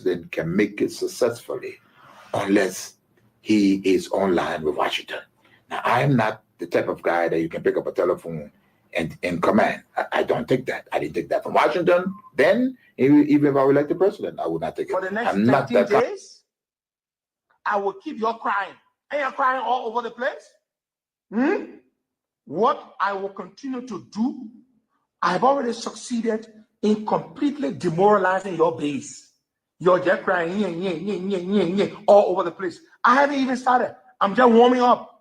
president can make it successfully unless he is online with Washington. Now, I'm not the type of guy that you can pick up a telephone and command. I don't take that. I didn't take that from Washington. Then, even if I were like the president, I would not take it. For the next 13 days, I will keep your crying. And you're crying all over the place. What I will continue to do, I've already succeeded in completely demoralizing your base. You're just crying all over the place. I haven't even started. I'm just warming up.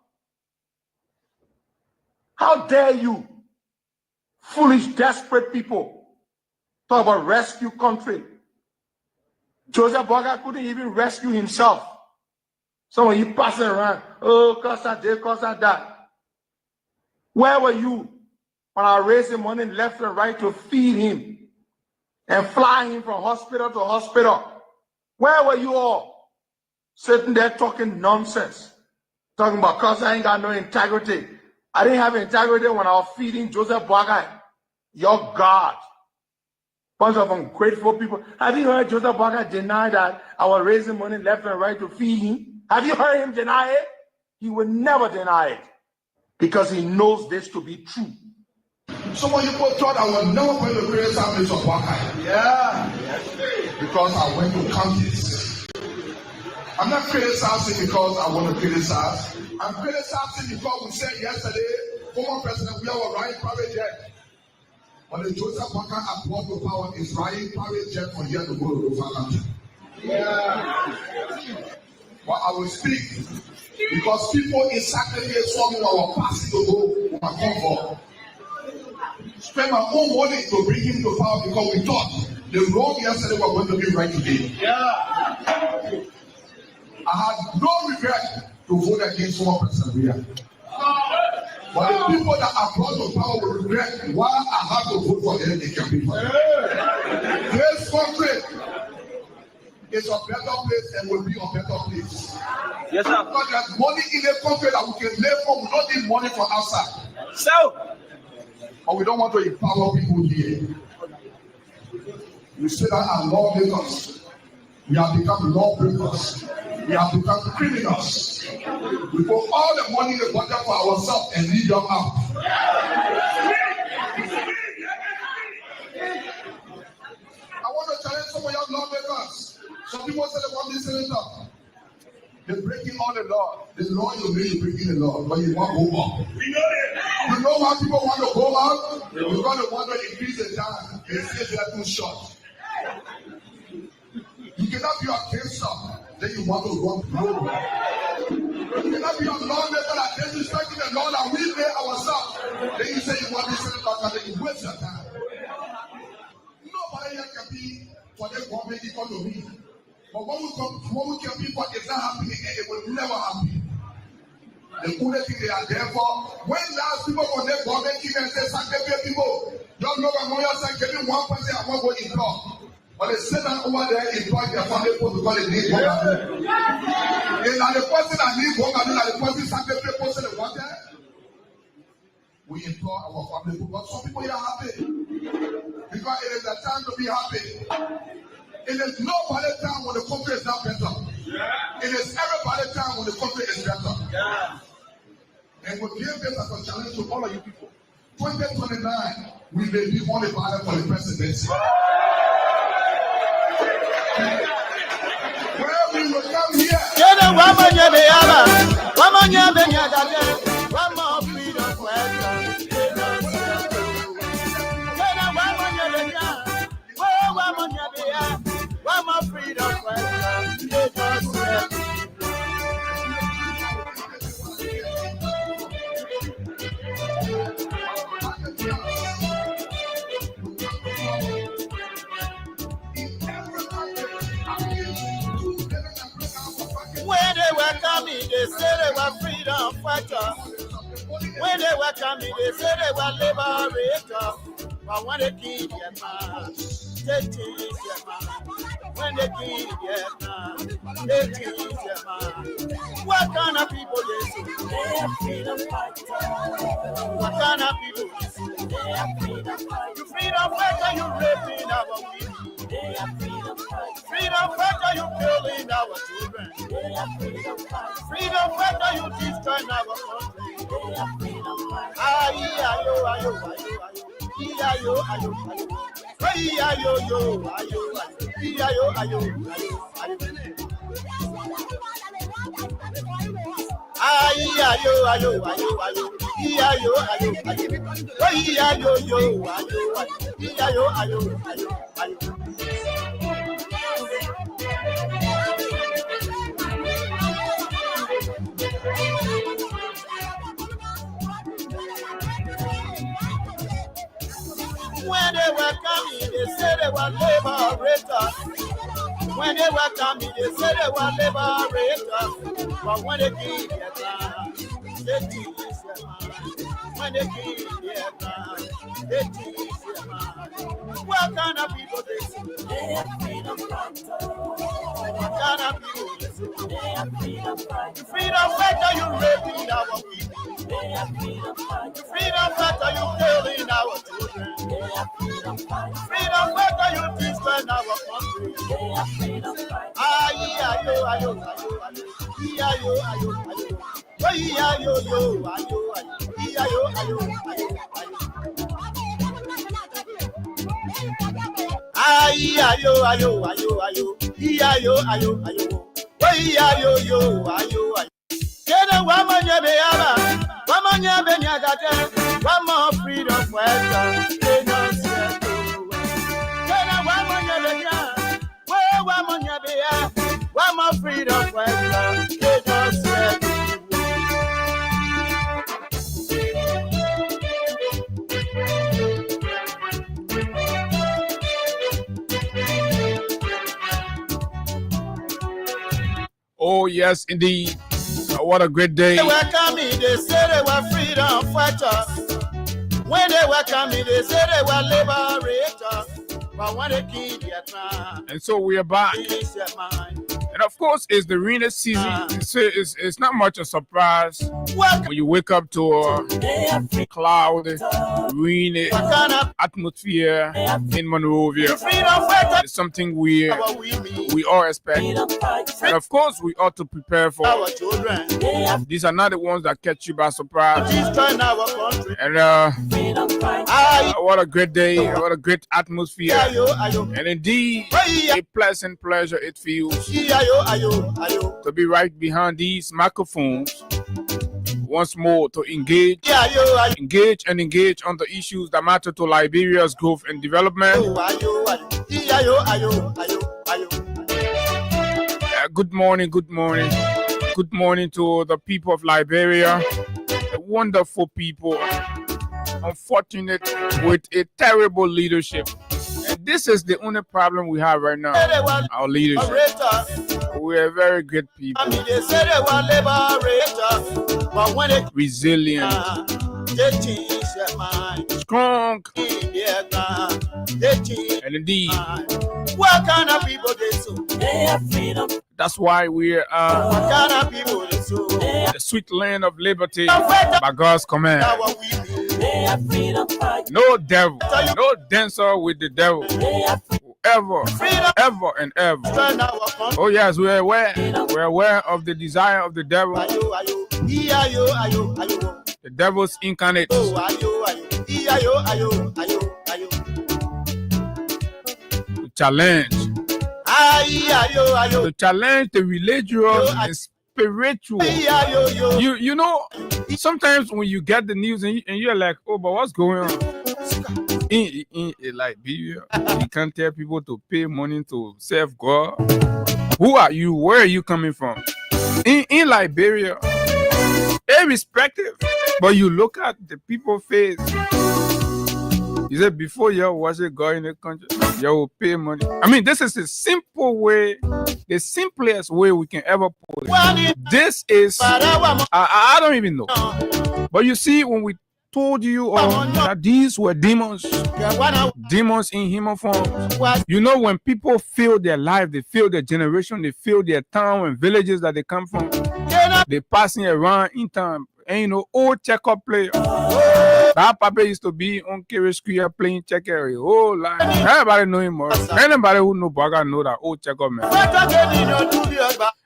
How dare you, foolish, desperate people, talk about rescue country. Joseph Boakai couldn't even rescue himself. So when you passing around, oh, cause I did, cause I died. Where were you when I raised the money left and right to feed him and fly him from hospital to hospital? Where were you all sitting there talking nonsense? Talking about cause I ain't got no integrity. I didn't have integrity when I was feeding Joseph Boakai, your God. Bunch of ungrateful people. Have you heard Joseph Boakai deny that I was raising money left and right to feed him? Have you heard him deny it? He will never deny it because he knows this to be true. Some of you thought I was never going to criticize Mr. Boakai. Yeah. Because I went to counties. I'm not criticizing because I want to criticize. I'm criticizing because we said yesterday, former President, we have a right private jet. But the Joseph Boakai at brought to power is riding private jet from here to go to our country. Yeah. But I will speak because people in sacrifice for me were passing to go to my comfort. Spend my own money to bring him to power because we thought the wrong yesterday were going to be right today. Yeah. I had no regret to vote against former President Ria. But the people that are brought to power will regret why I had to vote for them in campaign. This country is a better place and will be a better place. Yes, sir. Because there's money in the country that we can live from. We don't need money from outside. So, but we don't want to empower people here. We say that our lawmakers, we have become lawbreakers. We have become criminals. We put all the money in the budget for ourselves and leave them out. I want to challenge some of your lawmakers. Some people say they want this senator. They're breaking all the law. The law you mean you're breaking the law, but you want to go up. We know it. You know why people want to go out? Because they want to increase the time. They say they're too short. You cannot be a cancer, then you want to run blue. You cannot be a lawmaker that disrespecting the law that we made ourselves. Then you say you want this senator, and then you waste your time. Nobody here can be for the government economy. But when we can be for it's not happening, and it will never happen. The only thing they are there for, when last people from the government came and said, sanctify people, don't know what I'm saying, give me 1% I want to go in law. But they sit down over there, employ their family post because they need work. And now the person that needs work, and the person sanctify post in the water. We employ our family post, but some people are happy. Because it is the time to be happy. It is nobody time when the country is not better. It is everybody time when the country is better. And we give this as a challenge to all of you people. 2029, we may be on the ballot for the presidency. Where we will come here. When they were coming, they said they were freedom fighters. When they were coming, they said they were liberators. But when they killed their man, they killed their man. When they killed their man, they killed their man. What kind of people they say? They are freedom fighters. What kind of people they say? They are freedom fighters. You freedom fighter, you raping our women. They are freedom fighters. Freedom fighter, you killing our children. Freedom fighter, you destroying our country. Ayo, ayo, ayo, ayo, ayo, ayo, ayo. Ayo, ayo, yo, ayo, ayo, ayo, ayo, ayo. Ayo, ayo, ayo, ayo, ayo. Ayo, ayo, ayo. Ayo, yo, ayo, ayo, ayo, ayo, ayo. When they were coming, they said they were liberators. When they were coming, they said they were liberators. But when they came their time, they teach their mind. When they came their time, they teach their mind. What kind of people they see? They are freedom fighters. What kind of people they see? They are freedom fighters. Freedom fighter, you raping our people. They are freedom fighters. Freedom fighter, you killing our children. Freedom fighter, you destroying our country. Ayo, ayo, ayo, ayo, ayo, ayo, ayo, ayo. Ayo, ayo, yo, ayo, ayo, ayo, ayo, ayo. Ayo, ayo, ayo, ayo, ayo. Ayo, ayo, ayo. Ayo, yo, ayo, ayo. Kena wamanya beyaba, wamanya benyagate, wama freedom fighter. Kena seto, kena wamanya benya, wamanya beya, wama freedom fighter. Kena seto. Oh yes, indeed. What a great day. They were coming, they said they were freedom fighters. When they were coming, they said they were liberators. But when they killed their time, And so we are back. release their mind. And of course, it's the rainy season. It's not much a surprise What when you wake up to a cloud, rainy kind of atmosphere in Monrovia. freedom fighters It's something we we all expect. And of course, we ought to prepare for. our children, These are not the ones that catch you by surprise. destroying our country. And Ayo, what a great day, what a great atmosphere. ayo, ayo, And indeed, a pleasant pleasure it feels ayo, ayo, ayo. to be right behind these microphones once more to engage Ayo, ayo, engage on the issues that matter to Liberia's growth and development. ayo, ayo, ayo, ayo, ayo, ayo. Good morning to the people of Liberia, a wonderful people, unfortunate with a terrible leadership. And this is the only problem we have right now, They were our leadership. liberators. We're very good people, I mean, they said they were liberators. But when they resilient, they change their mind. strong, In their time, they change and indeed, mind. What kind of people they so? They are freedom. that's why we're What kind of people they so? They the sweet land of liberty are fighting by God's command. our women. They are freedom fighters. No devil, no dancer with the devil, They are ever, freedom ever and ever. destroying our country. Oh yes, we're aware of the desire of the devil, Ayo, ayo, ayo, ayo, ayo. the devil's incarnate, Oh, ayo, ayo, ayo, ayo, ayo, ayo. to challenge, Ayo, ayo, to challenge the religious and spiritual. ayo, You know, sometimes when you get the news and you're like, oh, but what's going on? In Liberia, you can't tell people to pay money to serve God. Who are you? Where are you coming from? In Liberia, irrespective, but you look at the people face. You said before you worship God in the country, you will pay money. I mean, this is the simple way, the simplest way we can ever put it. This is, I don't even know. But you see, when we told you that these were demons in human form, you know, when people feel their life, they feel their generation, they feel their town and villages that they come from, they passing around in time, And you know, old checker player. That papa used to be on Kerry Square playing checker. Oh, like everybody know him more. Anybody who know Baga know that old checker man.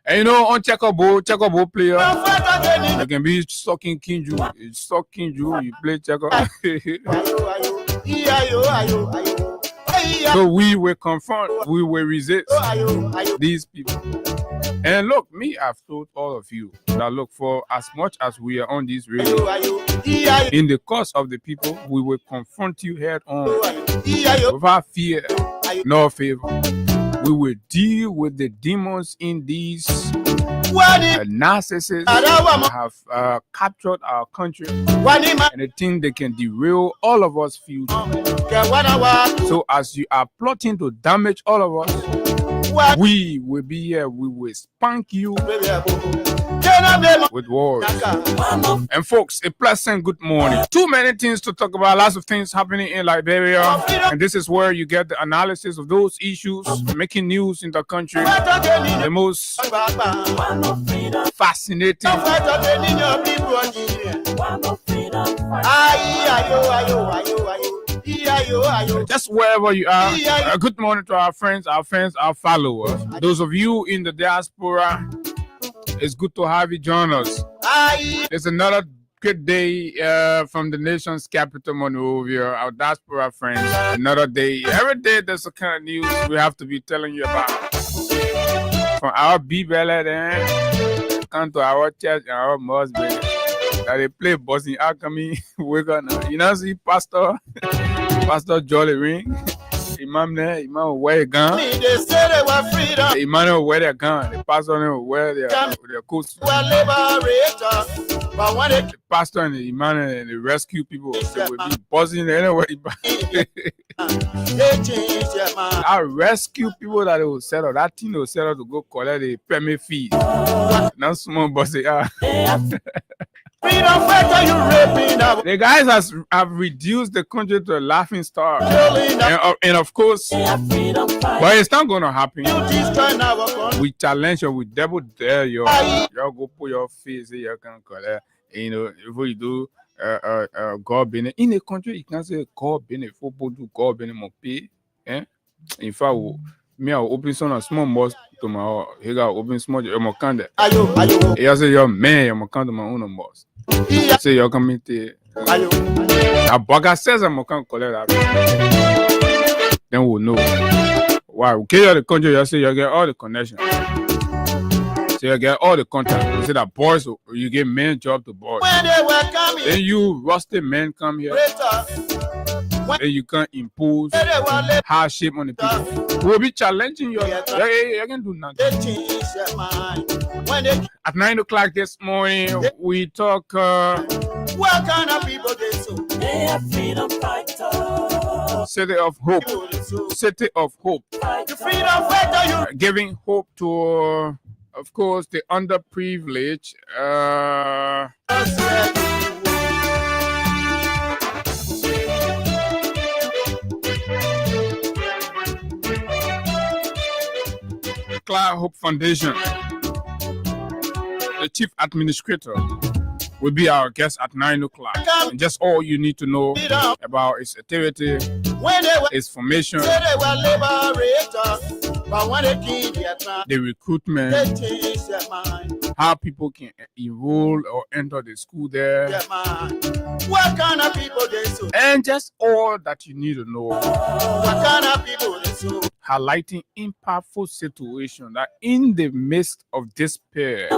And you know, on checkerboard player, you can be sucking Kinju. You suck Kinju, you play checker. So we will confront, we will resist these people. And look, me, I've told all of you that look, for as much as we are on this radio, in the cause of the people, we will confront you head on without fear nor favor. We will deal with the demons in these narcissists that have captured our country, and they think they can derail all of us future. So as you are plotting to damage all of us, we will be here. We will spank you with words. And folks, a pleasant good morning. Too many things to talk about. Lots of things happening in Liberia, and this is where you get the analysis of those issues making news in the country. The most fascinating. Just wherever you are, good morning to our friends, our followers. Those of you in the diaspora, it's good to have you join us. It's another good day from the nation's capital, Monrovia, our diaspora friends. Another day. Every day there's a kind of news we have to be telling you about. From our B-Bellet come to our church and our mosque. That they play Boston Alchemy. We're gonna, you know, see Pastor Jolly Ring. Imam there, Imam wear a gun. Imam wear their gun. The pastor wear their coats. The pastor and the Imam and the rescue people, they will be buzzing anyway. I rescue people that they will settle. That thing they will settle to go collect the permit fee. Not small bossy. The guys have reduced the country to a laughing stock, and of course, but it's not going to happen. We challenge you, we double dare you. You go put your face here, you can collect. You know, if we do God benefit in a country, you can say God benefit for do God benefit more pay. In fact, me I open some small mosque to my he got open small your can there. He say your man your can to my own mosque. Say your committee. A Baga says I'm can collect that. Then we'll know. Why? Okay, the country you say you get all the connections. So you get all the contact. You say that boys, you get men job to boys. Then you rusty men come here. Then you can't impose hardship on the people. We'll be challenging you. You can do nothing. At 9 o'clock this morning, we talk. What kind of people they so? They are freedom fighters. City of Hope. City of Hope. The freedom fighter, giving hope to, of course, the underprivileged. Cloud Hope Foundation. The chief administrator will be our guest at 9 o'clock. And just all you need to know about its activity, its formation, the recruitment, how people can enroll or enter the school there, what kind of people they so? and just all that you need to know. What kind of people they so? Highlighting impactful situation that in the midst of despair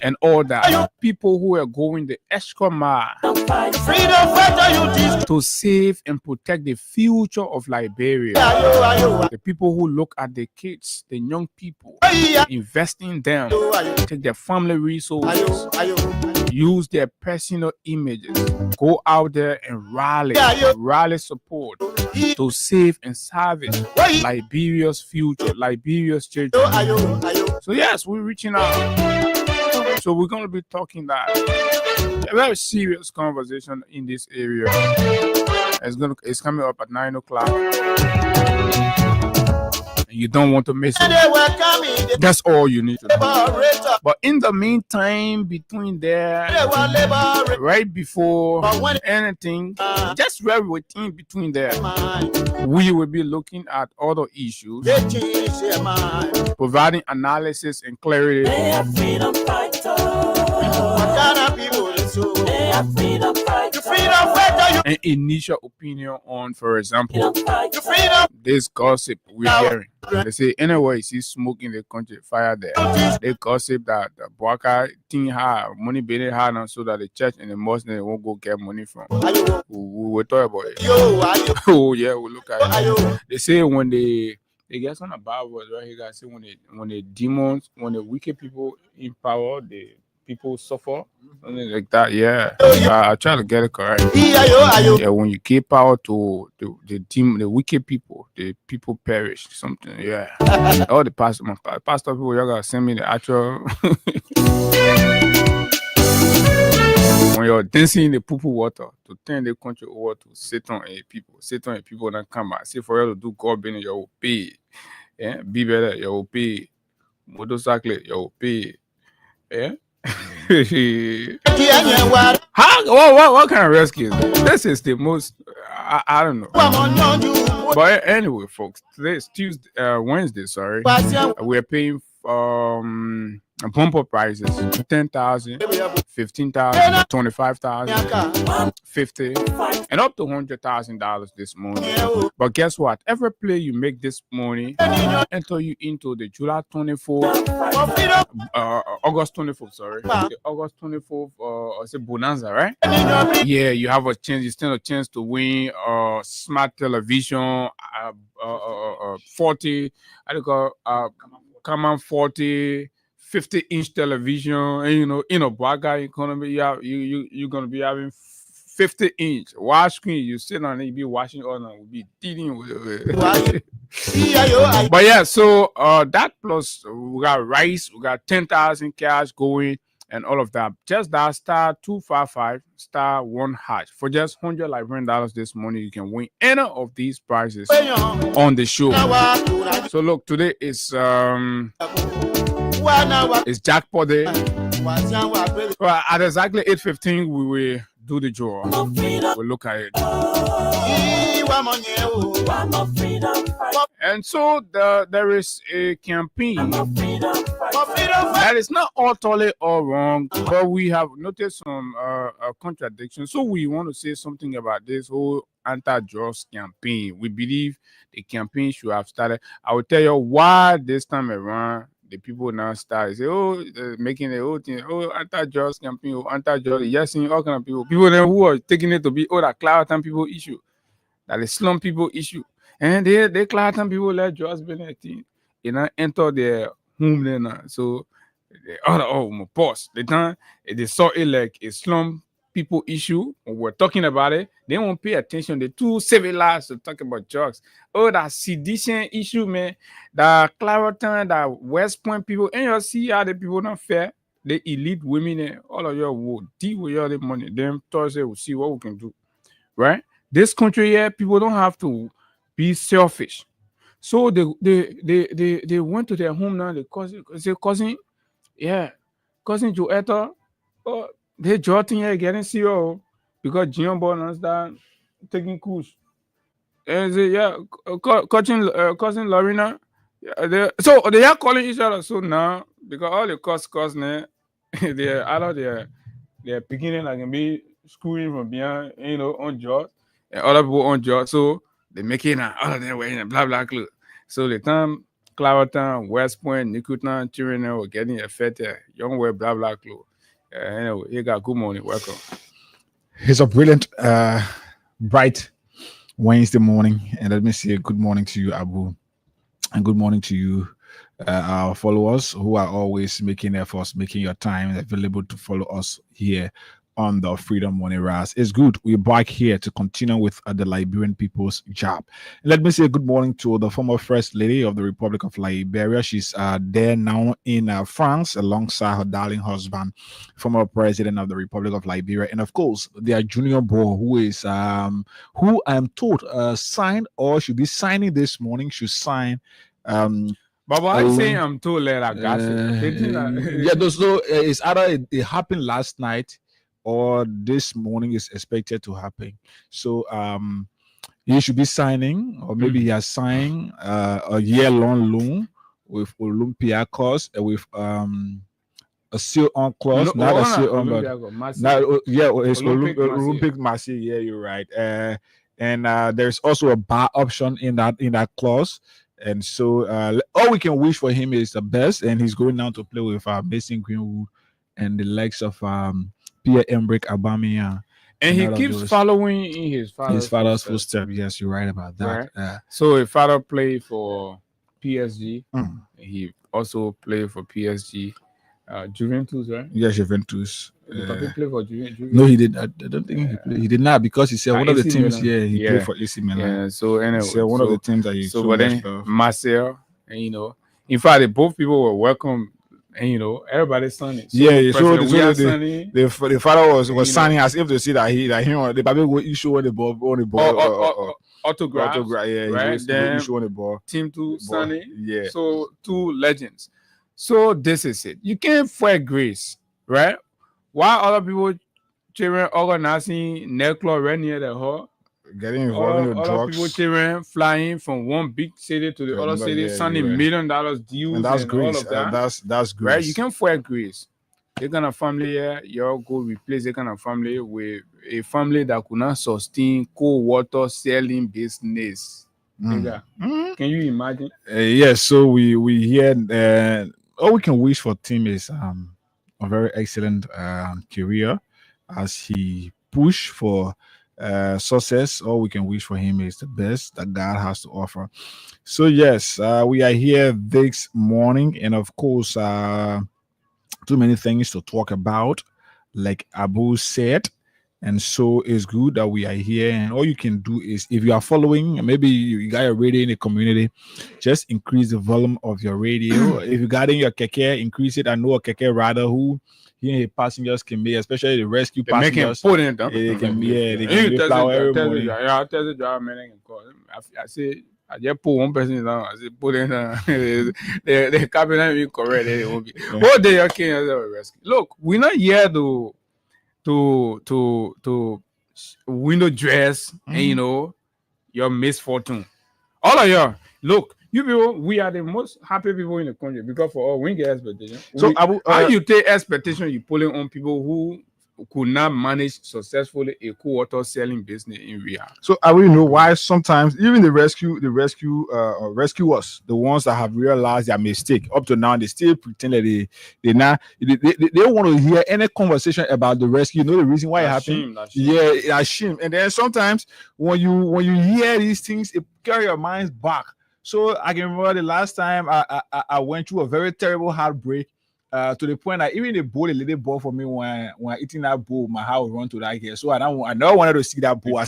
and all that, people who are going the extra mile to save and protect the future of Liberia. The people who look at the kids, the young people, invest in them, take their family resources, use their personal images, go out there and rally support to save and salvage Liberia's future, Liberia's children. So yes, we're reaching out. So we're going to be talking that a very serious conversation in this area. It's coming up at 9 o'clock. You don't want to miss When it. they were coming, they That's all you need to do. liberator. But in the meantime, between They there, were liberator. right before But when anything, just right within between there, mind, we will be looking at other issues, they change their mind. providing analysis and clarity. They are freedom fighters. What kind of people is so? They are freedom fighters. You freedom fighter, you An initial opinion on, for example, Freedom fighters. freedom. this gossip we're hearing. They say anyway, you see smoke in the country, fire there. They gossip that the Boaka thing had money being hard and so that the church and the mosque they won't go get money from. Are you? We will talk about it. Yo, are you? Oh yeah, we look at Are it. you? They say when they get some of Bible words right here, guys. Say when the demons, when the wicked people in power, the people suffer, something like that. Yeah, I try to get it correct. Are you? Are you? Yeah, when you give power to the demon, the wicked people, the people perish. Something. Yeah. All the pastor people, y'all gotta send me the actual. When you're dancing in the poo water to turn the country over to Satan and people that come back. Say for you to do God business, you will pay. Yeah, be better, you will pay. Motorcycle, you will pay. Yeah. How what kind of rescue is this? This is the most I don't know. But anyway, folks, today is Wednesday, sorry. We're paying bumper prices 10,000, 15,000, 25,000, 50, and up to $100,000 this morning. But guess what? Every play you make this morning enter you into the July 24th, August 24th, sorry. The August 24th, it's a bonanza, right? Yeah, you have a chance. You stand a chance to win smart television, 40, I think, Common 40, 50-inch television, and in a black guy economy, you're gonna be having 50-inch wide screen. You sit on it, you be watching all night, will be dealing with it. But yeah, so that plus we got rice, we got 10,000 cash going, and all of that. Just that star 255 star 1 hash for just $100 this morning. You can win any of these prizes on the show. So look, today is it's jackpot day. Well, at exactly 8:15, we will do the draw. We'll look at it. And so there is a campaign that is not all totally all wrong, but we have noticed some contradictions. So we want to say something about this whole anti-drugs campaign. We believe the campaign should have started. I will tell you why this time around the people now start say, making the whole thing, anti-drugs campaign, anti-drugs. Yes, seeing all kind of people then who are taking it to be that Clariton people issue, that the slum people issue, and they Clariton people let drugs be a thing, enter their home then. So my boss, they saw it like a slum people issue. When we're talking about it, they won't pay attention. They're too civilized to talk about drugs. That sedition issue, man. The Clariton, the West Point people, and you see how the people not fair. The elite women, all of you will deal with all the money. Then Thursday we'll see what we can do. Right? This country here, people don't have to be selfish. So they went to their home now. They say cousin Joetta. They jotting here getting CEO because Gion Bonus that taking course. And say, cousin Lorena. Yeah, so they are calling each other so now because all the cousins they're out of they're beginning like me screwing from behind, on jobs and other people on jobs. So they making all of them wearing blah blah clue. So the time Clariton, West Point, Nikutan, children were getting affected, young wear blah blah clue. Anyway, you got good morning. Welcome. It's a brilliant, bright Wednesday morning. And let me say good morning to you, Abu. And good morning to you, our followers who are always making efforts, making your time available to follow us here on the Freedom Money Rise. It's good. We're back here to continue with the Liberian people's job. Let me say good morning to the former First Lady of the Republic of Liberia. She's there now in France alongside her darling husband, former President of the Republic of Liberia. And of course, their junior boy who is, who I'm told signed or should be signing this morning, should sign But why Alone. saying I'm too late? I got it. Yeah, so it's either it happened last night or this morning is expected to happen. So he should be signing, or maybe he has signed a year-long loan with Olympiacos with a seal-on clause, not a seal-on, but it's Olympic Marseille. Yeah, you're right. And there's also a buy option in that clause. And so all we can wish for him is the best, and he's going now to play with Mason Greenwood and the likes of Pierre-Emerick Aubameyang. And he keeps following in his father's footsteps. Yes, you're right about that. Right. So his father played for PSG. He also played for PSG. Juventus, right? Yes, Juventus. Did he play for Juventus? No, he did. I don't think he played. He did not, because he said one of the teams. He played for AC Milan. Yeah. So anyway, he said one of the teams that he. So, but then Marcel, and in fact, both people were welcome. And everybody's signing. So the father was signing as if to see that the probably will issue on the ball autograph. Yeah, right. Then issue on the ball. Team 2 signing. Yeah. So 2 legends. So this is it. You can't fight Grace, right? While other people cheering, organizing nightclub right near the hall, getting involved in the drugs. People cheering, flying from one big city to the other city, signing $1 million deals, and that's Greece. All of that. That's Greece. Right? You can't fight Greece. They kind of family here, you go replace the kind of family with a family that could not sustain cold water selling business. Can you imagine? Yes. So we hear all we can wish for Tim is a very excellent career as he push for success. All we can wish for him is the best that God has to offer. So yes, we are here this morning, and of course, too many things to talk about, like Abu said. And so it's good that we are here. And all you can do is, if you are following, maybe you got a radio in the community, just increase the volume of your radio. If you got in your keke, increase it. I know a keke rider who here passengers can be, especially the rescue passengers. They can be flower every morning. I tell the driver, man, I can call him. I say, I just put one person down. I say, put in the cabinet will correct. It won't be. What day you can rescue? Look, we're not here to window dress and your misfortune. All of y'all, look, you people, we are the most happy people in the country because for all we get expectation. So how you take expectation you pulling on people who could not manage successfully a co-author selling business in Rio. So I will know why sometimes even the rescuers, the ones that have realized their mistake up to now, they still pretend that they don't want to hear any conversation about the rescue. You know the reason why it happened? Yeah, shame. And then sometimes when you hear these things, it carry your minds back. So I can remember the last time I went through a very terrible heartbreak. To the point that even the little ball for me when eating that bowl, my heart would run to that here. So I never wanted to see that bowl.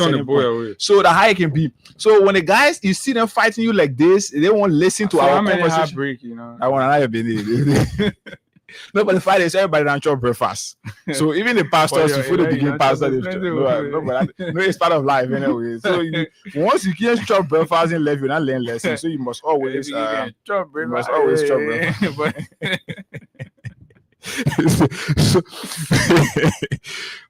So the high can be. So when the guys, you see them fighting you like this, they won't listen to our conversation. Heartbreak, I want to be no, but the fight is everybody don't chop breakfast. So even the pastors, before they begin pastor, it's part of life anyway. So once you can't chop breakfast in life, you not learn lessons. So you must always chop breakfast.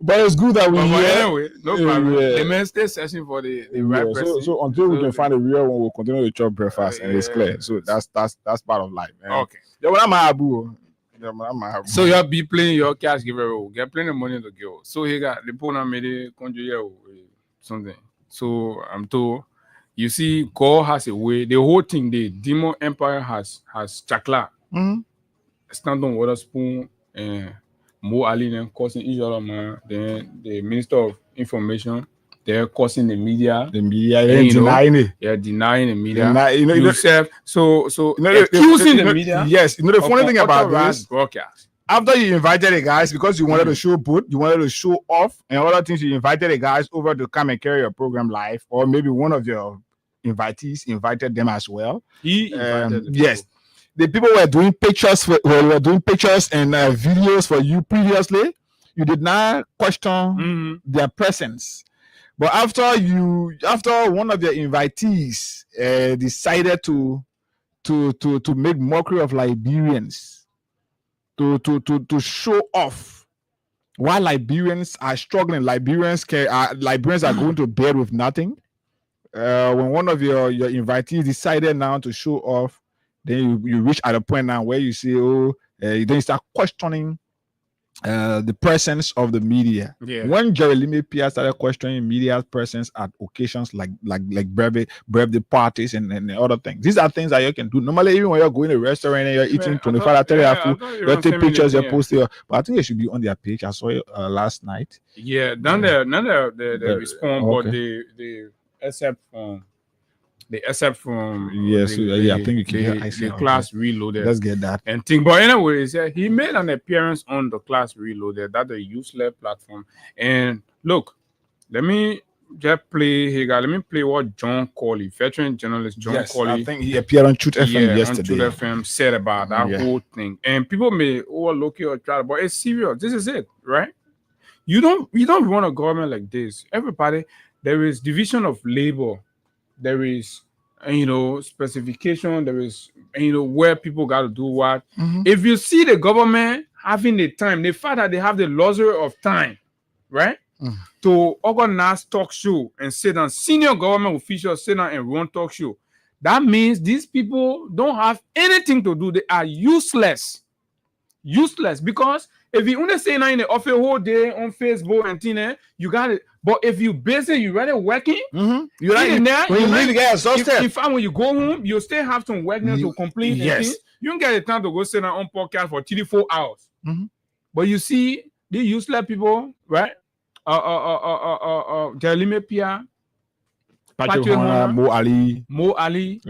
But it's good that we anyway, no problem. The men stay searching for the right person. So until we can find the real one, we'll continue to chop breakfast, and it's clear. So that's part of life. Man. Okay. Yeah, well, I'm Abu. So you'll be playing your cash giveaway, get plenty of money to give. So he got the pona made something. So I'm told, you see, God has a way. The whole thing, the Demon Empire has chakla. Stand on water spoon and Mo Ali and causing each other man. Then the Minister of Information, they're causing the media. Denying it. Yeah, denying the media. Yourself. So accusing the media. Yes, the funny thing about this broadcast. After you invited the guys because you wanted to show boot, you wanted to show off, and other things, you invited the guys over to come and carry your program live, or maybe one of your invitees invited them as well. He invited them. Yes. The people were doing pictures and videos for you previously. You did not question their presence. But after one of your invitees decided to to make mockery of Liberians, to show off why Liberians are struggling. Liberians are going to bed with nothing. When one of your invitees decided now to show off, then you reach at a point now where you say, then you start questioning the presence of the media. Yeah. When Jeremy Pierre started questioning media's presence at occasions like birthday parties and other things, these are things that you can do normally. Even when you're going to a restaurant and you're eating 25 food, you take pictures, you post it. But I think it should be on their page. I saw it last night. Yeah, none of the respond, but they except from yes, I think you can hear the Class Reloaded. Let's get that and thing. But anyways, he made an appearance on the Class Reloaded, that the useless platform. And look, let me just play here, guys. Let me play what John Corley, veteran journalist John Corley, I think he appeared on Truth FM yesterday. On Truth FM said about that whole thing. And people may overlook it or try, but it's serious. This is it, right? You don't run a government like this. Everybody, there is division of labor. There is, specification. There is, where people got to do what. Mm-hmm. If you see the government having the time, the fact that they have the luxury of time, right, to organize talk show and sit down, senior government officials sit down and run talk show, that means these people don't have anything to do. They are useless. Useless, because if you only say now in the office whole day on Facebook and thing, you got it. But if you busy, you ready working, you're right in there. When you leave, in fact, when you go home, you still have some work to complete. Yes, you don't get the time to go sit down on podcast for 3-4 hours. Mm-hmm. But you see, these useless people, right? Jeremy Pierre, Patrick Horner, Mo Ali,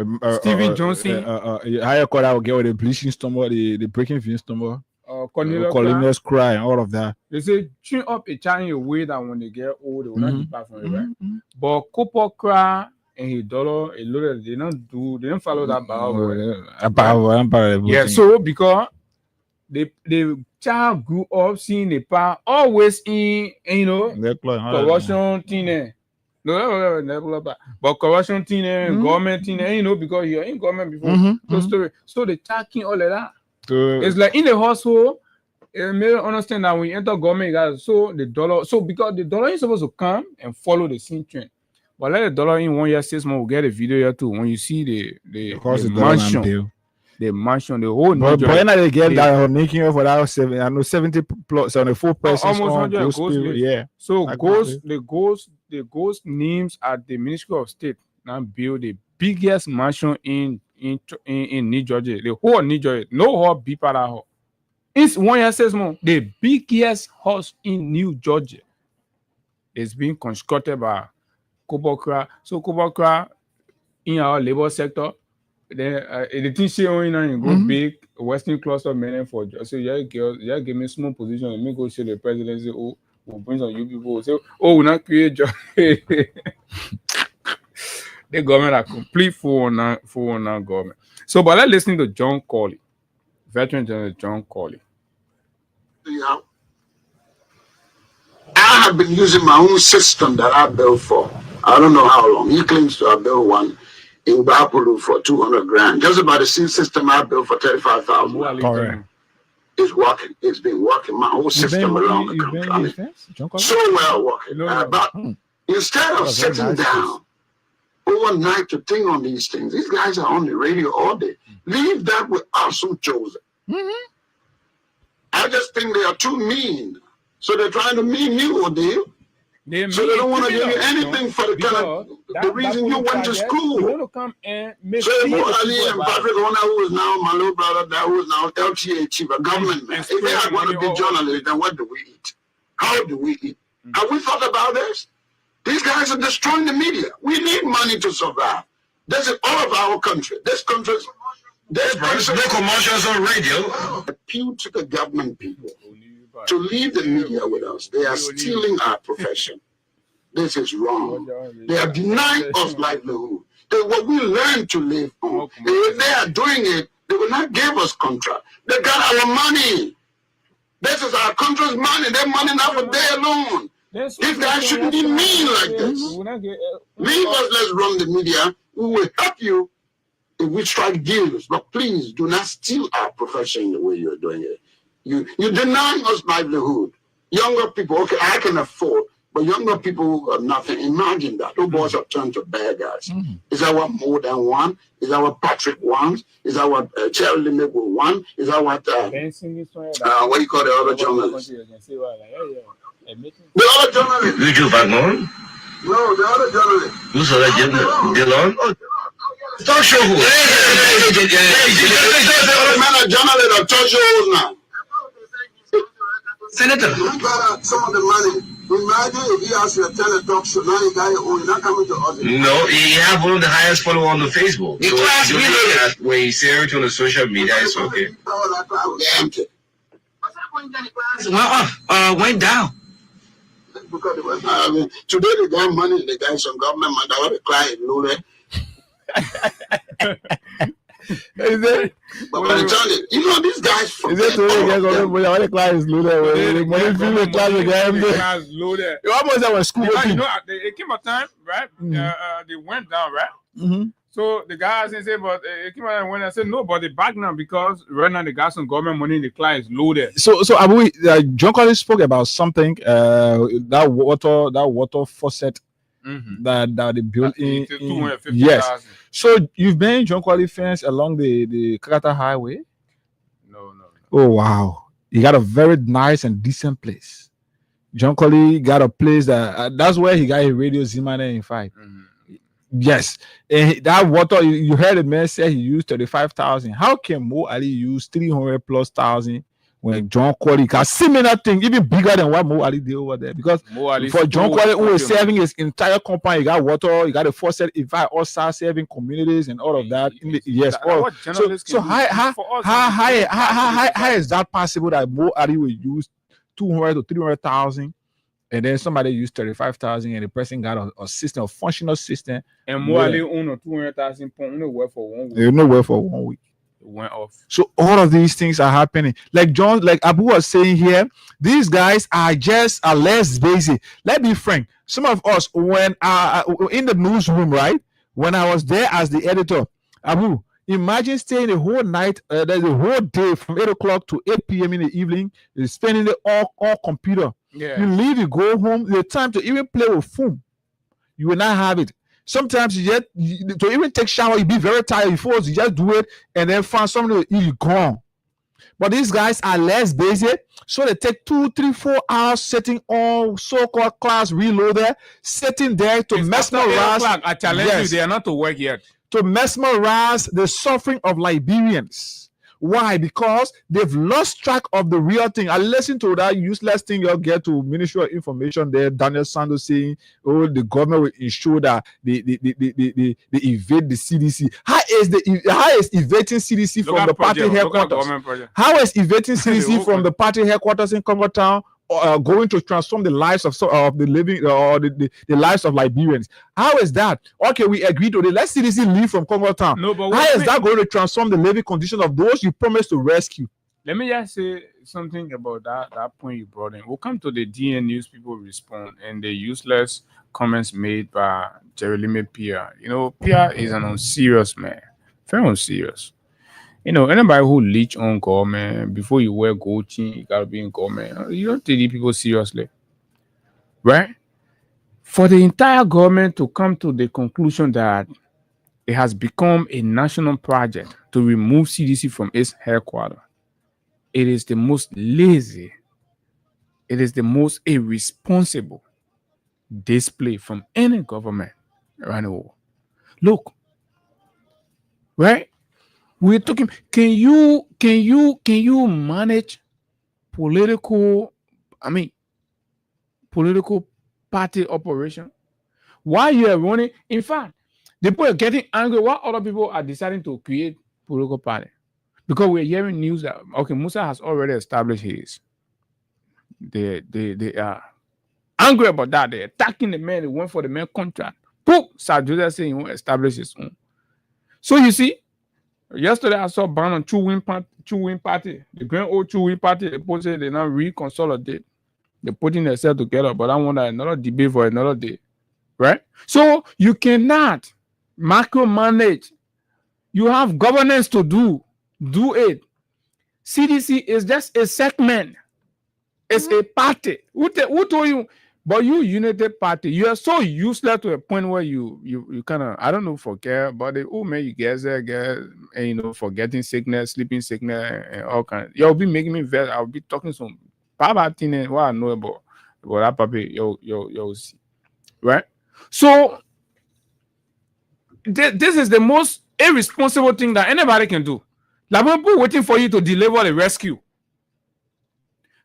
Stephen Johnson. How you call that girl with the bleaching stomach, the breaking vein stomach? Cornelius Cry and all of that. They say tune up a child in a way that when they get old, they will not depart from it, right? But Cooper Cry and his dollar, they don't follow that biology. Yeah, so because the child grew up seeing the power always in corruption thing. But corruption thing and government thing, because you're in government before. So they talking all of that. It's like in the household, it may understand that when you enter government, you got the dollar. So because the dollar is supposed to come and follow the same trend. But let the dollar in 1 year, 6 months, we'll get a video here too. When you see the mansion, the whole. But they get that making up for that 74 persons. Almost 100 ghost. Yeah. So the ghost names at the Ministry of State now build the biggest mansion in New Jersey, the whole New Jersey, no whole be part of her. It's 1 year 6 months, the biggest house in New Jersey is being constructed by Kobokra. So Kobokra in our labor sector, then the thing she only now go big Western cluster men for. So give me small position and me go show the presidency. Oh, we'll bring some you people. Say, we not create job. The government are complete full on government. So, but let's listen to John Corley, veteran journalist John Corley. Yeah. I have been using my own system that I built for I don't know how long. He claims to have built one in Bapulu for 200 grand. Just about the same system I built for 35,000. It's working. It's been working. My whole system around the country. So well working. But instead of sitting down overnight to think on these things, these guys are on the radio all day. Leave that with us who chose it. I just think they are too mean. So they're trying to mean you, Odile. So they don't want to give you anything for the kind of the reason you went to school. So Mo Ali and Patrick Horner, who is now my little brother, that who is now LTA chief, a government man. If they are going to be journalists, then what do we eat? How do we eat? Have we thought about this? These guys are destroying the media. We need money to survive. This is all of our country. This country's no commercials on radio. Appeal to the government people to leave the media with us. They are stealing our profession. This is wrong. They are denying us livelihood. What we learn to live on. If they are doing it, they will not give us contract. They got our money. This is our country's money. Their money not for they alone. These guys shouldn't be mean like this. Leave us, let's run the media. We will help you if we strike deals, but please do not steal our profession the way you're doing it. You're denying us livelihood. Younger people, okay, I can afford, but younger people who have nothing. Imagine that. Those boys have turned to beggars. Is that what More Than One? Is that what Patrick wants? Is that what Charlie Limit will want? Is that what what do you call the other journalist? The other journalist. You do Bagmore? No, the other journalist. Who's the other journalist? Delon? Talk show who? Man, a journalist or talk shows now. Senator. You got some of the money. Imagine if you ask you to tell a talk show, now you got your own, you're not coming to us. No, he have one of the highest followers on the Facebook. So when he say everything on the social media, it's okay. Empty. Went down. Today they got money, they got some government money, all the client loaded. But I'm telling you, these guys from all the clients loaded. The money feel the class loaded. You almost have a school. It came a time, right? They went down, right? So the guy hasn't said, but it came out when I said no, but they back now because right now they got some government money. The client is loaded. So Abu, John Collins spoke about something. That water faucet. That they built in 250,000. Yes. So you've been John Collins fence along the Kakata Highway? No. Oh wow, you got a very nice and decent place. John Collins got a place that's where he got a radio Zimane in fact. Yes, and that water you heard the man say he used 35,000. How can Mo Ali use 300,000+ when John Collins got similar thing, even bigger than what Mo Ali did over there? Because for John Collins, who is serving his entire company, you got water, you got a faucet, in fact, also serving communities and all of that. So how is that possible that Mo Ali will use 200 to 300,000? And then somebody used 35,000, and the person got a system, a functional system. And Mo Ali owned a 200,000 pound nowhere for 1 week. Nowhere for 1 week. It went off. So all of these things are happening. Like Abu was saying here, these guys are just less busy. Let's be frank. Some of us, when in the newsroom, right? When I was there as the editor, Abu, imagine staying the whole night, the whole day from 8 o'clock to 8 p.m. in the evening, spending it all computer. Yeah. You leave, you go home, the time to even play with phone, you will not have it. Sometimes to even take shower, you be very tired. Before you just do it and then find something to eat, you gone. But these guys are less busy, so they take 2, 3, 4 hours sitting on so-called class reloader, sitting there to mesmerize. I challenge you, they are not to work yet. To mesmerize the suffering of Liberians. Why? Because they've lost track of the real thing. I listened to that useless thing you'll get to Ministry of Information there, Daniel Sandos saying, oh, the government will ensure that they evade the CDC. How is evading CDC from the party headquarters? How is evading CDC from the party headquarters in Congo Town going to transform the lives of the living or the lives of Liberians? How is that? Okay, we agree to it. Let CDC leave from Congo Town. No, but how is that going to transform the living conditions of those you promised to rescue? Let me just say something about that point you brought in. We'll come to the DN News people respond and the useless comments made by Jeremy Pierre. Pierre is an unserious man, very unserious. Anybody who leech on government, before you wear gold chain, you gotta be in government. You don't take these people seriously. Right? For the entire government to come to the conclusion that it has become a national project to remove CDC from its headquarters, it is the most lazy, it is the most irresponsible display from any government around the world. Look, right? We're talking. Can you manage political party operation while you are running? In fact, the people are getting angry. Why other people are deciding to create political party? Because we're hearing news that Musa has already established his. They are angry about that. They're attacking the man. They went for the man contract. Boom! Sir Joseph saying he won't establish his own. So you see. Yesterday, I saw ban on True Win Party, the Grand Old True Win Party. They posted they now reconsolidate. They're putting themselves together, but I want another debate for another day, right? So you cannot micromanage You have governance to do it. CDC is just a segment. It's a party. Who told you? But you United Party, you are so useless to a point where you kind of, I don't know, forget about it. Oh man, you guys and forgetting sickness, sleeping sickness, and all kind. You'll be making me very. I'll be talking some bad thing and what I know about that puppy. You'll see, right? So this is the most irresponsible thing that anybody can do. Like people waiting for you to deliver the rescue.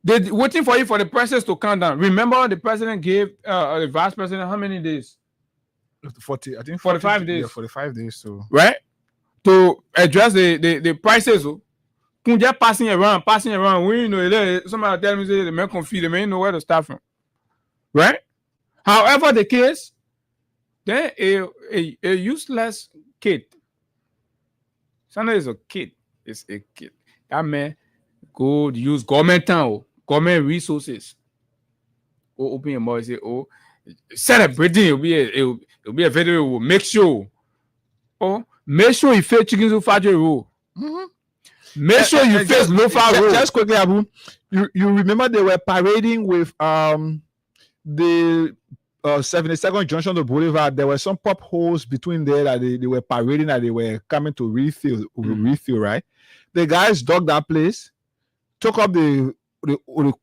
They're waiting for you for the process to count down. Remember, the president gave the vice president how many days? 40, I think 45 days. Yeah, 45 days. So right to address the prices. Just passing around. We know somebody tell me say the man confused. They may know where to start from. Right. However, the case, then a useless kid. Sometimes it's a kid. It's a kid. That man go use government town. Government resources. Or open your mouth and say, oh, celebrating it'll be a video. Make sure you face chicken to factory rule. Make sure you face low fat rule. Just quickly, Abu, you remember they were parading with the 72nd Junction to Boulevard. There were some pop holes between there that they were parading, that they were coming to refill, right? The guys dug that place, took up the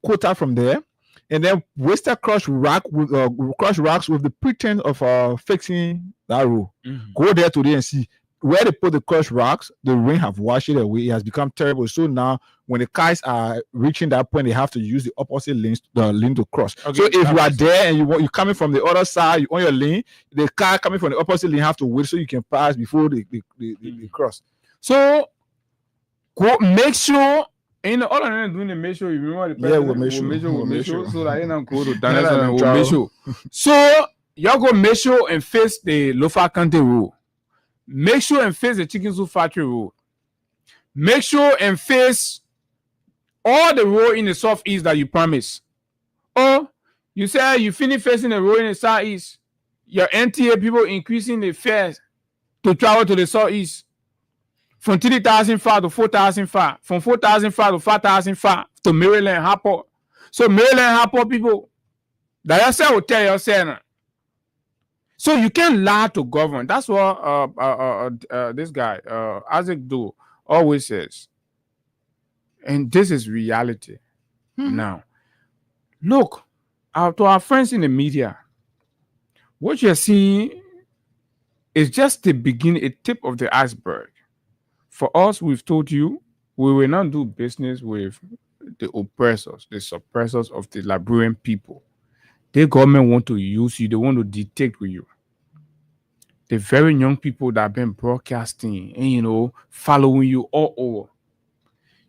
quota from there, and then wasted crushed rocks with the pretense of fixing that road. Go there today and see where they put the crushed rocks. The rain have washed it away. It has become terrible. So now, when the cars are reaching that point, they have to use the opposite lanes, the lane to cross. Okay, so if you are there and you're coming from the other side, you on your lane, the car coming from the opposite lane have to wait so you can pass before they cross. So go make sure. And all I'm doing is make sure you remember the president. We'll make sure so that you don't go to Daniel. We'll make sure. So y'all go make sure and face the Lofa County road. Make sure and face the Chicken Soup Factory road. Make sure and face all the road in the southeast that you promise. Or you say you finish facing the road in the southeast. Your NTA people increasing the fares to travel to the southeast. From 3,005 to 4,005, from 4,005 to 5,005 to Maryland Harper. So Maryland Harper people, that yourself will tell yourself. So you can't lie to government. That's what this guy Isaac Do always says. And this is reality. Now, look to our friends in the media. What you're seeing is just the beginning, a tip of the iceberg. For us, we've told you we will not do business with the oppressors, the suppressors of the Liberian people. The government want to use you. They want to dictate with you. The very young people that have been broadcasting and, following you all over.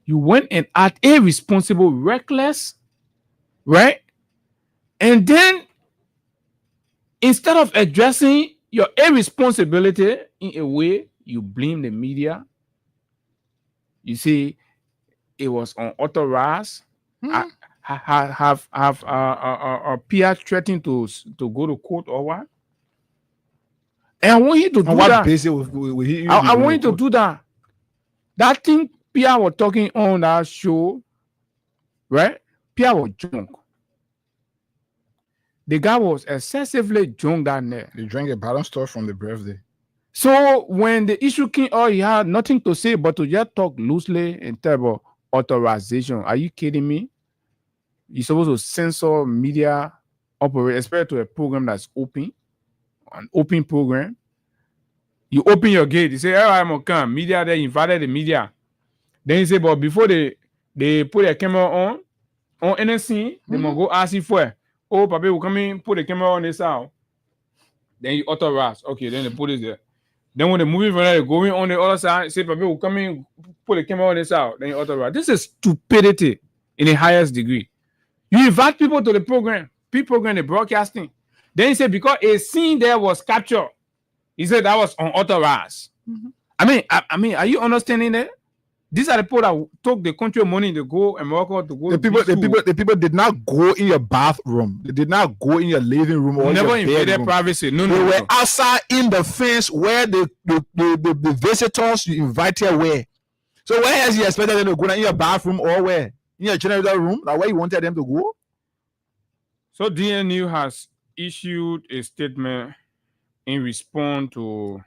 You went and act irresponsible, reckless, right? And then, instead of addressing your irresponsibility in a way, you blame the media. You see, it was unauthorized. Have PR threatening to go to court or what? And I want you to do that. I want you to do that. That thing PR was talking on that show, right? PR was drunk. The guy was excessively drunk that night. He drank a balance store from the birthday. So when the issue came out, he had nothing to say but to just talk loosely in terms of authorization. Are you kidding me? You're supposed to censor media operate, especially to a program that's open, an open program. You open your gate, you say, "Oh, I'm gonna come." Media, they invited the media. Then you say, but before they put their camera on anything, they must go ask you for it. Oh, Papa will come in, put the camera on this out. Then you authorize. Okay, then they put it there. Then when the movie from there, going on the other side, say, Papa will come in, put the camera on this out. Then you authorize. This is stupidity in the highest degree. You invite people to the program, the broadcasting. Then he said, because a scene there was captured, he said that was unauthorized. I mean, are you understanding that? These are the people that took the country money to go and Morocco to go. The people did not go in your bathroom. They did not go in your living room or never your invaded bedroom. privacy. No, they were outside in the fence where the visitors you invited were. So where else you expected them to go? In your bathroom or where? In your generator room? Like where you wanted them to go? So DNU has issued a statement in response to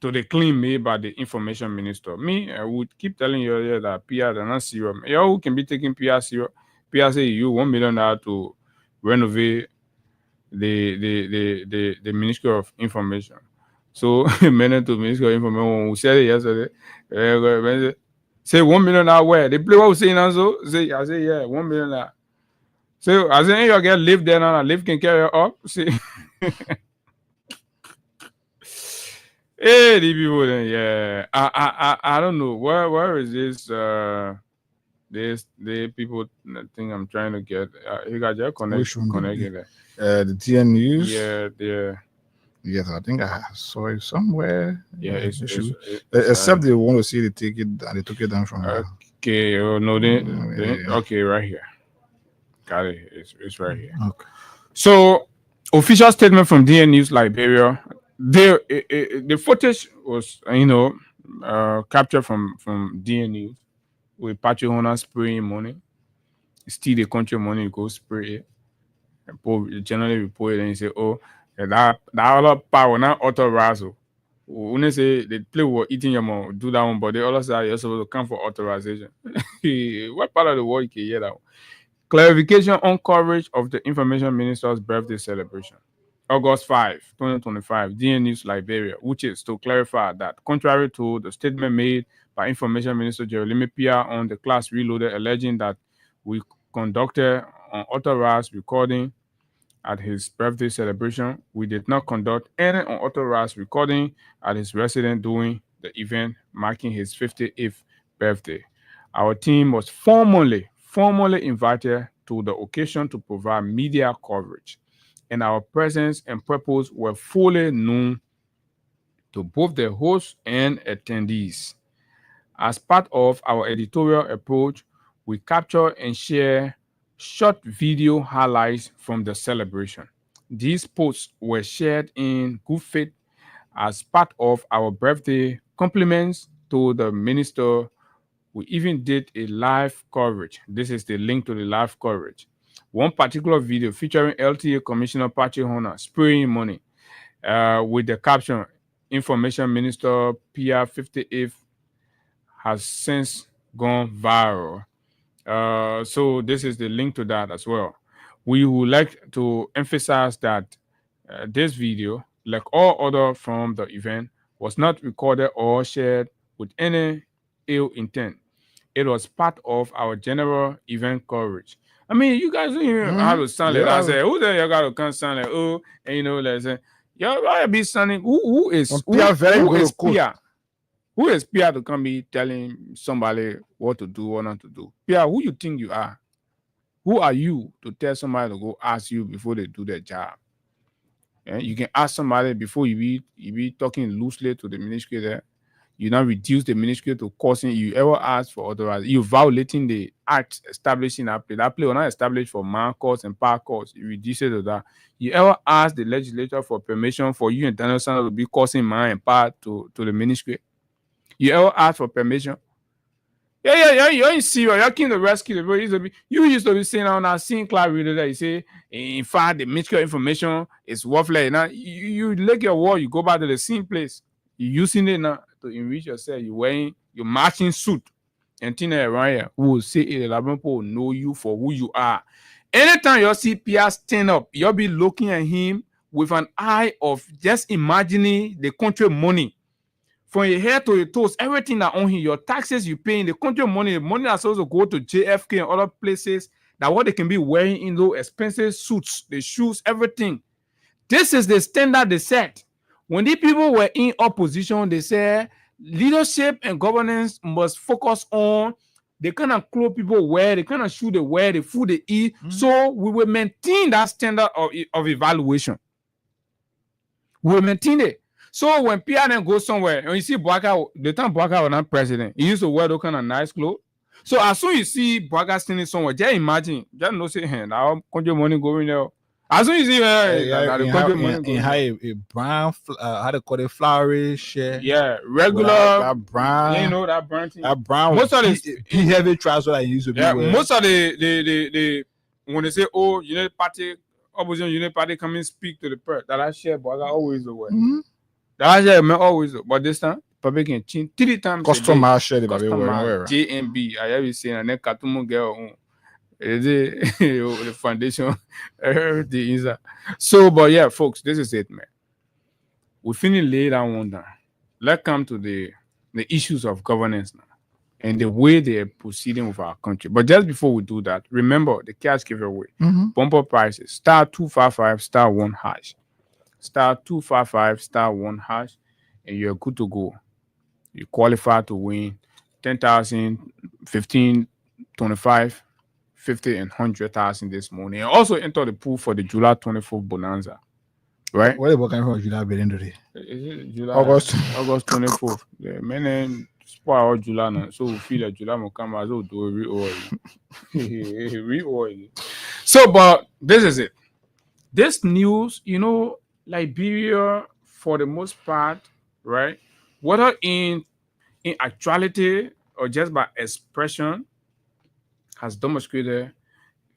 the claim made by the information minister. Me, I would keep telling you that PR are not serious. You who can be taking PR serious. PR say you $1 million to renovate the Ministry of Information. So many to Ministry of Information we said it yesterday. Say $1 million where? They play what we saying also. I say yeah, $1 million. So I say you get live there now, live can carry up. See. Hey, the people then, yeah. I don't know. Where is this the people I think I'm trying to get you got your connection there. The TN News. Yeah. Yes, I think I saw it somewhere. Yeah, except they want to see the ticket and they took it down from okay, no, okay, right here. Got it. It's right here. Okay. So official statement from DN News Liberia. The footage was, captured from DN News with Patrick Honor spraying money. Steal the country money, go spray it. And generally report it and say, oh, that other power not authorized. When they say they play with eating your mom, do that one, but they also say you're supposed to come for authorization. What part of the world you can hear that one? Clarification on coverage of the information minister's birthday celebration. August 5, 2025, DN News Liberia, which is to clarify that contrary to the statement made by Information Minister Jeremy Pia on the Class Reloaded alleging that we conducted unauthorized recording at his birthday celebration, we did not conduct any unauthorized recording at his residence during the event marking his 58th birthday. Our team was formally invited to the occasion to provide media coverage, and our presence and purpose were fully known to both the hosts and attendees. As part of our editorial approach, we capture and share short video highlights from the celebration. These posts were shared in good faith as part of our birthday compliments to the minister. We even did a live coverage. This is the link to the live coverage. One particular video featuring LTA Commissioner Patrick Honor spraying money with the caption, Information Minister PR 58 has since gone viral. So this is the link to that as well. We would like to emphasize that this video, like all other from the event, was not recorded or shared with any ill intent. It was part of our general event coverage. I mean, you guys don't even have to sound like I say, who the you got to come sound like, oh, and like say, y'all be sounding who is Pia? Who is Pia to come be telling somebody what to do or not to do? Pia, who you think you are? Who are you to tell somebody to go ask you before they do their job? Yeah? You can ask somebody before you be talking loosely to the ministry there. You now reduce the ministry to causing you ever ask for authorization. You violating the act establishing that play. That play was not established for man cause and power cause. You reduce it to that. You ever ask the legislature for permission for you and Daniel Sanders to be causing man and power to the ministry? You ever ask for permission? Yeah, you ain't serious. You came to rescue the bro. You used to be saying on that scene Cloud Reader that you say, in fact, the Ministry of Information is worthless. Now you look your wall, you go back to the same place. You're using it now to enrich yourself. You're wearing your matching suit. And thing around here who will say it, people know you for who you are. Anytime you see Pierre stand up, you'll be looking at him with an eye of just imagining the country money. From your head to your toes, everything that on here, your taxes you pay in the country money, the money that's supposed to go to JFK and other places, that what they can be wearing in those expensive suits, the shoes, everything. This is the standard they set. When the people were in opposition, they said leadership and governance must focus on the kind of clothes people wear, the kind of shoe they wear, the food they eat. So we will maintain that standard of evaluation. We will maintain it. So when PRN goes somewhere, and you see Bouaka, the time Bouaka was not president, he used to wear those kind of nice clothes. So as soon as you see Bouaka standing somewhere, just imagine, just know say, hey, now country money going there. As soon as you see, he had a brown, how to call it, flowery shirt. Yeah, regular. That brown. You know that brown thing. That brown. Most of the heavy trousers that he used to be wearing. Most of the when they say, oh, United Party, opposition United Party come and speak to the press, that shirt, Bouaka always the way. That shirt, man, always. But this time, public can change 3 times. Customer shirt, JMB. I have seen and then Katumu girl. The foundation, everything is that. So, but yeah, folks, this is it, man. We finally lay that one down. Let's come to the issues of governance now and the way they're proceeding with our country. But just before we do that, remember the cash giveaway. Bumper prices, *255 *1#. *255 *1#, and you're good to go. You qualify to win 10,000, 15, 25. 50 and 100,000 this morning. And also enter the pool for the July 24th bonanza. Right? What about coming from July Berlin today? August 24th. Yeah, man, spoil July now. So we feel like July will come as well do re-oil. So, but this is it. This news, you know, Liberia, for the most part, right? Whether in actuality or just by expression, has demonstrated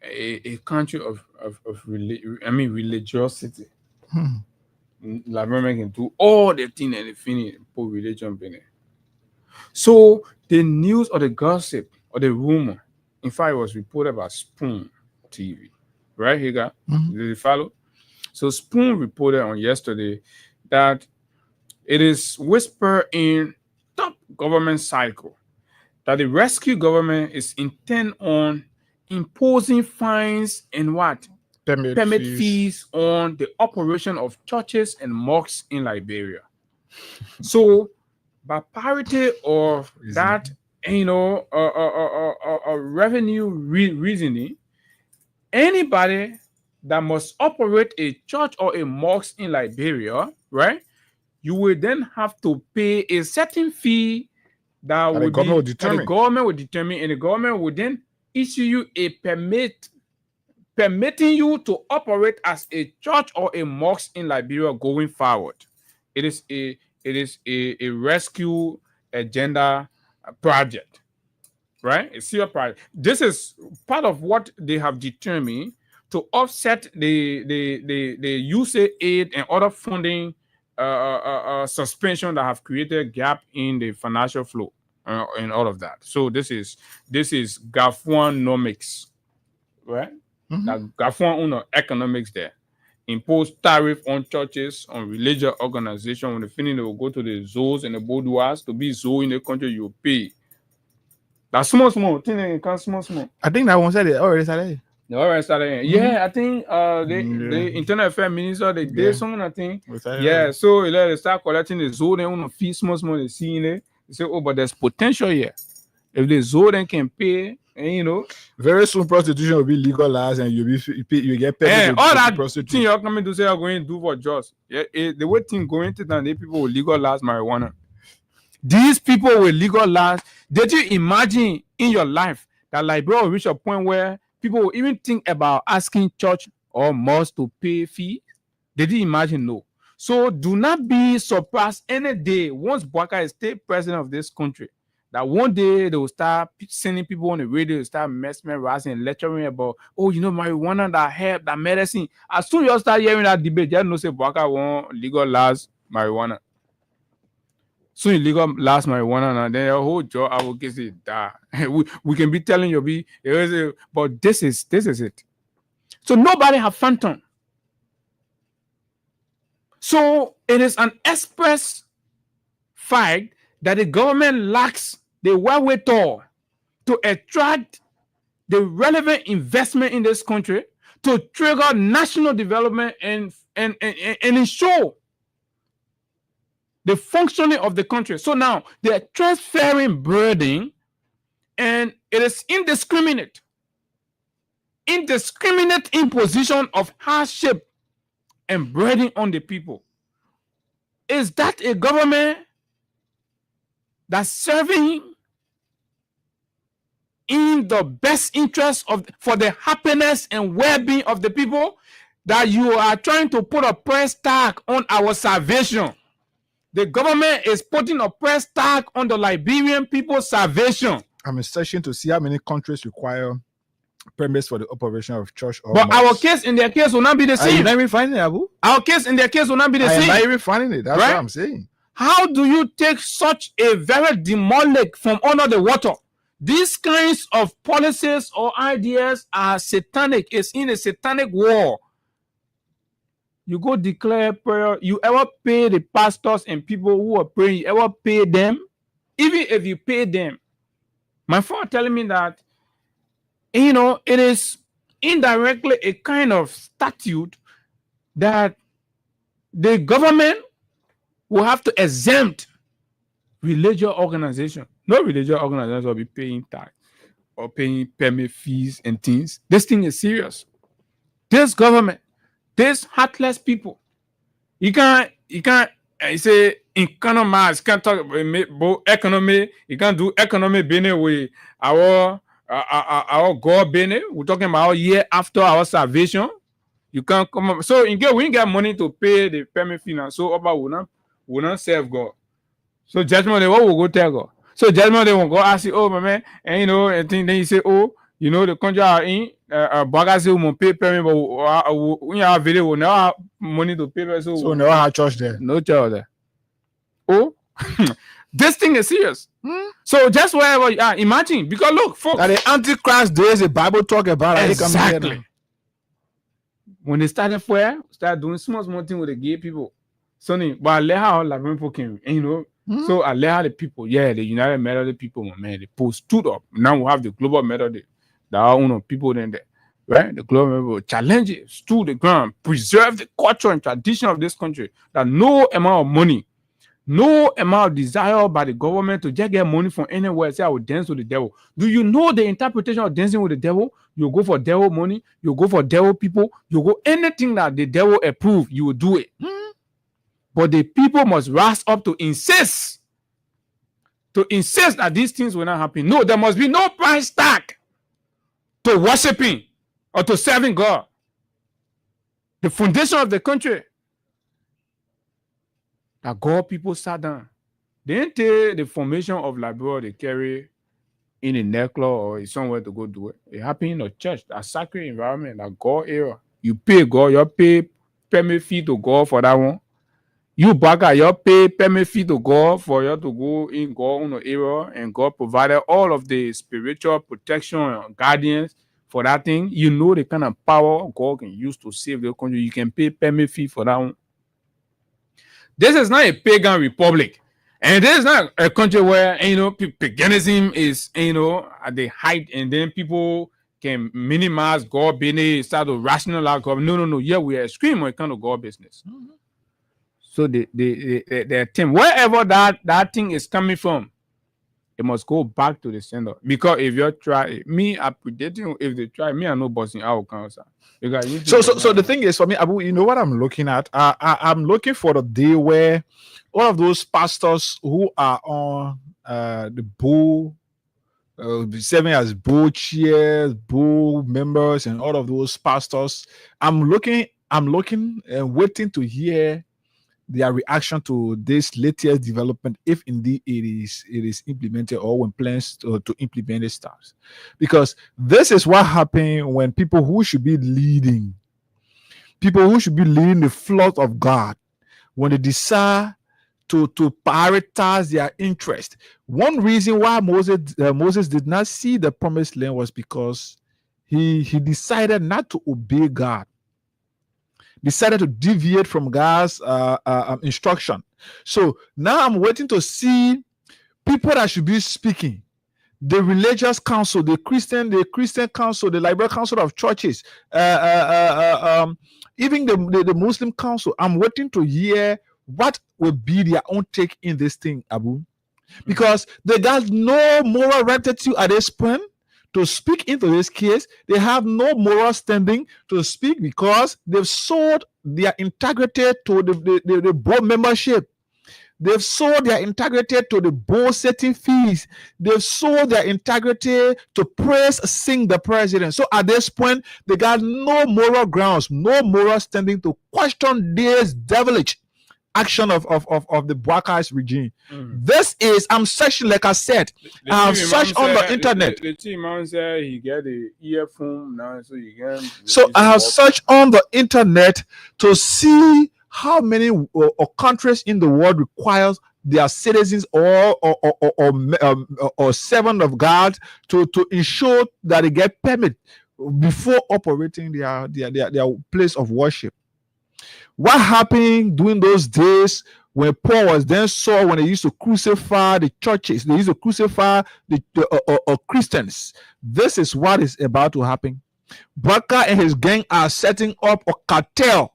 a country of religiosity. Liberia can do all the things and the finish for religion. So the news or the gossip or the rumor, in fact, it was reported by Spoon TV, right? Did you follow? So Spoon reported on yesterday that it is whispered in top government cycle that the rescue government is intent on imposing fines and what? Permit fees on the operation of churches and mosques in Liberia. So, by parity of that, you know, revenue reasoning, anybody that must operate a church or a mosque in Liberia, right? You will then have to pay a certain fee that the government will determine, and the government will then issue you a permit permitting you to operate as a church or a mosque in Liberia going forward. It is a rescue agenda project, right? It's your project. This is part of what they have determined to offset the USAID and other funding suspension that have created gap in the financial flow and all of that. So this is Gafuanomics, right? That Gafuan economics there. Impose tariff on churches, on religious organizations. When they finish, they will go to the zoos and the boudoirs. To be zoo in the country, you pay. That's small. Small. I think that one said it already started. They already started. Yeah, I think the Internal Affairs Minister, they did something, I think. Yeah, so they start collecting the zoo, they want to feed small, they see in it. They say, oh, but there's potential here. If the zoo then can pay, and you know, very soon prostitution will be legalized and you get paid. And all that thing you're coming to say you're going to do for just the way thing going to then the people will legalize marijuana. These people will legalize. Did you imagine in your life that Liberia will reach a point where people will even think about asking church or mosque to pay fee? Did you imagine? No. So do not be surprised any day once Bouaka is state president of this country, that one day they will start sending people on the radio, start mesmerizing and lecturing about, oh, you know, marijuana, that help, that medicine. As soon as you start hearing that debate, just know say Bouaka won't legalize marijuana. Soon you legalize marijuana, and then your whole job advocacy die. We can be telling you, but this is it. So nobody have phantom. So it is an express fact that the government lacks the wherewithal to attract the relevant investment in this country to trigger national development and ensure the functioning of the country. So now they're transferring burden, and it is indiscriminate imposition of hardship and burden on the people. Is that a government that's serving in the best interest of for the happiness and well-being of the people, that you are trying to put a price tag on our salvation? The government is putting a price tag on the Liberian people's salvation. I'm searching to see how many countries require permits for the operation of church. Or But mosque. our case in their case will not be the Are you same. not even finding it, Abu? Our case in their case will not be the I am same. not even finding it. That's Right? what I'm saying. How do you take such a very demonic from under the water? These kinds of policies or ideas are satanic. It's in a satanic war. You go declare prayer. You ever pay the pastors and people who are praying? You ever pay them? Even if you pay them, my friend telling me that, you know, it is indirectly a kind of statute that the government will have to exempt religious organization. No religious organization will be paying tax or paying permit fees and things. This thing is serious. This government, these heartless people, you can't say economize, can't talk about economy, you can't do economy business with our God business. We're talking about a year after our salvation. You can't come up. So in case we ain't got money to pay the permit fee now, so about we not serve God. So judgment day, what will go tell God? So judgment day won't go ask you, oh my man, and you know, and then you say, oh, you know, the country are in bagage will pay permit, but we have video, we never have money to pay. So we never have church there. No church there. Oh, this thing is serious. So just wherever you are, imagine, because look, folks, that the Antichrist days the Bible talk about. Exactly. When they started start doing small things with the gay people. Sonny, but I let how like people came, and you know, so I let how the people, the United Methodist people, man, they post stood up. Now we have the Global Methodist. There are people in there, right? The Global Methodist challenge it, stood the ground, preserve the culture and tradition of this country. That no amount of money, no amount of desire by the government to just get money from anywhere, say I will dance with the devil. Do you know the interpretation of dancing with the devil? You go for devil money, you go for devil people, you go anything that the devil approve, you will do it. But the people must rise up to insist that these things will not happen. No, there must be no price tag to worshiping or to serving God. The foundation of the country. That God people sat down. They didn't take the formation of Liberia they carry in a necklace or somewhere to go do it. It happened in a church, a sacred environment, a God era. You pay God, you pay permit fee to God for that one. You back you pay permit fee to God for you to go in God on the area, and God provided all of the spiritual protection and guardians for that thing. You know the kind of power God can use to save the country. You can pay permit fee for that one. This is not a pagan republic, and this is not a country where paganism is at the height, and then people can minimize God business, start to rationalize God. No. Yeah, we are extreme when it comes to God business. So the team, wherever that thing is coming from, it must go back to the sender. Because if you try me, I'm predicting if they try me, I'm not bossing out cancer. So the thing is, for me, Abu, you know what I'm looking at? I'm looking for the day where all of those pastors who are on the bull, serving as bull chairs, bull members, and all of those pastors, I'm looking and waiting to hear their reaction to this latest development, if indeed it is implemented, or when plans to implement it starts. Because this is what happens when people who should be leading the flock of God, when they decide to prioritize their interest. One reason why Moses did not see the promised land was because he decided not to obey God. Decided to deviate from God's instruction. So now I'm waiting to see people that should be speaking. The religious council, the Christian council, the Liberian council of churches, even the Muslim council. I'm waiting to hear what will be their own take in this thing, Abu, because they got no moral rectitude at this point to speak into this case. They have no moral standing to speak because they've sold their integrity to the board membership. They've sold their integrity to the bull-setting fees. They've sold their integrity to praise, sing the president. So at this point, they got no moral grounds, no moral standing to question this devilish action of the Boakai's regime. This is, I'm searching, like I said, I've searched on the internet. The team man said he get the earphone now, so you can. So I have searched on the internet to see how many countries in the world requires their citizens or servant of God to ensure that they get permit before operating their place of worship. What happened during those days when Paul was then saw when they used to crucify the churches, they used to crucify the Christians. This is what is about to happen. Boakai and his gang are setting up a cartel.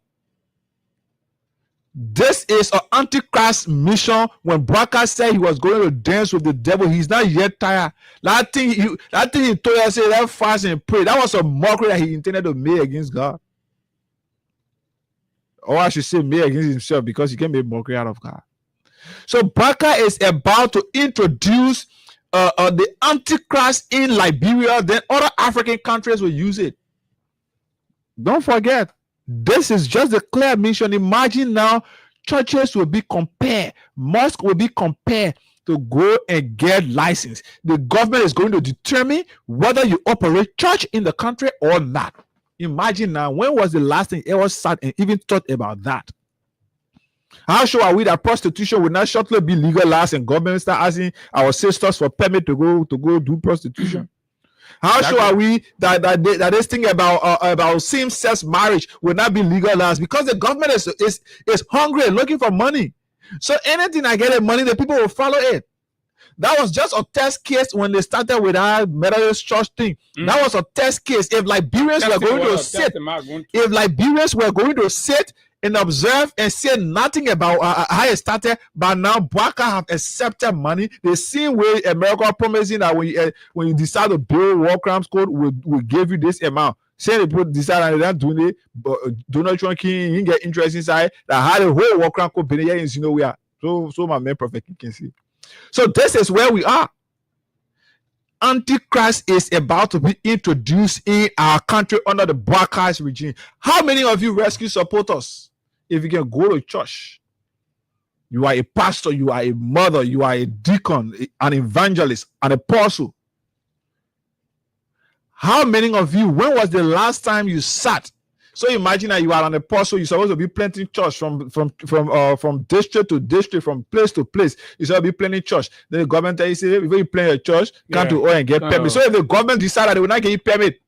This is an antichrist mission. When Boakai said he was going to dance with the devil, he's not yet tired. That thing he told us, say that fast and pray. That was a mockery that he intended to make against God. Or I should say make against himself, because he can make mockery out of God. So Boakai is about to introduce the antichrist in Liberia. Then other African countries will use it. Don't forget, this is just a clear mission. Imagine now, churches will be compared, mosques will be compared to go and get license. The government is going to determine whether you operate church in the country or not. Imagine now, when was the last time you ever sat and even thought about that? How sure are we that prostitution will not shortly be legalized and government start asking our sisters for permit to go do prostitution? How sure are we that this thing about same-sex marriage will not be legalized? Because the government is hungry and looking for money. So anything I get money, the people will follow it. That was just a test case when they started with our Methodist church thing. That was a test case. If Liberians were going to sit and observe and say nothing about how it started, but now Boakai have accepted money. The same way America promising that when you decide to build war crimes code, we'll give you this amount. Say the people decide and they're not doing it, but Donald Trump can get interest inside that how the whole war crime code been here is nowhere. So my main prophet can see. So this is where we are. Antichrist is about to be introduced in our country under the Boakai's regime. How many of you rescue supporters? If you can go to church, you are a pastor, you are a mother, you are a deacon, an evangelist, an apostle. How many of you, when was the last time you sat? So imagine that you are an apostle, you're supposed to be planting church from district to district, from place to place. You're supposed to be planting church. Then the government tell you, say, before you plant a church, come to oil and get permit. So if the government decide that they will not get you permit,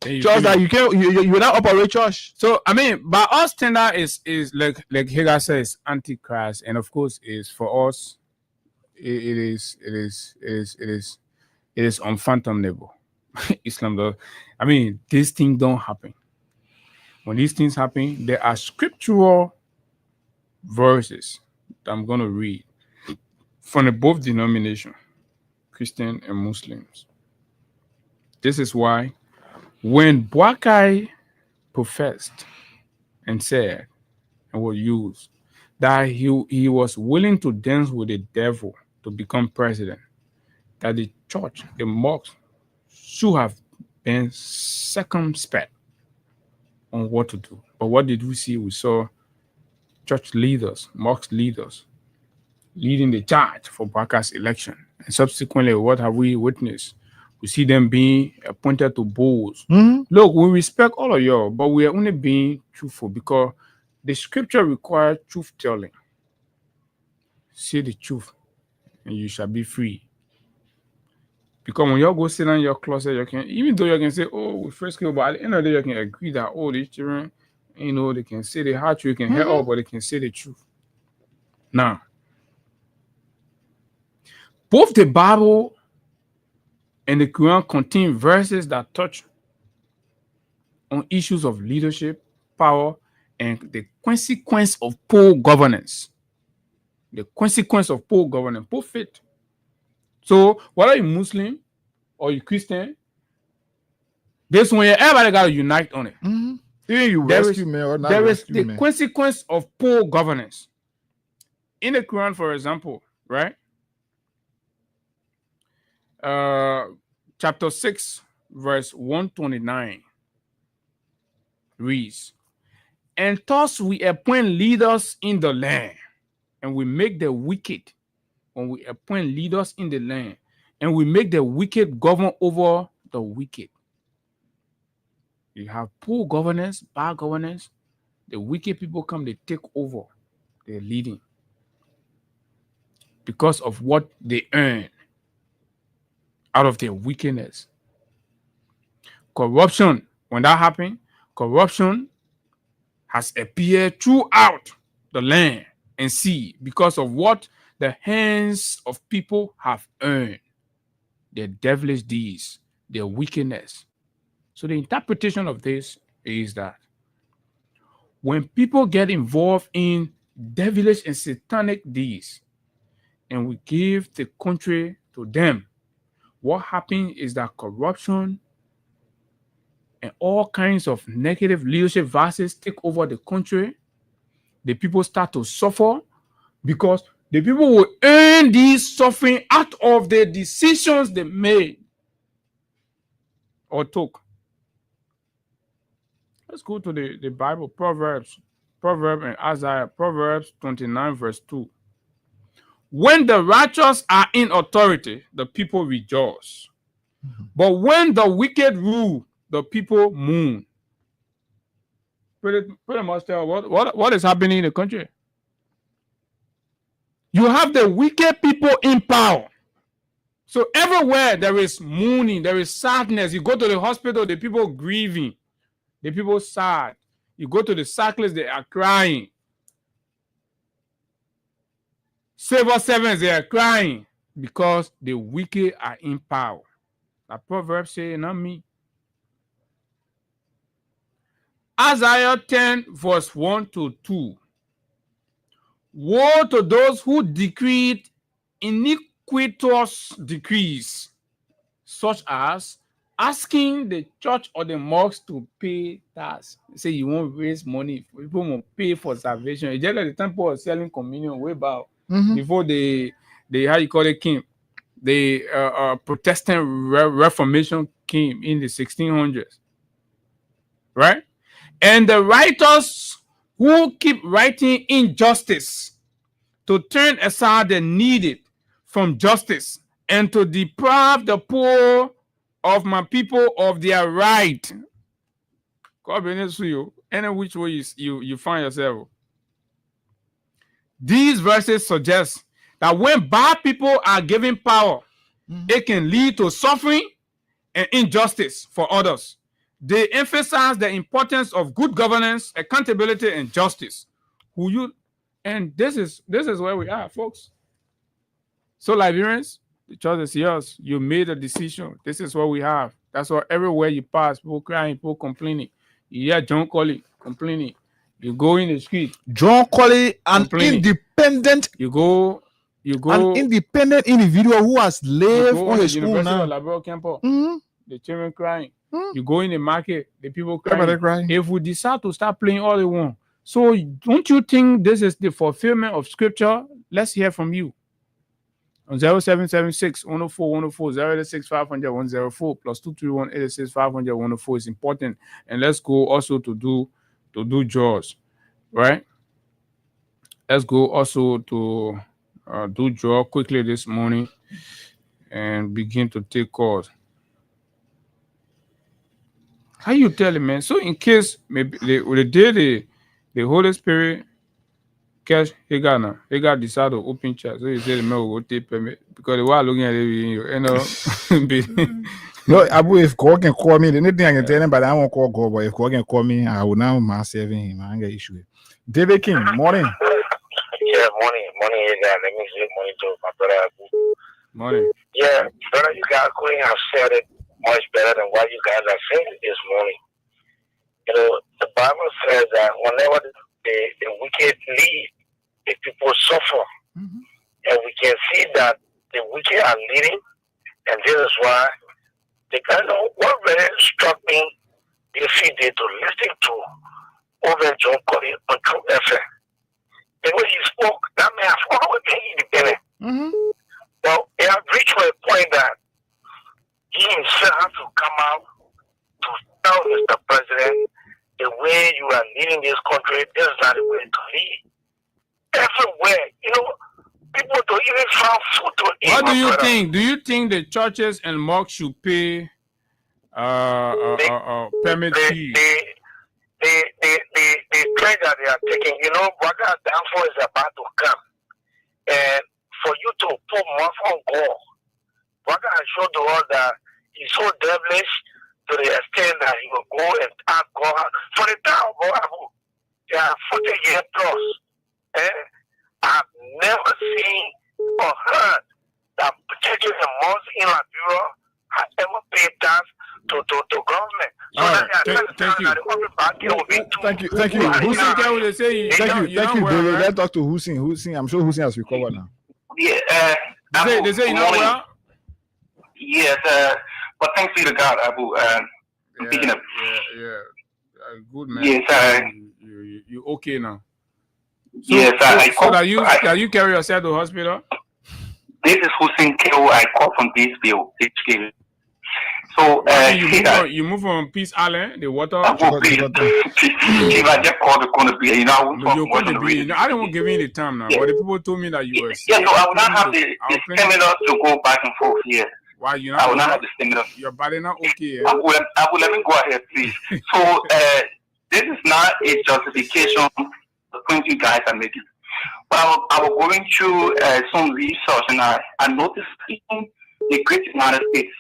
church that you will not operate church. So I mean, by our standard is like Hagar says, antichrist, and of course is for us, it is unfathomable. Islam does. I mean, these things don't happen. When these things happen, there are scriptural verses that I'm going to read from both denominations, Christian and Muslims. This is why when Boakai professed and said and was used that he was willing to dance with the devil to become president, that the church, the mosque, should have been circumspect on what to do. But what did we see? We saw church leaders, mosque leaders, leading the charge for Boakai's election. And subsequently, what have we witnessed? We see them being appointed to boards. Look, we respect all of y'all, but we are only being truthful because the scripture requires truth telling. Say the truth, and you shall be free. Because when y'all go sit in your closet, you can, even though you can say, oh, we first kill, but at the end of the day, you can agree that, oh, these children, they can say the hard truth, you can hear all, but they can say the truth. Now, both the Bible and the Quran contain verses that touch on issues of leadership, power, and the consequence of poor governance. The consequence of poor governance, poor faith. So whether you're Muslim or you're Christian, this one everybody got to unite on it. Even you rescue me or not there is rescue the me. consequence of poor governance. In the Quran, for example, right? Chapter 6, verse 129 reads, and thus we appoint leaders in the land, and we make the wicked, when we appoint leaders in the land, and we make the wicked govern over the wicked. You have poor governance, bad governance, the wicked people come, they take over, they're leading because of what they earn out of their wickedness. Corruption, when that happened, corruption has appeared throughout the land and sea because of what the hands of people have earned, their devilish deeds, their wickedness. So the interpretation of this is that when people get involved in devilish and satanic deeds, and we give the country to them, what happens is that corruption and all kinds of negative leadership vices take over the country. The people start to suffer because the people will earn these suffering out of the decisions they made or took. Let's go to the Bible, Proverbs and Isaiah, Proverbs 29, verse 2. When the righteous are in authority, the people rejoice. But when the wicked rule, the people mourn. Pretty much tell what is happening in the country. You have the wicked people in power. So everywhere there is mourning, there is sadness. You go to the hospital, the people grieving, the people sad. You go to the cyclists, they are crying. Civil servants, they are crying because the wicked are in power. The Proverbs say, not me. Isaiah 10, verse 1 to 2. Woe to those who decreed iniquitous decrees, such as asking the church or the mosques to pay tax. Say you won't raise money, people won't pay for salvation. It's just like the temple was selling communion way back before the how you call it came. The Protestant Reformation came in the 1600s, right? And the writers who keep writing injustice to turn aside the needy from justice and to deprive the poor of my people of their right. God bless you. Any which way you find yourself. These verses suggest that when bad people are given power, it can lead to suffering and injustice for others. They emphasize the importance of good governance, accountability, and justice. And this is where we are, folks. So, Liberians, the church is yours. You made a decision. This is what we have. That's why everywhere you pass, people crying, people complaining. You hear John Colley complaining. You go in the street. John Colley, an independent. You go. An independent individual who has lived on his own now. Liberal campus. The children crying. You go in the market, the people crying. If we decide to start playing all they want, so don't you think this is the fulfillment of scripture? Let's hear from you. On 0776 104 104 086 500 104 plus 231 86 500 104 is important. And let's go also to do draws, right? Let's go also to do draw quickly this morning and begin to take calls. How you tell it, man? So in case maybe the Holy Spirit catch Hagar decide to open chat. So you say the man will take permit because they were looking at it, No, Abu, if God can call me, the only thing I can tell him, but I won't call God. But if God can call me, I will now myself him. I ain't got issue. David King, morning. Yeah, morning, Hagar. Let me say morning to my brother Abu. Morning. Yeah, brother, you guys couldn't have said it much better than what you guys have said this morning. You know, the Bible says that whenever the wicked lead, the people suffer. And we can see that the wicked are leading, and this is why the kind of what really struck me this day to listen to over John Colley on True FM. The way he spoke, that man have now, Mr. President, the way you are leading this country, this is not the way to lead. Everywhere, people don't even find food to eat. What do you think? Do you think the churches and mosques should pay permit fee? The trend that they are taking, Waka downfall is about to come. And for you to put more on God, Waka has shown the world that he's so devilish to the extent that he will go and ask God. For the town of Abu, they are 40 years plus. I've never seen or heard that churches and mosques in Liberia have ever paid tax to government. So All that right. they are Thank you. that the public banking will be too. Thank you. Hussein, can we say you Thank you, know well, Billy. right? Let's talk to Hussein. I'm sure Hussein has recovered now. Yeah, They say you know well. yes, but thanks be to God, Abu. Picking up. Yeah. Good man. Yes, you okay now? So, yes, I so call. that you carry yourself to hospital? This is Hussein Keo. I call from Batesville, HK. So you move from Peace Island, the water. If I just call the corner, I don't want to give you the time now, but the people told me that you were. Yeah, no, I will not have the stamina to go back and forth here. Why you I will not have the stamina. Your body not okay. I will let me go ahead, please. So this is not a justification the point you guys are making. But I was going through some research and I noticed in the great United States,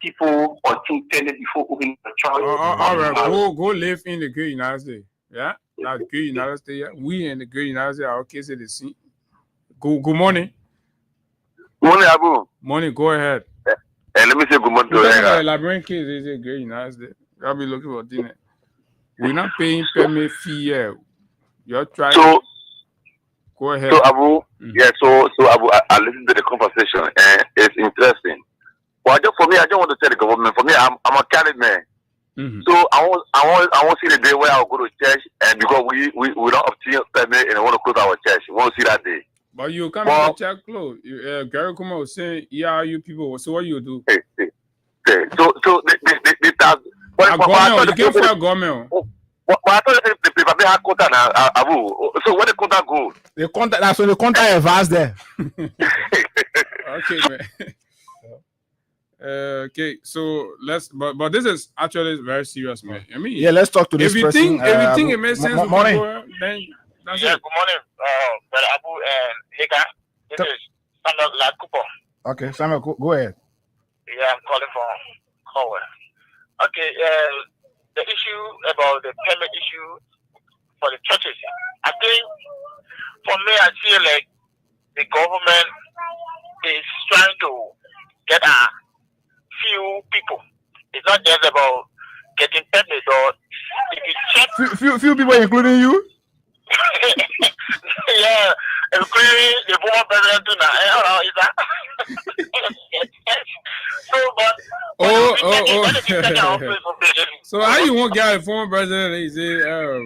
people are intended before opening the trial. All right, go live in the great United States. Yeah, that's the great United States. Yeah, we in the great United States are okay. So the scene. Good morning. Morning, Abu. Morning. Go ahead. Let me say good morning to you. Liberian kids is a great United States. I'll be looking for dinner. We're not paying permit fee here. You're trying. So, go ahead. So Abu, so Abu, I listened to the conversation and it's interesting. Well, for me, I don't want to tell the government. For me, I'm a Catholic man. So I want to see the day where I'll go to church and because we don't obtain permit and I want to close our church. We want to see that day. But you come to church close. Gary Kuma was saying, yeah, you people. So what you do? So the tax. You can't fire government. But I thought the paper they have quota now, Abu. So where the quota go? The quota, that's when the quota advance there. Okay, man. Okay, so but this is actually very serious, man. I mean, yeah, let's talk to this person. Everything it makes sense. Morning. Then that's yeah, it. good morning, Brother Abu and Hika. This is Samuel Lakupo. Okay, Samuel, go ahead. Yeah, I'm calling from Howard. Okay, the issue about the permit issue for the churches. I think, for me, I feel like the government is trying to get a few people. It's not just about getting permits or if you check. Few people, including you. Yeah, including the former president too now. Is that? So, but So how you won't get a former president? He say, you'll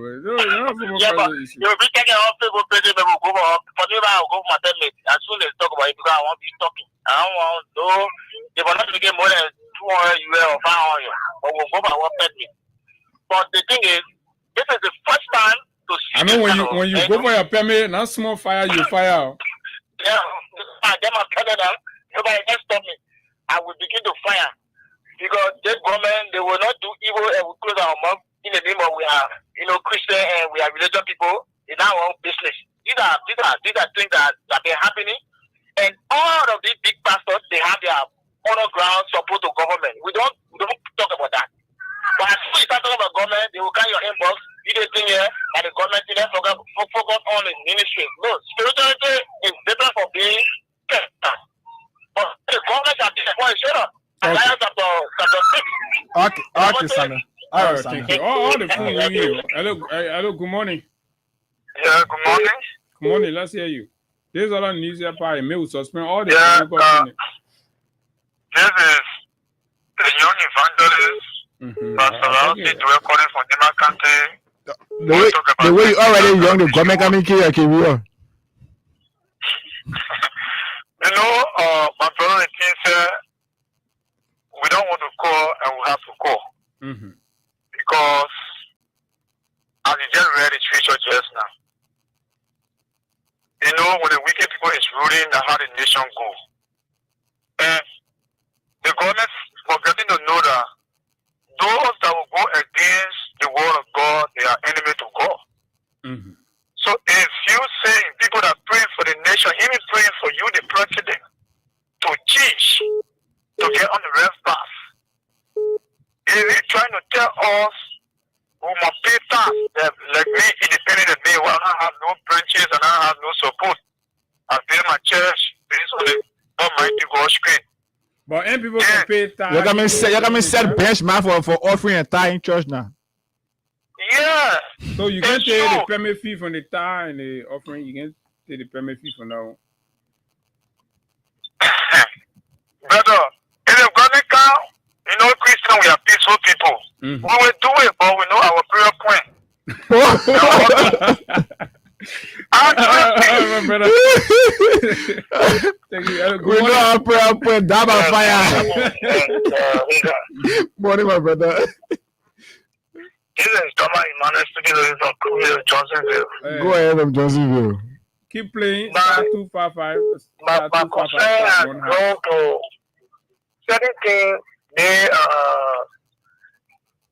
be taking off people president will go up. For me, I'll go for my permit as soon as talk about it because I won't be talking. I don't want to. They will not get more than 200 US or 500, but we'll go by one permit. But the thing is, this is the first time to see. I mean, when you go for your permit, not small fire, you fire. Yeah, I get my permit out. Nobody can stop me. I will begin to fire because this government they will not do evil and will close our mouth in the name of we are Christian and we are religious people in our own business. These are things that been happening, and all of these big pastors they have their honor ground support to government. We don't talk about that. But as soon as you start talking about government, they will carry your inbox. You did thing here, and the government they focus on the ministry. No, spirituality is different from being but the government are disappointed. Shut up. Isaiah chapter 6. Okay, Samuel. All right, thank you. All the phone ring you. Hello, good morning. Yeah, good morning. Good morning, let's hear you. There's a lot of news here, party. May we suspend all the this is the young evangelist, Pastor Ralston, recording from Dima County. The way you already young, the government coming here, my brother and said we don't want to call and we have to call. because as you just read the scripture just now, you know, when the wicked people is ruling, how the nation go. And the government forgetting to know that those that will go against the word of God, they are enemy to God. Mm-hmm. So if you say people that pray for the nation, even praying for you, the president, to teach, to get on the rev path, if he's trying to tell us we must pay tax, that like me, independent of me, well, I have no branches and I have no support. I build my church based on the Almighty God's screen. But any people can pay tax. You got me set benchmark for offering and tithe in church now. Yeah. So you can take the permit fee from the tithe and the offering. You can take the permit fee from now. Brother, in the government count, you know, Christian, we are peaceful people. Mm-hmm. We will do it, but we know our prayer point. My brother. Thank you. We know our prayer point. Down by fire. Morning, my brother. This is Thomas Emmanuel speaking from Coolville, Johnsonville. Go ahead, from Johnsonville. Keep playing. My 255. concern has grown to certain things. They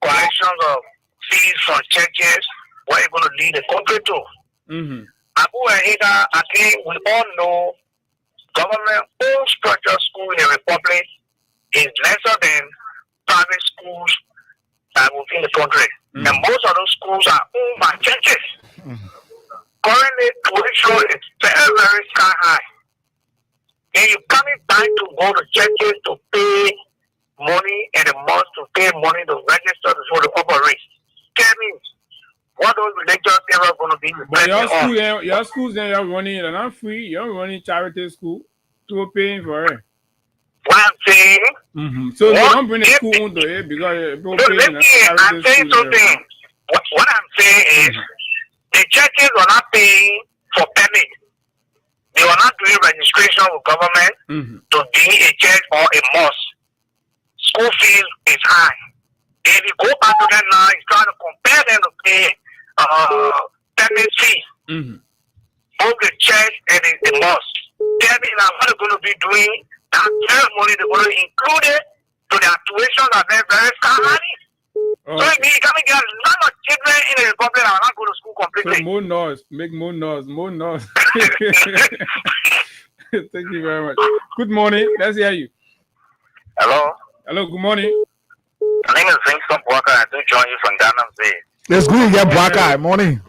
collections of fees from churches. What are you going to lead the country to? Mm-hmm. Abu Ahida, I think we all know government-owned structured school in the Republic is lesser than private schools within the country. Mm-hmm. And most of those schools are owned by churches. Mm-hmm. Currently, tuition is very, very sky high. And you're coming back to go to churches to pay money and a month to pay money to register for the operate. Tell me, what those religious people are going to be? But your schools then you're running, they're not free. You're running charity school. People paying for it. What I'm saying? Mm-hmm. So they don't bring the school into it because people paying. I'm saying something. What I'm saying is, the churches were not paying for permit. They were not doing registration with government to be a church or a mosque. School fees is high. If you go back to them now, it's trying to compare them to pay permit fee. Both the church and the mosque. Tell me now what they're going to be doing. That ceremony they're going to include it to their tuition that they're very sky. So it means you can get a lot of children in the Republic that are not going to school completely. So more noise, make more noise, more noise. Thank you very much. Good morning. Let's hear you. Hello. Hello. Good morning. My name is Vincent Walker. I do join you from Ghana. Let's go get Bwaka. Morning.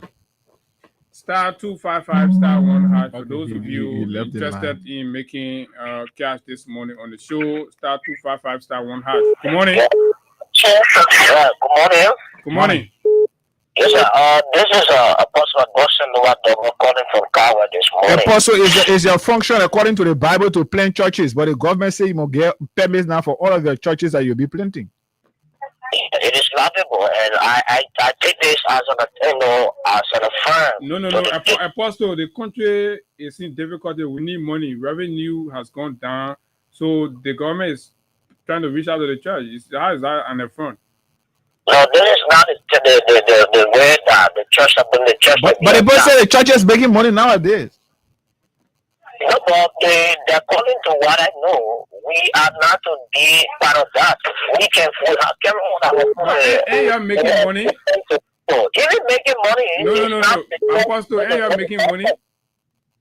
Star 255 star 1 hash. For those of you interested in making cash this morning on the show, star 255 star 1 hash. Good morning. Good morning. Good morning. Yes, sir. This is Apostle Boston Noah Dogo calling from Kawa this morning. Apostle, is your function according to the Bible to plant churches, but the government say you must get permits now for all of your churches that you'll be planting. It is laughable, and I take this as an affirm. No. Apostle, the country is in difficulty. We need money. Revenue has gone down, so the government is trying to reach out to the church. How is that an affront? No, this is not the way that the church has been the church. But the boy said the church is making money nowadays. No, but according to what I know, we are not to be part of that. We can carry on our you're making money. Even making money. No. Apostle, you're making money.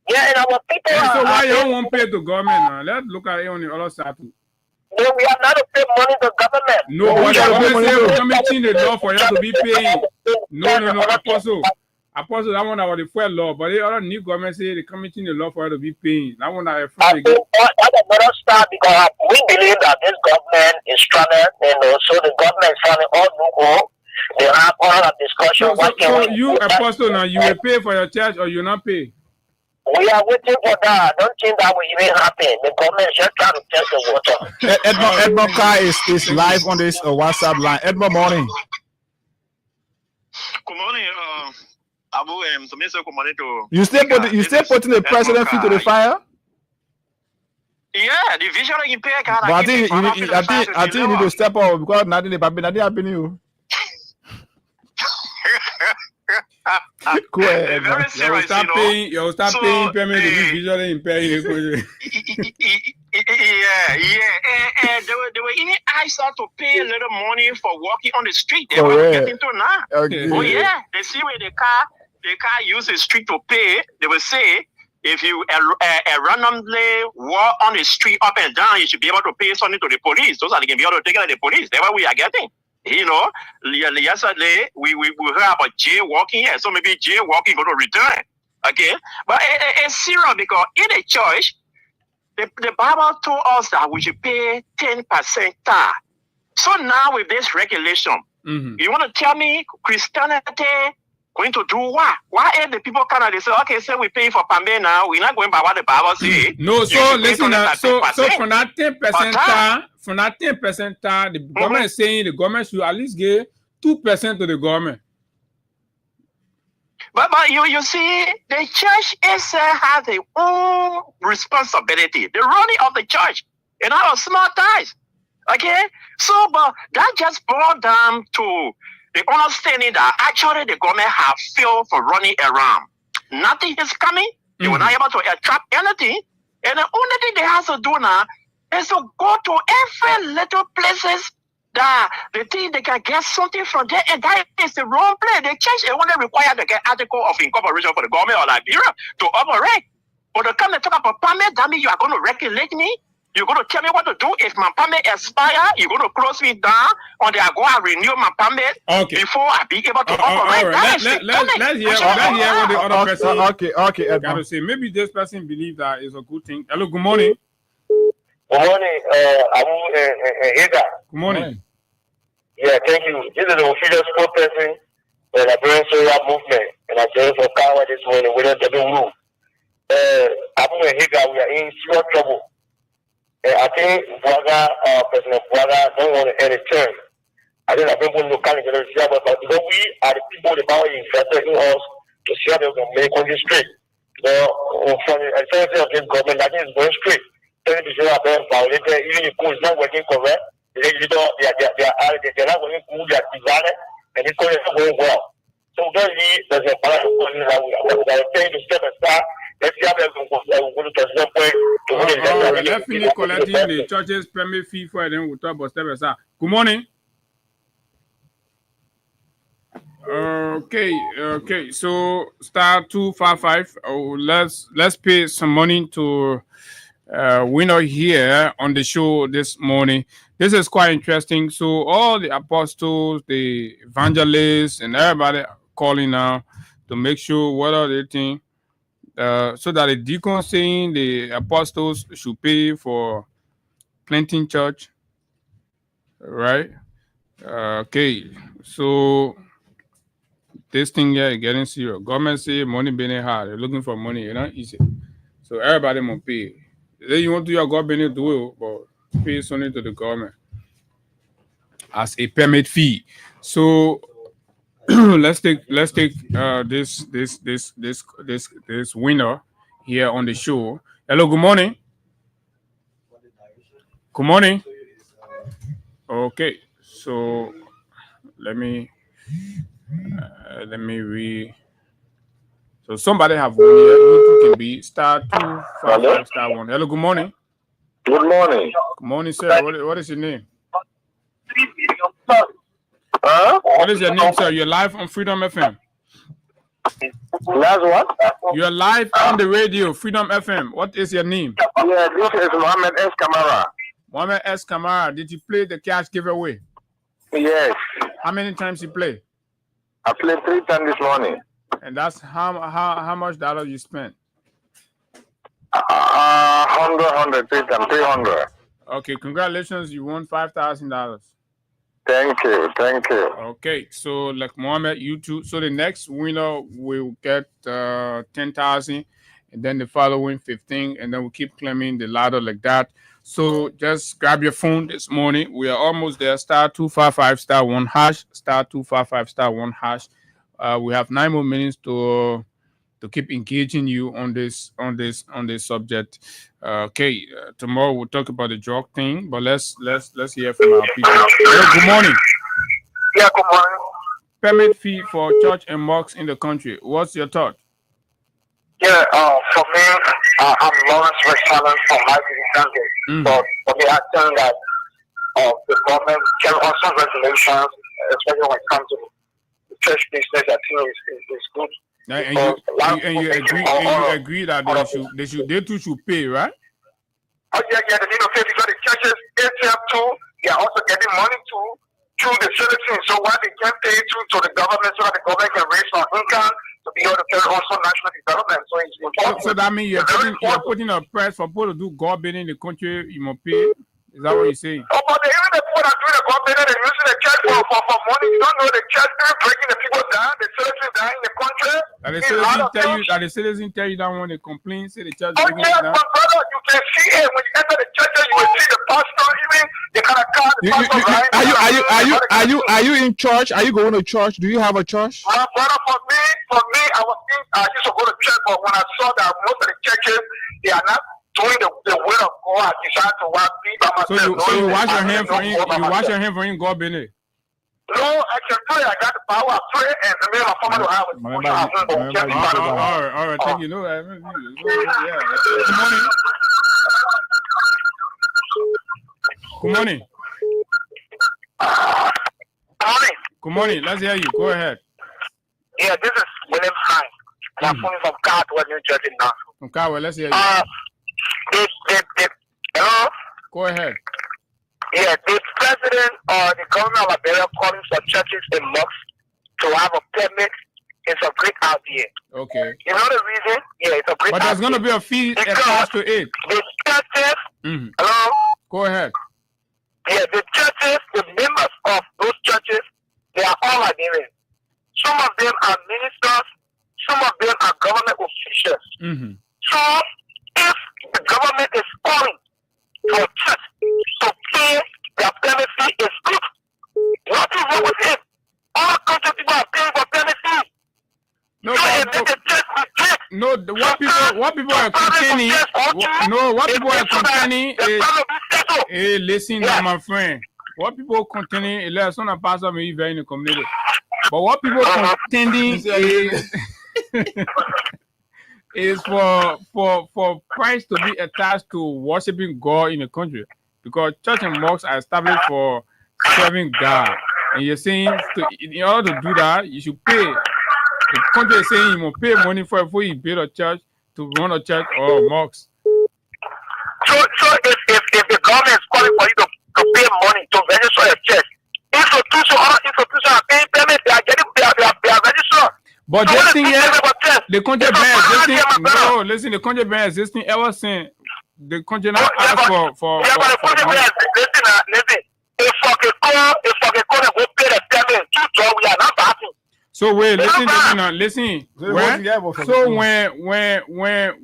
Yeah, and our people. So why you don't want to pay to government now? Let's look at it on the other side too. No, we are not to pay money to government. No, what the government say we're committing the law for you to be paying. No, Apostle, that one was the fuel law, but the other new government say they're committing the law for you to be paying. That one I that's another start because we believe that this government is stranded, so the government is finding all loophole. They have all of discussion. So you, Apostle, now you will pay for your church or you not pay? We are waiting for that. I don't think that will even happen. The government is just trying to test the water. Edmond Carr is live on this WhatsApp line. Edmond, morning. Good morning, Abu. Good morning to you still putting the president feet to the fire? Yeah, the vision of Imperial. But I think you need to step up because nothing happening to you. Go ahead. Very serious, you know. You'll start So, paying payment to be visually impaired. Yeah. They were even asked out to pay a little money for walking on the street. They were Correct. getting to now. Okay. Oh yeah, they see where the car use the street to pay. They will say if you randomly walk on the street up and down, you should be able to pay something to the police. Those are they can be able to take it to the police. That's what we are getting. You know, yesterday we heard about jaywalking here, so maybe jaywalking going to return. Okay, but it's serious because in the church, the Bible told us that we should pay 10% tax. So now with this regulation, you want to tell me Christianity going to do what? Why if the people kind of they say, okay, so we pay for Pambe now, we're not going by what the Bible says. No, so listen, so from that 10% tax, the government is saying the government should at least give 2% to the government. But you see, the church itself has their own responsibility. The running of the church, a small ties. Okay? So, but that just brought down to the understanding that actually the government have failed for running around. Nothing is coming. They were not able to attract anything. And the only thing they have to do now is to go to every little places that they think they can get something from there, and that is the wrong place. The church only required to get article of incorporation for the government of Liberia to operate. But to come and talk about permit, that means you are going to regulate me. You're going to tell me what to do. If my permit expire, you're going to close me down, or they are going to renew my permit before I be able to operate. Right. Let's hear what the other person okay, got to say. Maybe this person believes that is a good thing. Hello, good morning. Good morning, Hida. Good morning. Yeah, thank you. This is the official spokesperson for the Liberian Solar Movement, and I'm here for Kawa this morning with the room. Abu and Higa, we are in serious trouble. I think President Bwaga don't want to end a term. I think I've been going to look at it, but because we are the people, the power invested in us to see how they're going to make on the street. So, from the expense of this government, that is going straight. 30% have been violated, even if it's not working correct. They're not going to move their design, and it's going well. So, there's a balance of questions that we are paying to step aside. Let's see how they're going to touch that point. Let's finish collecting the church's permit fee for it, then we'll talk about step aside. Good morning. Okay. So, star 255. Let's pay some money to winner here on the show this morning. This is quite interesting. So all the apostles, the evangelists, and everybody are calling now to make sure what are they think, so that the deacon saying the apostles should pay for planting church, right? Okay, so this thing here getting serious. Government say money being hard. They're looking for money. It's not easy. So everybody must pay. Then you want to your government do it, but pay something to the government as a permit fee. So let's take this winner here on the show. Hello, good morning. Good morning. Okay, so let me read. So somebody have one here. You can be star 255 star 1. Hello, good morning. Good morning. Good morning, sir. What is your name? Huh? What is your name, sir? You're live on Freedom FM. That's what? You're live on the radio, Freedom FM. What is your name? Yeah, this is Mohammed S. Kamara. Mohammed S. Kamara. Did you play the cash giveaway? Yes. How many times you play? I played 3 times this morning. And that's how much dollar you spent? 100, 300. Okay, congratulations. You won $5,000. Thank you. Okay, so like Mohammed, you too. So the next winner will get 10,000, and then the following 15, and then we'll keep climbing the ladder like that. So just grab your phone this morning. We are almost there. Star 255 star 1 hash. Star 255 star 1 hash. We have 9 more minutes to keep engaging you on this subject. Okay, tomorrow we'll talk about the drug thing, but let's hear from our people. Hello, good morning. Yeah, good morning. permit fee for church and mosques in the country. What's your thought? Yeah, for me, I'm Lawrence Richardson from Life Sunday. So for me, I think that the government can also regulations, especially when it comes to the church business. I think is good. And you agree that they too should pay, right? Oh yeah, they need to pay because the churches itself too, they are also getting money too through the citizens. So why they can't pay to the government so that the government can raise our income to be able to carry also national development. So it's important. So that means you're putting a press for people to do God bidding in the country, you must pay. Is that what you're saying? Oh, but even the people that do the God bidding and using the church for money, you don't know the church is breaking the people down, the citizens down in the country. The citizens tell you that when they complain, say the church breaking it down. But brother, you can see it when you enter the church, you will see the pastor, even they kind of car the pastor. Are you in church? Are you going to church? Do you have a church? My brother, for me, I used to go to church, but when I saw that most of the churches, they are not doing the will of God, I decided to walk by myself. So you wash your hand for him. You wash your hand for him, God bidding. No, I can pray. I got the power. I pray, and the man, my family will have it. All right. Thank you. No, Good morning. Good morning. Let's hear you. Go ahead. Yeah, this is William Hine. I'm phoning from Caldwell, New Jersey now. From Caldwell, let's hear you. Hello? Go ahead. Yeah, the president or the governor of Liberia calling for churches and mosques to have a permit is a great idea. Okay. You know the reason? Yeah, it's a great idea. But there's going to be a fee attached to it. The churches, hello? Go ahead. Yeah, the churches, the members of those churches, they are all Liberians. Some of them are ministers, some of them are government officials. So, if the government is calling for church to pay their permit fee, is good. What is wrong with it? All country people are paying for permit fee. What people are complaining. What people are complaining is, listen, my friend. What people contending is less on a pastor may be very in the community. But what people contending is for price to be attached to worshiping God in the country, because church and mosques are established for serving God, and you're saying in order to do that you should pay. The country is saying you must pay money before you build a church, to run a church or mosques. So if the government is calling for you to pay money to register a church, institutions are paying payment, they are registered. But so this thing here, the country been existing. No, listen, the country been existing ever since. The country not asked for. Yeah, but the country been listen. If fucking call go pay the payment, we are not backing. So wait, listen.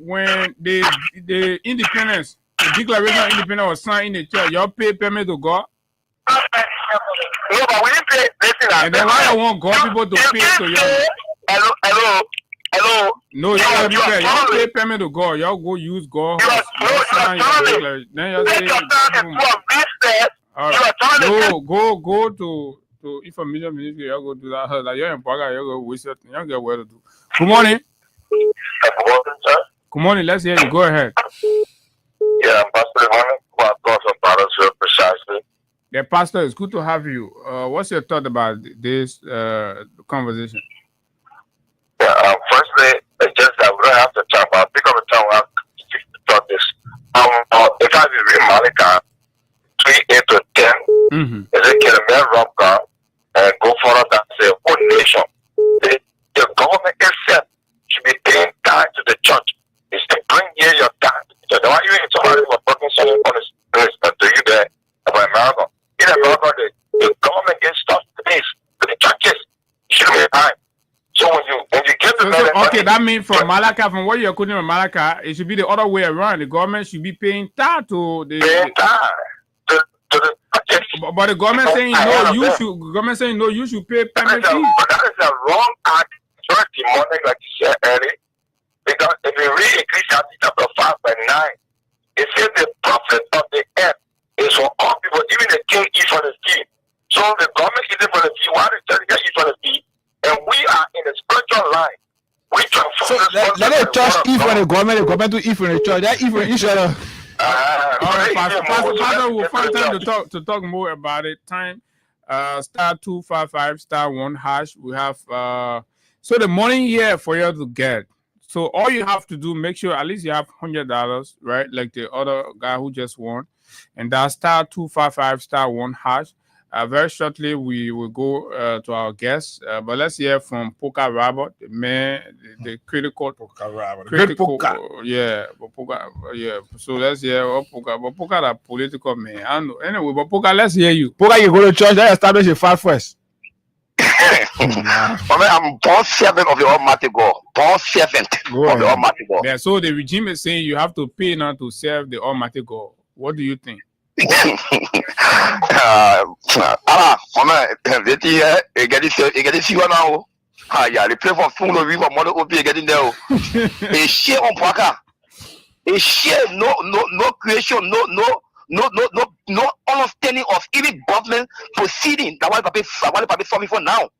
When the independence, the Declaration of Independence was signed in the church, y'all pay payment to God. No, but we didn't pay. Listen, and then why you want God people to pay to y'all? Hello. No, y'all pay payment to God. Y'all go use God. Then y'all say, go to information ministry. Y'all go do that. Like you're in Baga, y'all go waste it. Y'all get where to do. Good morning. Good morning. Let's hear you. Go ahead. Yeah, Pastor Ivan, precisely. Yeah, Pastor, it's good to have you. What's your thought about this conversation? Yeah, firstly, it's just that we don't have to talk about. Pick up the time we have to talk this. If I read Malachi 3:8-10, Ezekiel, a man rob God and go further than say, "Oh nation, the government itself should be paying tithe to the church. It's to bring here your tithe." So the one you ain't somebody was working something on this to you there about America. In America, the government gets stuff to this, to the churches. You should be time. So when you get the okay, that means from Malachi, from what you're quoting from Malachi, it should be the other way around. The government should be paying tithe to the but the government saying no, you should. Government saying no, you should pay payment fee. That is a wrong act. It's very demonic, like you said earlier. Because if you read Ecclesiastes chapter 5:9, it says the profit of the earth is for all people, even the king eats for the fee. So the government eats for the fee. Why the church eat for the fee? the church eat from the government to eat from the church. They eat from each other. All right, Pastor, we'll find time to talk more about it. Time, *255 *1#. We have so the money here for you to get. So all you have to do, make sure at least you have $100, right? Like the other guy who just won, and that's *255 *1#. Very shortly, we will go to our guests, but let's hear from Poker Robert, the man, the critical Poker Robert, yeah, but Poker, yeah. So let's hear Poker, but Poker, a political man. I know. Anyway, but Poker, let's hear you. Poker, you go to church, they establish a fast first. I'm born servant of the Almighty God. Born servant of the Almighty God. Yeah. So the regime is saying you have to pay now to serve the Almighty God. What do you think? They pray for food or river mother will be getting there. A share on Paka. A share no creation, no understanding of even government proceeding. That's why Papi for me for now.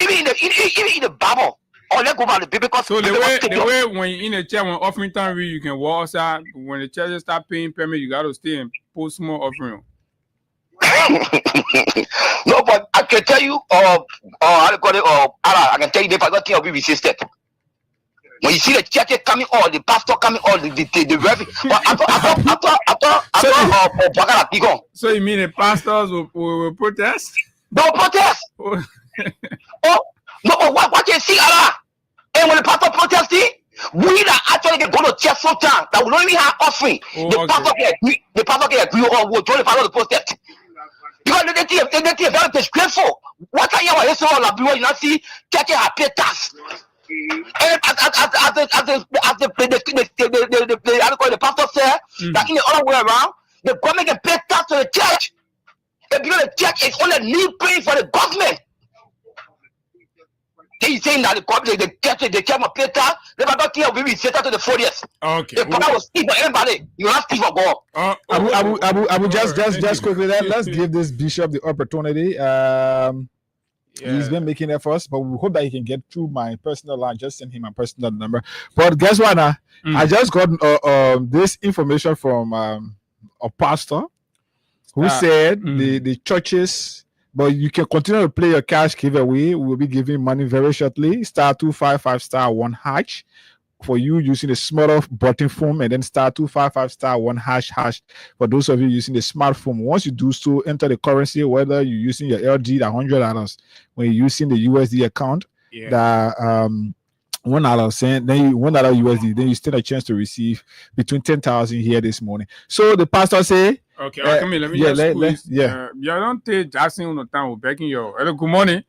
Even in the Bible. Oh, let's go about the biblical. So the way when you're in a chair, when offering time you can walk outside. When the churches start paying permit, you gotta stay and post more offering. No, but I can tell you, I can tell you the thing will be resisted. When you see the church coming on, the pastor coming on, the reverend. So you mean the pastors will protest? They'll protest. Oh no, but what you see, Allah? And when the pastor protesting, we that actually get going to church sometimes that will not even have offering. The pastor can agree or will join the pastor to protest. Because they very disgraceful. What can you say all of you not see churches have paid tax? And the pastor said that in the other way around, the government can pay tax to the church. And because the church is only need paying for the government. He's saying that the church must pay tax. They might not care we will set out to the 40th. Okay. The father was Steve for anybody. You have Steve for God. Abu, just quickly, let's give this bishop the opportunity. He's been making efforts, but we hope that he can get through my personal line. Just send him my personal number. But guess what? I just got this information from a pastor who said the churches. But you can continue to play your cash giveaway. We will be giving money very shortly. *255 *1# for you using the smaller button phone, and then *255 *1# for those of you using the smartphone. Once you do so, enter the currency, whether you're using your LG, the $100. When you're using the USD account, the $1 then you $1 USD, then you stand a chance to receive between 10,000 here this morning. So the pastor say. Okay, come here. Let me just squeeze. You don't take Jackson on the time. We're begging you. Hello, good morning.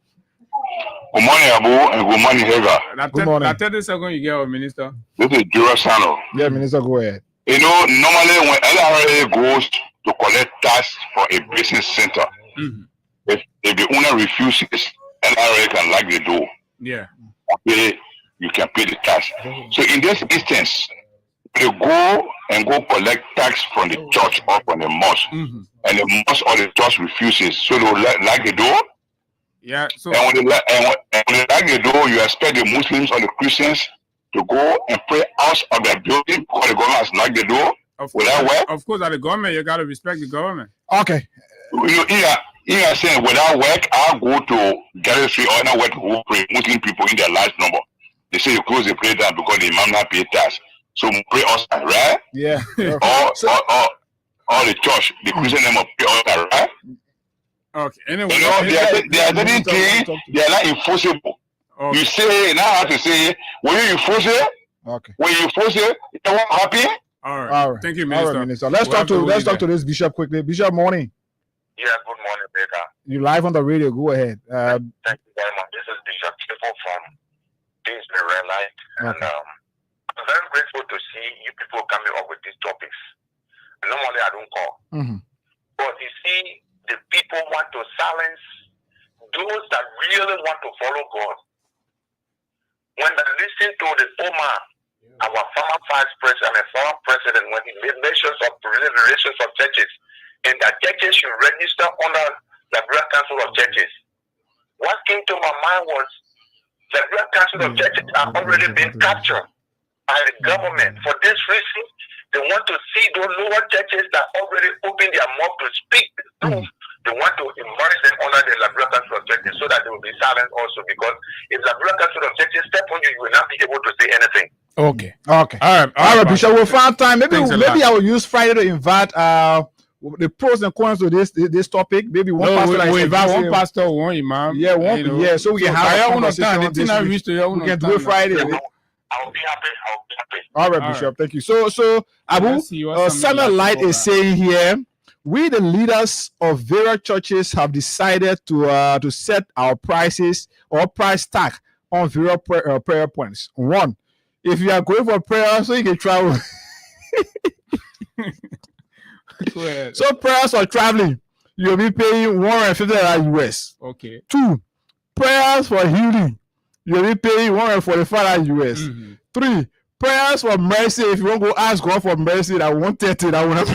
Good morning, Abu, and good morning, Hega. Good morning. 30 seconds you get, Minister. This is Jurasano. Yeah, Minister, go ahead. You know, normally when LRA goes to collect tax for a business center, if the owner refuses, LRA can lock the door. Yeah. Okay, you can pay the tax. So in this instance, they go collect tax from the church or from the mosque, and the mosque or the church refuses, so they'll lock the door. Yeah. So and when they lock the door, you expect the Muslims or the Christians to go and pray out of their building because the government has locked the door. Will that work? Of course, at the government, you gotta respect the government. Okay. You are saying without work, I'll go to Gary Street or anywhere to pray Muslim people in their large number. They say you close the prayer down because the imam not pay tax. So pray outside, right? Yeah. Or the church, the Christian them pray outside, right? Okay. Anyway, you know, there are certain things they are not enforceable. Okay. You say now I have to say when you enforce it, when you enforce it, it won't happen. All right. Thank you, Minister. All right, Minister. Let's talk to this bishop quickly. Bishop, morning. Yeah, good morning, Baker. You live on the radio. Go ahead. Thank you very much. This is Bishop Chipo from Dingsbury Red Light. And I'm very grateful to see you people coming up with these topics. Normally, I don't call. But you see, the people want to silence those that really want to follow God. When they listen to the Omar, our former vice president and former president, when he made mentions of relations of churches, and that churches should register under the Liberal Council of Churches, what came to my mind was Liberia Council of Churches have already been captured by the government. For this reason, they want to see those lower churches that already open their mouth to speak the truth. They want to immerse them under the Liberia Council of Churches so that they will be silent also. Because if Liberia Council of Churches step on you, you will not be able to say anything. Okay. All right, Bishop. We'll find time. Maybe Thanks a lot. I will use Friday to invite the pros and cons of this topic. Maybe one pastor. We invite one pastor, one imam. Yeah, one. So we can have a conversation. We can do it Friday. I'll be happy. All right, Bishop. Thank you. So Abu, Samuel Light is saying here, we the leaders of various churches have decided to set our prices or price tag on various prayer points. One, if you are going for prayer, so you can travel. So prayers for traveling, you'll be paying $150 US. Okay. 2, prayers for healing, you'll be paying $145 US. 3, prayers for mercy. If you want to go ask God for mercy, that $130. That one.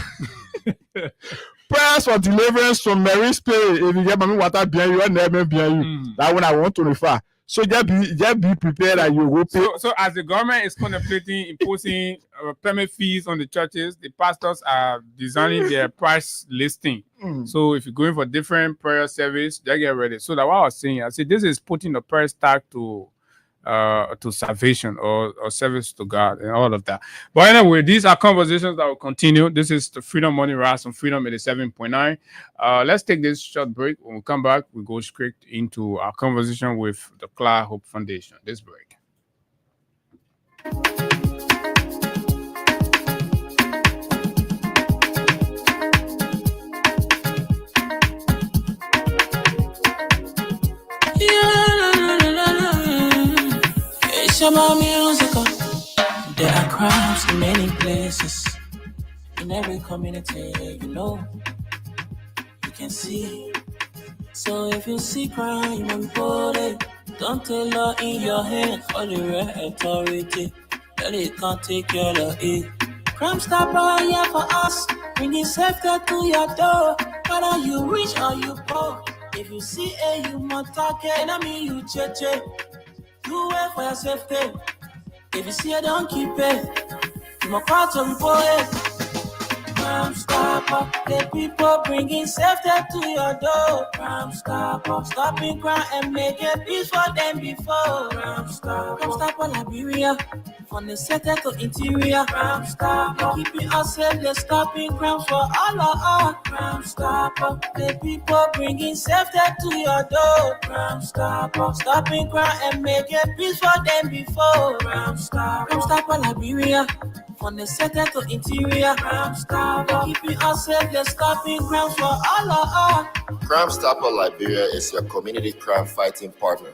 Prayers for deliverance from Mary's spirit. If you get mommy water behind you and never behind you, that one I want to refer. So just be prepared that you will pay. So as the government is contemplating imposing permit fees on the churches, the pastors are designing their price listing. So if you're going for different prayer service, just get ready. So that's what I was saying. I said this is putting the price tag to salvation or service to God and all of that. But anyway, these are conversations that will continue. This is the Freedom Money Rise on Freedom 87.9. Let's take this short break. When we come back, we go straight into our conversation with the Clark Hope Foundation. This break. Shabba musical. There are crimes in many places, in every community, you can see. So if you see crime report it, don't take law in your hand for the right authority, that it can't take care of it. Crime Stopper here for us, bringing safety to your door, whether you rich or you poor. If you see a human target, I mean you cheche. Do it for your safety. If you see it, don't keep it. You must call to report it. Crime Stopper, the people bringing safety to your door. Crime Stopper, stopping crime and making peace for them before. Crime Stopper, Liberia, from the center to interior. Crime Stopper, keeping us safe, they're stopping crime for all of us. Crime Stopper, the people bringing safety to your door. Crime Stopper, stopping crime and making peace for them before. Crime Stopper, Liberia, from the center to interior. Crime Stopper, keeping us safe, they're stopping crime for all of us. Crime Stopper Liberia is your community crime fighting partner.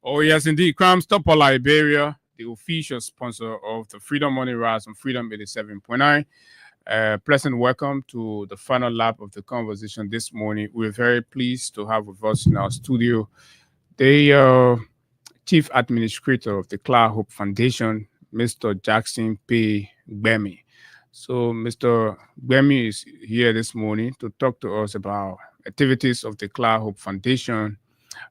Oh, yes, indeed. Crime Stopper Liberia, the official sponsor of the Freedom Money Rise on Freedom 87.9. Pleasant welcome to the final lap of the conversation this morning. We're very pleased to have with us in our studio the Chief Administrator of the Clark Hope Foundation, Mr. Jackson P. Gbemi. So Mr. Gbemi is here this morning to talk to us about activities of the Clark Hope Foundation,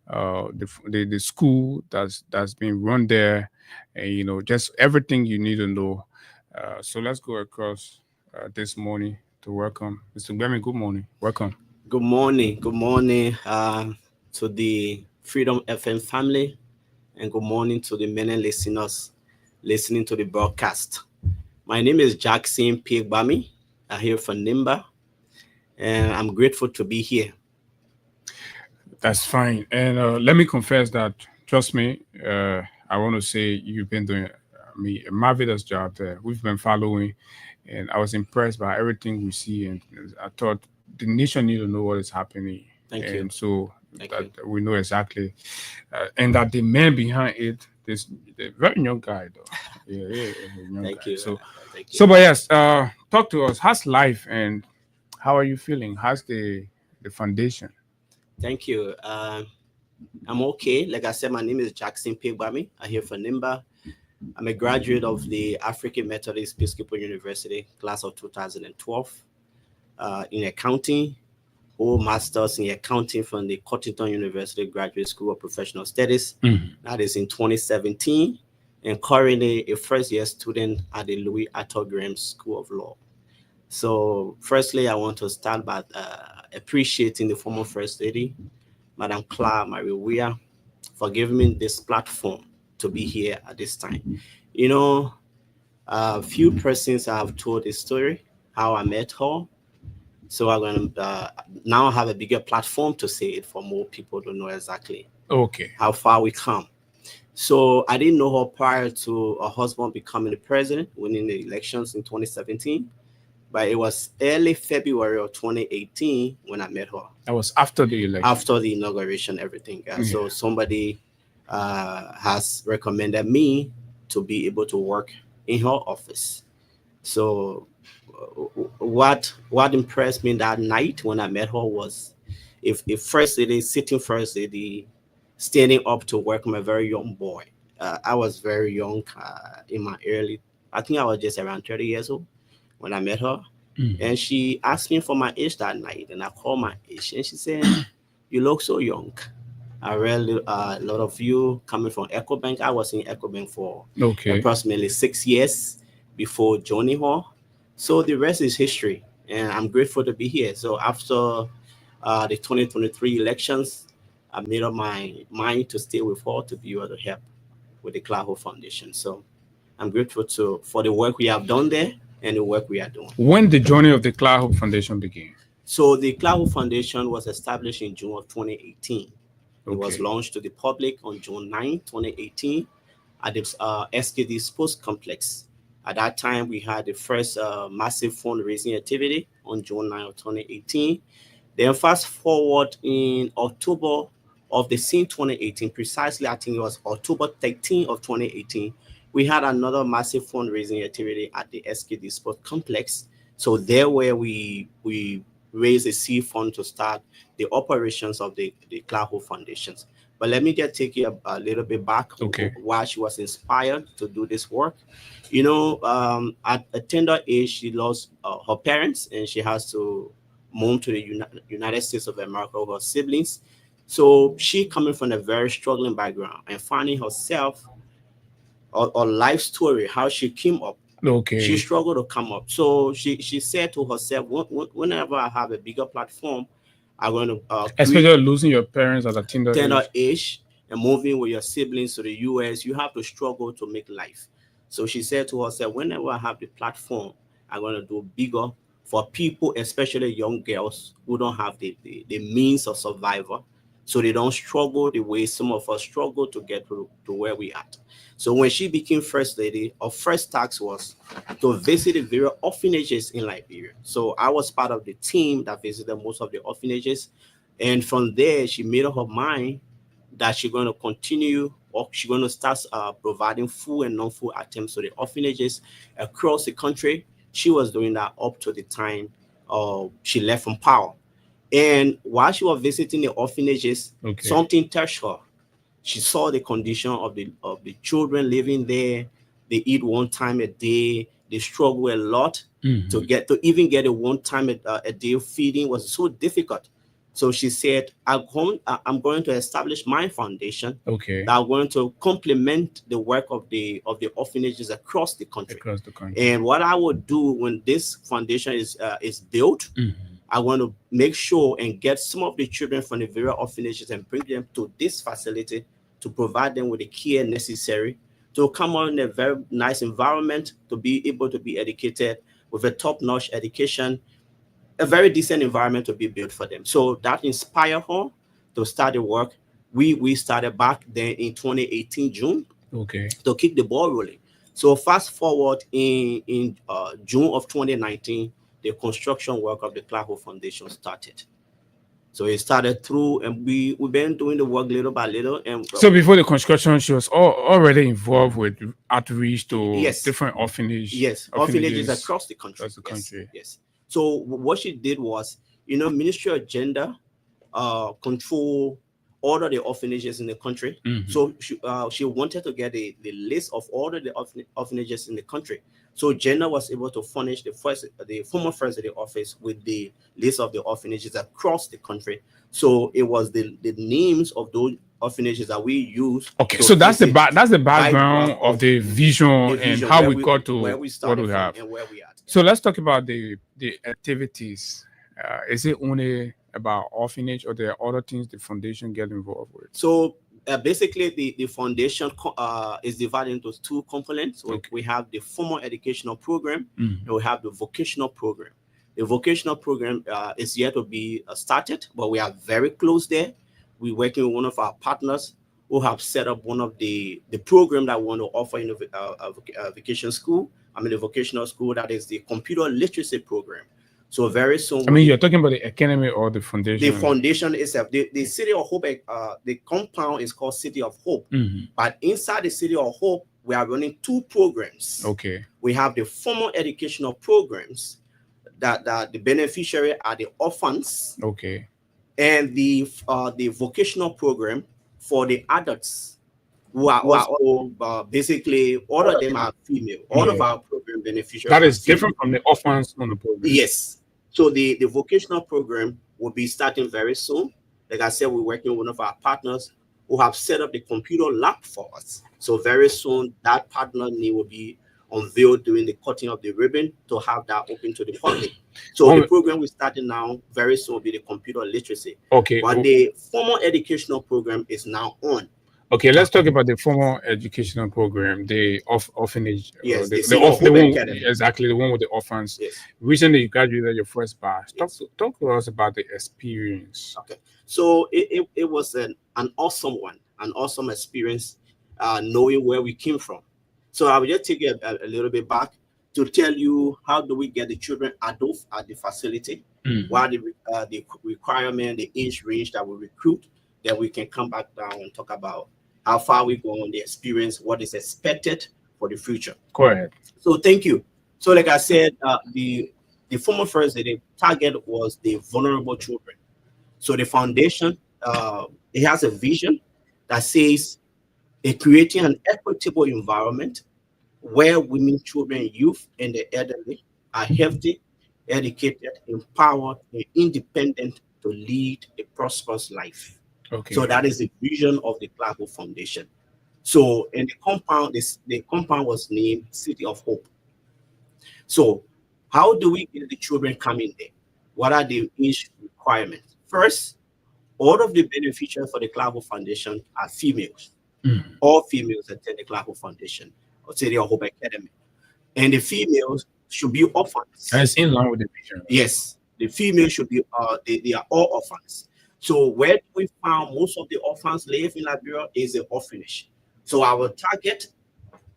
the school that's been run there, and just everything you need to know. So let's go across this morning to welcome Mr. Gbemi. Good morning. Welcome. Good morning to the Freedom FM family, and good morning to the many listeners listening to the broadcast. My name is Jackson P. Gbemi. I'm here from Nimba, and I'm grateful to be here. That's fine. And let me confess that, trust me, I want to say you've been doing a marvelous job there. We've been following, and I was impressed by everything we see. And I thought the nation need to know what is happening. Thank you. And so that we know exactly, and that the man behind it, the very young guy, though. Yeah, Thank you. So, Thank you. but yes, talk to us. How's life and how are you feeling? How's the foundation? Thank you. I'm okay. Like I said, my name is Jackson P. Gbemi. I'm here from Nimba. I'm a graduate of the African Methodist Episcopal University, class of 2012, in accounting. hold master's in accounting from the Cottington University Graduate School of Professional Studies. That is in 2017, and currently a first-year student at the Louis Arthur Graham School of Law. So, firstly, I want to start by appreciating the former First Lady, Madam Clara Marie Weah, for giving me this platform to be here at this time. You know, a few persons have told the story, how I met her. So I'm going to now have a bigger platform to say it for more people to know exactly how far we come. So I didn't know her prior to her husband becoming the president, winning the elections in 2017. But it was early February of 2018 when I met her. That was after the election. After the inauguration, everything. So somebody has recommended me to be able to work in her office. So what impressed me that night when I met her was if first lady, sitting first lady, standing up to work. I'm a very young boy. I was very young in my early, I think I was just around 30 years old when I met her. And she asked me for my age that night, and I called my age, and she said, "You look so young." I read a lot of you coming from EcoBank. I was in EcoBank for approximately 6 years before joining her. So the rest is history, and I'm grateful to be here. So after the 2023 elections, I made up my mind to stay with her to be able to help with the Clara Hope Foundation. So I'm grateful for the work we have done there and the work we are doing. When the journey of the Clara Hope Foundation began? So the Clara Hope Foundation was established in June of 2018. It was launched to the public on June 9, 2018 at the SKD Sports Complex. At that time, we had the first massive fundraising activity on June 9 of 2018. Then fast forward in October of the same 2018, precisely I think it was October 13 of 2018, we had another massive fundraising activity at the SKD Sports Complex. So there where we raised a seed fund to start the operations of the Clara Hope Foundations. But let me take you a little bit back why she was inspired to do this work. You know, at a tender age, she lost her parents, and she has to move to the United States of America with her siblings. So she coming from a very struggling background and finding herself, or life story, how she came up. She struggled to come up. So she said to herself, whenever I have a bigger platform, I'm going to especially losing your parents at a tender age and moving with your siblings to the US, you have to struggle to make life. So she said to herself, whenever I have the platform, I'm going to do bigger for people, especially young girls who don't have the means of survival, so they don't struggle the way some of us struggle to get to where we at. So when she became First Lady, her first task was to visit the various orphanages in Liberia. So I was part of the team that visited most of the orphanages. And from there, she made up her mind that she's going to continue, or she's going to start providing food and non-food items to the orphanages across the country. She was doing that up to the time she left from power. And while she was visiting the orphanages, something touched her. She saw the condition of the children living there. They eat one time a day. They struggle a lot to even get a one time a day feeding was so difficult. So she said, I'm going to establish my foundation that are going to complement the work of the orphanages across the country. And what I would do when this foundation is built, I want to make sure and get some of the children from the various orphanages and bring them to this facility to provide them with the care necessary to come on in a very nice environment, to be able to be educated with a top-notch education, a very decent environment to be built for them. So that inspired her to start the work. We started back then in 2018, June, to keep the ball rolling. So fast forward in June of 2019, the construction work of the Clara Hope Foundation started. So it started through, and we've been doing the work little by little. And so before the construction, she was already involved with outreach to different orphanages. Yes, orphanages across the country. Yes. So what she did was, Ministry of Gender, Control, all of the orphanages in the country. Mhm. So she wanted to get the list of all of the orphanages in the country. So Jenna was able to furnish the former first lady office with the list of the orphanages across the country. So it was the names of those orphanages that we use. Okay, so that's the background of the vision and how we got to where we started what we from have. and where we are. So let's talk about the activities. Is it only about orphanage, or there are other things the foundation get involved with? So basically, the foundation is divided into two components. So we have the formal educational program, Mhm. and we have the vocational program. The vocational program is yet to be started, but we are very close there. We're working with one of our partners who have set up one of the program that we want to offer in a vacation school. I mean, the vocational school, that is the computer literacy program. So very soon. I mean, you're talking about the academy or the foundation? The foundation itself, the City of Hope, the compound is called City of Hope. Mhm. But inside the City of Hope, we are running two programs. Okay. We have the formal educational programs that the beneficiary are the orphans, Okay. and the vocational program for the adults who are also basically all of them are female. All of Yeah. our program beneficiaries. That is are female. different from the orphans on the program. Yes. So the vocational program will be starting very soon. Like I said, we're working with one of our partners who have set up the computer lab for us. So very soon that partner name will be unveiled during the cutting of the ribbon to have that open to the public. So the program we're starting now very soon will be the computer literacy. Okay. But the formal educational program is now on. Okay, let's talk about the formal educational program, the orphanage. Yes, the the City of Hope one, Academy. exactly, the one with the orphans. Yes. Recently, you graduated your first batch. Talk to us about the experience. Okay, so it was an awesome one, an awesome experience, knowing where we came from. So I will just take you a little bit back to tell you how do we get the children at the facility, Mm. what are the requirement, the age range that we recruit. Then we can come back down and talk about how far we go on the experience, what is expected for the future. Go ahead. So thank you. So like I said, the former first lady target was the vulnerable children. So the foundation, it has a vision that says creating an equitable environment where women, children, youth, and the elderly are healthy, educated, empowered, and independent to lead a prosperous life. Okay. So that is the vision of the Clark Hope Foundation. So in the compound, the compound was named City of Hope. So how do we get the children coming there? What are the age requirements? First, all of the beneficiaries for the Clark Hope Foundation are females. Mm. All females attend the Clark Hope Foundation or City of Hope Academy. And the females should be orphans. And it's in line with the vision. Yes, the females should be, they are all orphans. So where do we found most of the orphans live in Liberia is the orphanage. So our target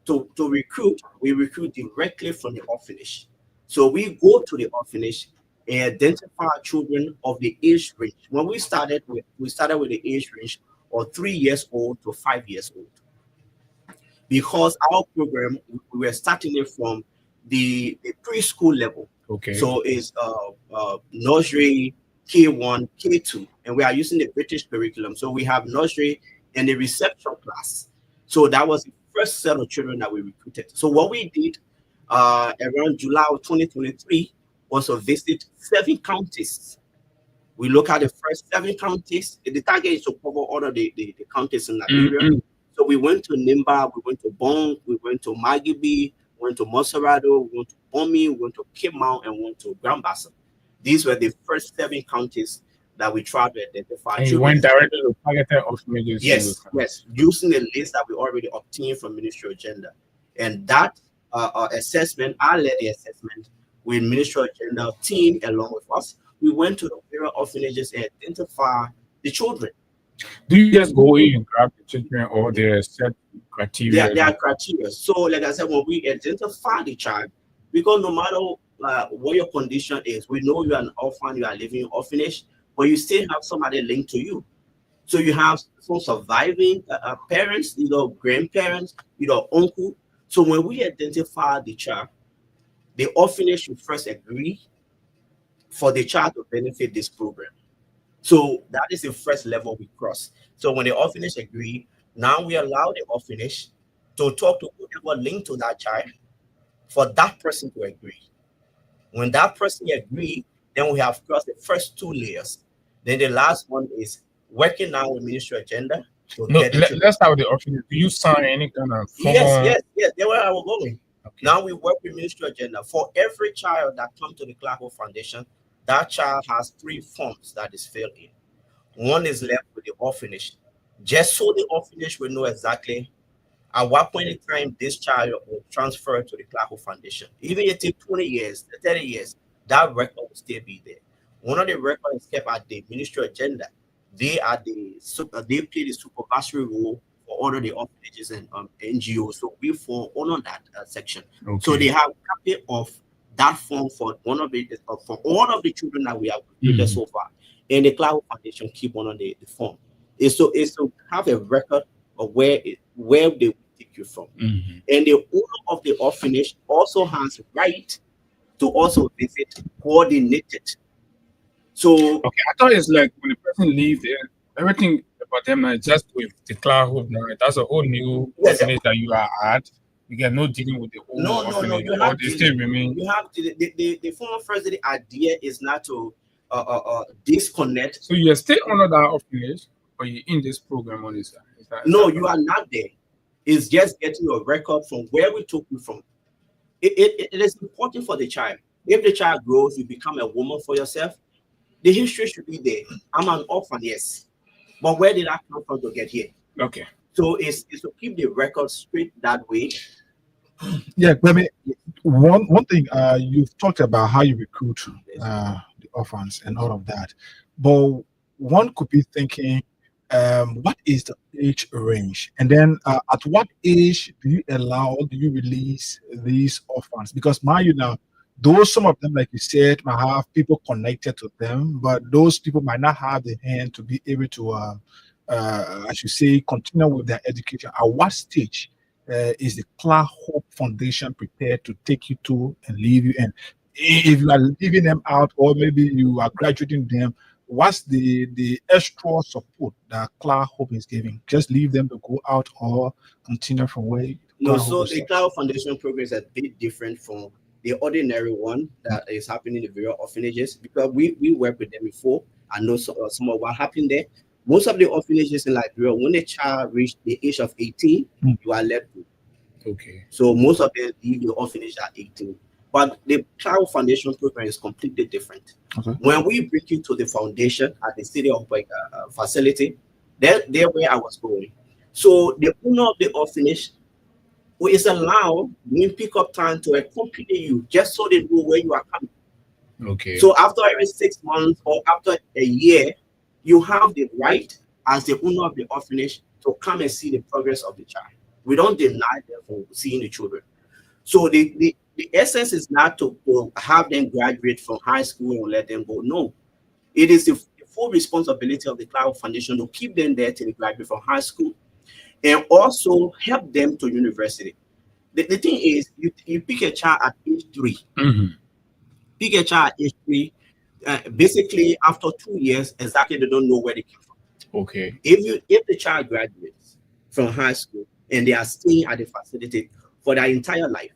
to recruit, we recruit directly from the orphanage. So we go to the orphanage and identify children of the age range. When we started with the age range of 3 years old to 5 years old. Because our program, we were starting it from the preschool level. Okay. So it's nursery, K1, K2, and we are using the British curriculum. So we have nursery and the reception class. So that was the first set of children that we recruited. So what we did around July of 2023 was to visit 7 counties. We look at the first 7 counties. The target is to cover all of the counties in Liberia. Mm-hmm. So we went to Nimba, we went to Bong, we went to Magibi, we went to Monserrado, we went to Omi, we went to Cape Mount, and we went to Grand Bassam. These were the first 7 counties that we tried to identify. And you went directly to targeted orphanages. Yes, using the list that we already obtained from Ministry of Gender. And that assessment, I led the assessment with Ministry of Gender team along with us. We went to the various orphanages and identify the children. Do you just go in and grab the children, or there are set criteria? There are criteria. So like I said, when we identify the child, because no matter what your condition is, we know you are an orphan, you are living in orphanage, but you still have somebody linked to you. So you have some surviving parents, grandparents, uncle. So when we identify the child, the orphanage should first agree for the child to benefit this program. So that is the first level we cross. So when the orphanage agree, now we allow the orphanage to talk to whoever linked to that child for that person to agree. When that person agree, then we have crossed the first 2 layers. Then the last one is working now with ministry agenda. Let's start with the orphanage. Do you sign any kind of form? Yes. That's where I was going. Okay. Now we work with ministry agenda. For every child that comes to the Clark Hope Foundation, that child has 3 forms that is filled in. One is left with the orphanage, just so the orphanage will know exactly at what point in time this child will transfer to the Clark Hope Foundation. Even if it takes 20 years, 30 years, that record will still be there. One of the records is kept at the ministry agenda. They play the supervisory role for all of the orphanages and NGOs. So we fall on that section. Okay. So they have a copy of that form for for all of the children that we have recruited so far. And the Clark Hope Foundation keep on the form. It's to have a record of where they will take you from. And the owner of the orphanage also has right to also visit, coordinate it. So okay, I thought it's like when the person leaves there, everything about them is just with the Clark Hope now. That's a whole new orphanage that you are at. You get no dealing with the old orphanage. You have the former first the idea is not to disconnect. So you're still under that orphanage, or you're in this program on this side? No, you are not there. It's just getting your record from where we took you from. It is important for the child. If the child grows, you become a woman for yourself. The history should be there. I'm an orphan, yes. But where did I come from to get here? Okay. So it's to keep the record straight that way. Yeah, but I mean, one thing, you've talked about how you recruit the orphans and all of that. But one could be thinking, what is the age range? And then at what age do you release these orphans? Because mind you now, some of them, like you said, might have people connected to them, but those people might not have the hand to be able to, I should say, continue with their education. At what stage is the Clark Hope Foundation prepared to take you to and leave you? And if you are leaving them out, or maybe you are graduating them, what's the extra support that Clark Hope is giving? Just leave them to go out or continue from where? No, so the Clark Hope Foundation program is a bit different from the ordinary one that is happening in the various orphanages, because we work with them before. I know some of what happened there. Most of the orphanages in Liberia, when a child reaches the age of 18, you are let go. Okay. So most of them leave the orphanage at 18. But the Clark Hope Foundation program is completely different. Okay. When we bring you to the foundation at the city of facility, there where I was going. So the owner of the orphanage is allowed during pick-up time to accompany you, just so they know where you are coming. Okay. So after every 6 months or after a year, you have the right as the owner of the orphanage to come and see the progress of the child. We don't deny them from seeing the children. So the essence is not to have them graduate from high school and let them go. No, it is the full responsibility of the Clark Hope Foundation to keep them there till they graduate from high school, and also help them to university. The thing is, you pick a child at age 3. Pick a child at age 3. Basically, after 2 years, exactly they don't know where they came from. Okay. If the child graduates from high school and they are staying at the facility for their entire life,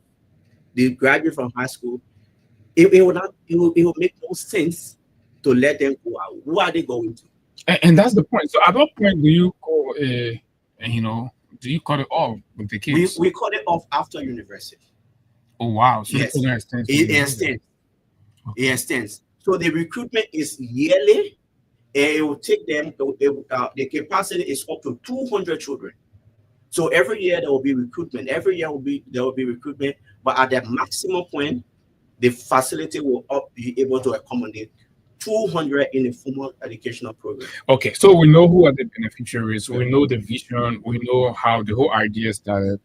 they graduate from high school, it will make no sense to let them go out. Who are they going to? And that's the point. So at what point do you go, do you cut it off with the kids? We cut it off after university. Oh, wow. So yes. It extends. So the recruitment is yearly, and it will take them, the capacity is up to 200 children. So every year there will be recruitment. Every year there will be recruitment, but at the maximum point, the facility will be able to accommodate 200 in a formal educational program. Okay, so we know who are the beneficiaries, we know the vision, we know how the whole idea started,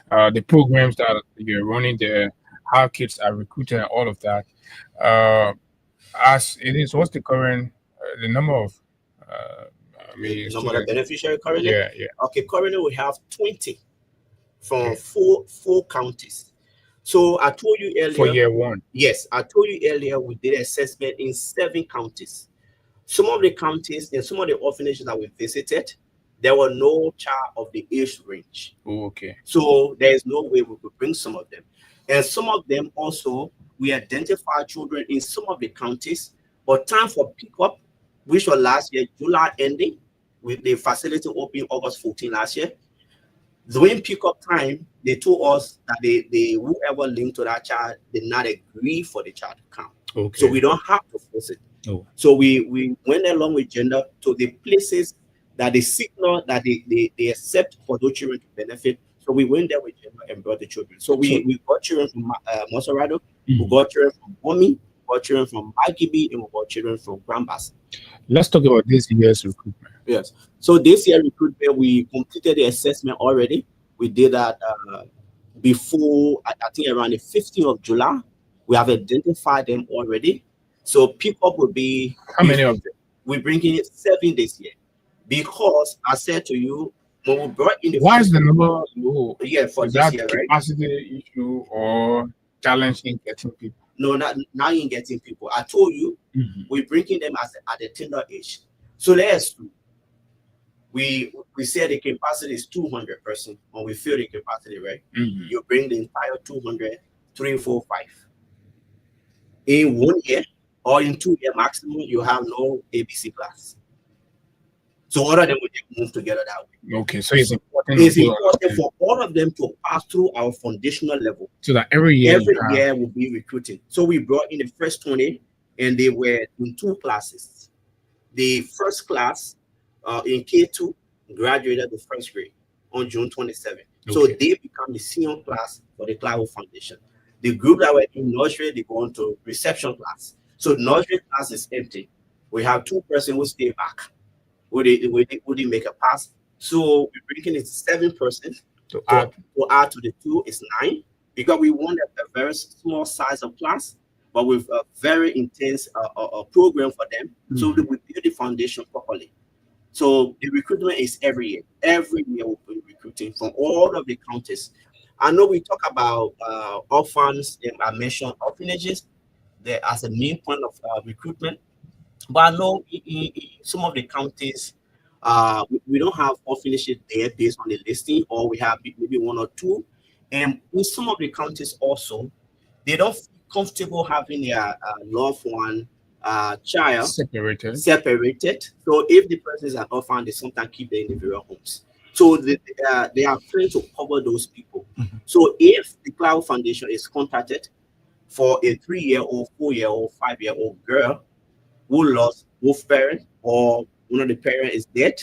the programs that you're running there, how kids are recruited, all of that. As it is, what's the current, the number of number of beneficiaries currently? Yeah. Okay, currently we have 20 from four counties. So I told you earlier. For year 1. Yes, I told you earlier we did assessment in 7 counties. some of the counties and some of the orphanages that we visited, there were no child of the age range. Oh, okay. So there is no way we could bring some of them. And some of them also, we identify children in some of the counties, but time for pickup, which was last year, July ending, with the facility opening August 14 last year. During pickup time, they told us that they whoever linked to that child did not agree for the child to come. Okay. So we don't have to force it. Oh. So we went along with gender to the places that they signal that they accept for those children to benefit. So we went there with gender and brought the children. So we got children from Monserrado, we got children from Bomi, we got children from Agibi, and we got children from Grand Bass. Let's talk about this year's recruitment. Yes. So this year recruitment, we completed the assessment already. We did that before, I think around the 15th of July. We have identified them already. So pickup will be... How many of them? We're bringing it 7 this year. Because I said to you, when we brought in the... Why is the number low? Yeah, for is this that year, right? capacity issue or challenge in getting people? No, not in getting people. I told you, we're bringing them at the tender age. So let's do. We said the capacity is 200 person. When we fill the capacity, right? You bring the entire 200, 3, 4, 5. In 1 year or in 2 year maximum, you have no ABC class. So all of them will just move together that way. Okay, so it's important. It's important for all of them to pass through our foundational level. So that every year we'll be recruiting. So we brought in the first 20, and they were in 2 classes. The first class in K2 graduated the first grade on June 27th. Okay. So they become the senior class for the Cloud Foundation. The group that were in nursery, they go on to reception class. So nursery class is empty. We have 2 persons who stay back. Would they make a pass? So we're bringing it 7 persons to add to the 2 is 9, because we want a very small size of class, but with a very intense program for them, so that we build the foundation properly. So the recruitment is every year. Every year we'll be recruiting from all of the counties. I know we talk about orphans, and I mentioned orphanages there as a main point of recruitment. But I know in some of the counties, we don't have orphanages there based on the listing, or we have maybe 1 or 2. And in some of the counties also, they don't feel comfortable having their loved one child separated. So if the person is an orphan, they sometimes keep them in the individual homes. So they are trying to cover those people. So if the Cloud Foundation is contacted for a 3-year-old, 4-year-old, 5-year-old girl who lost both parents, or one of the parents is dead,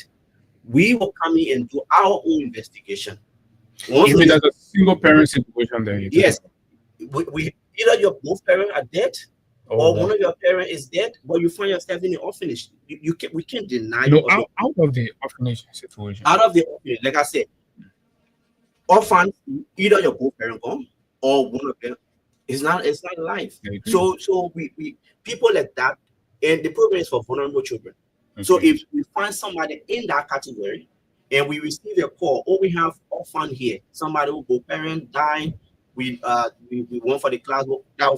we will come in and do our own investigation. Even as a single parent situation there. Yes. We either your both parents are dead, or one of your parents is dead, but you find yourself in the orphanage. We can't deny. No, out of the orphanage situation. Out of the orphanage, like I said, orphans, either your both parents gone, or one of them is not life. So we people like that. And the program is for vulnerable children. Okay. So if we find somebody in that category and we receive a call, or we have orphan here, somebody who go parent die, we want for the Cloud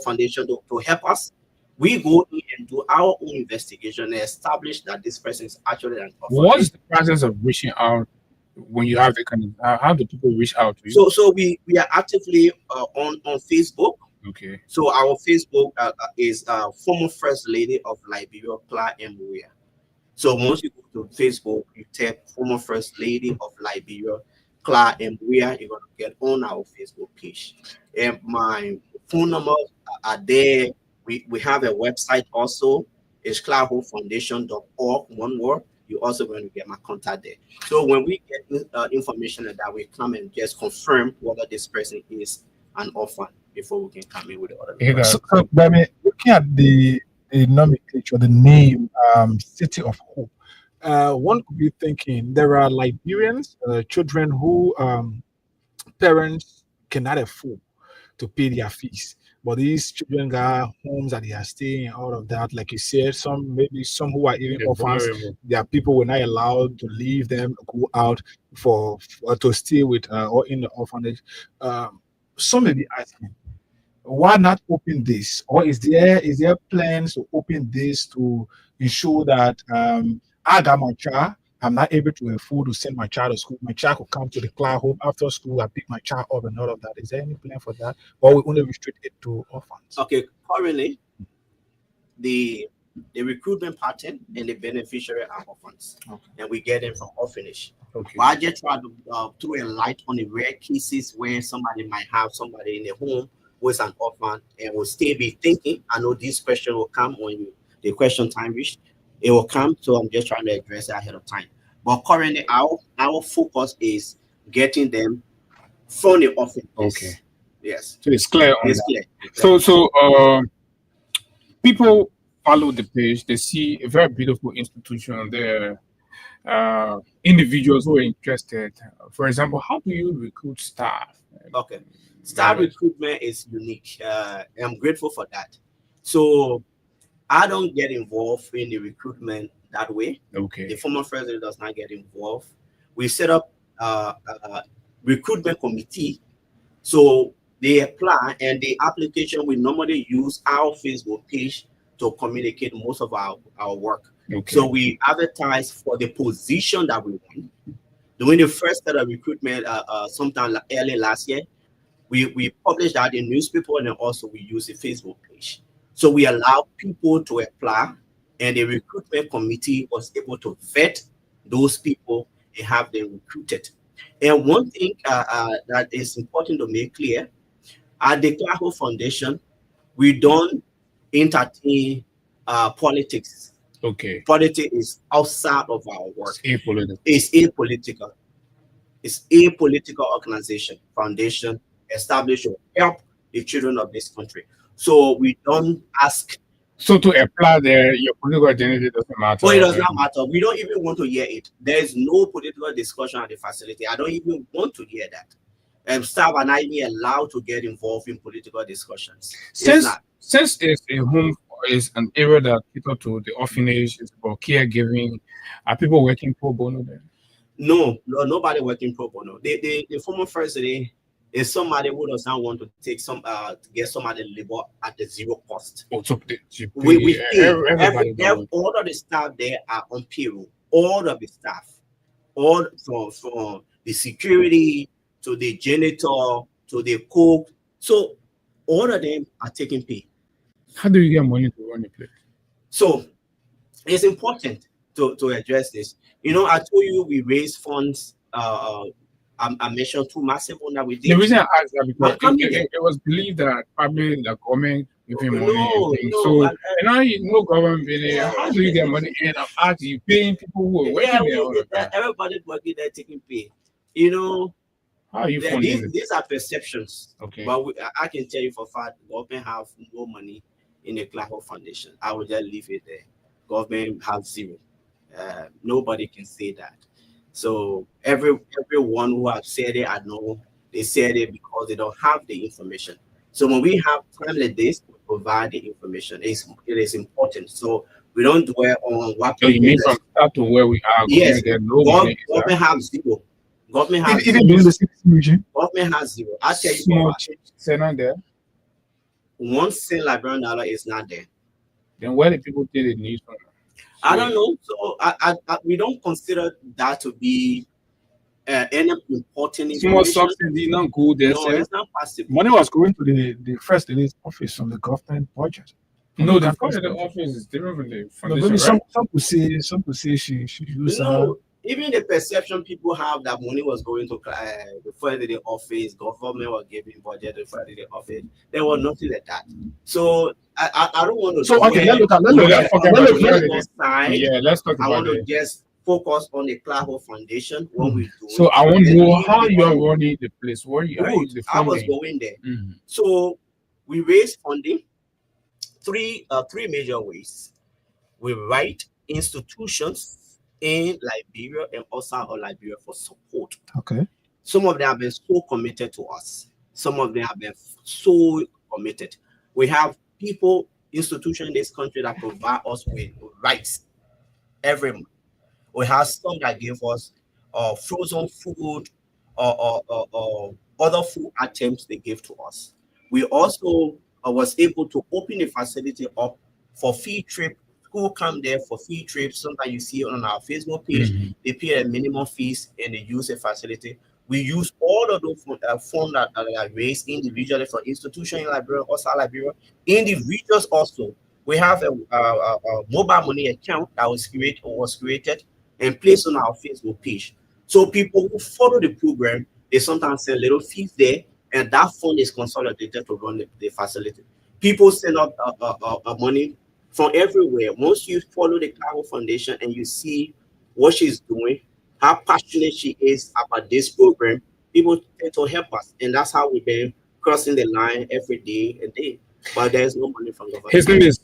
Foundation to help us. We go in and do our own investigation and establish that this person is actually an orphan. What is the process of reaching out when you have the kind of, how do people reach out to you? So we are actively on Facebook. Okay. So our Facebook is former First Lady of Liberia, Cla Emuria. So once you go to Facebook, you type former First Lady of Liberia, Cla Emuria, you're going to get on our Facebook page. And my phone numbers are there. We have a website also. It's cloudhopefoundation.org, one word. You're also going to get my contact there. So when we get information like that, we come and just confirm whether this person is an orphan before we can come in with the other. So, looking at the nomenclature, the name City of Hope, one could be thinking there are Liberians, children who parents cannot afford to pay their fees. But these children got homes that they are staying, all of that. Like you said, some who are even orphans, there are people who are not allowed to leave them, go out to stay with or in the orphanage. Some may be asking, why not open this? Or is there plans to open this to ensure that I got my child, I'm not able to afford to send my child to school. My child could come to the Clark home after school. I pick my child up and all of that. Is there any plan for that? Or we only restrict it to orphans? Okay, currently, the recruitment pattern and the beneficiary are orphans, and we get them from orphanage. Okay. But I just try to throw a light on the rare cases where somebody might have somebody in the home who is an orphan and will still be thinking. I know this question will come when the question time reach. It will come, so I'm just trying to address it ahead of time. But currently, our focus is getting them from the orphanage. Okay. Yes. So it's clear. It's clear. So people follow the page. They see a very beautiful institution there. Individuals who are interested. For example, how do you recruit staff? Okay. Staff recruitment is unique. I'm grateful for that. So I don't get involved in the recruitment that way. Okay. The former president does not get involved. We set up a recruitment committee. So they apply, and the application we normally use our Facebook page to communicate most of our work. Okay. So we advertise for the position that we want. During the first set of recruitment, sometime early last year, we published that in newspaper, and then also we use the Facebook page. So we allow people to apply, and the recruitment committee was able to vet those people and have them recruited. And one thing that is important to make clear, at the Clark Foundation, we don't entertain politics. Okay. Politics is outside of our work. It's apolitical. It's apolitical. It's a political organization, foundation, established to help the children of this country. So we don't ask. So to apply there, your political identity doesn't matter. Oh, it does not matter. We don't even want to hear it. There is no political discussion at the facility. I don't even want to hear that. Staff are not even allowed to get involved in political discussions. Since it's a home, is an area that people to the orphanage, is about caregiving, are people working pro bono there? No, nobody working pro bono. The former first lady is somebody who does not want to take some to get somebody labor at the zero cost. Oh, so we all of the staff there are on payroll. All of the staff, all from the security to the janitor to the cook. So all of them are taking pay. How do you get money to run the place? So it's important to address this. You know, I told you we raise funds. I mentioned two massive ones that we did. The reason I asked that because it was believed that probably the government giving money. No government being there. How do you get money in? I'm asking you paying people who are working there. Everybody working there taking pay. You know, how are you funding these are perceptions. Okay. But I can tell you for a fact, government have no money in the Clark Foundation. I will just leave it there. Government have zero. Nobody can say that. So everyone who have said it, I know they said it because they don't have the information. So when we have time like this, we provide the information. It is important. So we don't dwell on what. So you mean from start to where we are? Yes, government have zero. Government has even during the 60 region. Government has zero. I tell you, small not there. $1 Liberian dollar is not there. Then where do people take the news from? I don't know. So we don't consider that to be any important information. Small subsidy, not good. No, it's not possible. Money was going to the first lady's office from the government budget. No, the first lady office is different from the foundation. Some could say she used even the perception people have that money was going to the first lady office, government was giving budget to the first lady office. There was nothing like that. So I don't want to. So okay, let's talk about I want to just focus on the Clark Foundation. What we do. So I want to know how you are running the place. Where you are? I was going there. Mm-hmm. So we raise funding three major ways. We write institutions in Liberia and outside of Liberia for support. Okay. Some of them have been so committed to us. Some of them have been so committed. We have people, institutions in this country that provide us with rights every month. We have some that give us frozen food or other food items they give to us. We also was able to open the facility up for field trip. School come there for field trips. Sometimes you see on our Facebook page, they pay a minimum fees and they use the facility. We use all of those funds that are raised individually for institution in Liberia, also Liberia. Individuals also, we have a mobile money account that was created and placed on our Facebook page. So people who follow the program, they sometimes send little fees there, and that fund is consolidated to run the facility. People send out money from everywhere. Once you follow the Claro Hope Foundation and you see what she's doing, how passionate she is about this program, people tend to help us, and that's how we've been crossing the line every day and day. But there's no money from government. His name is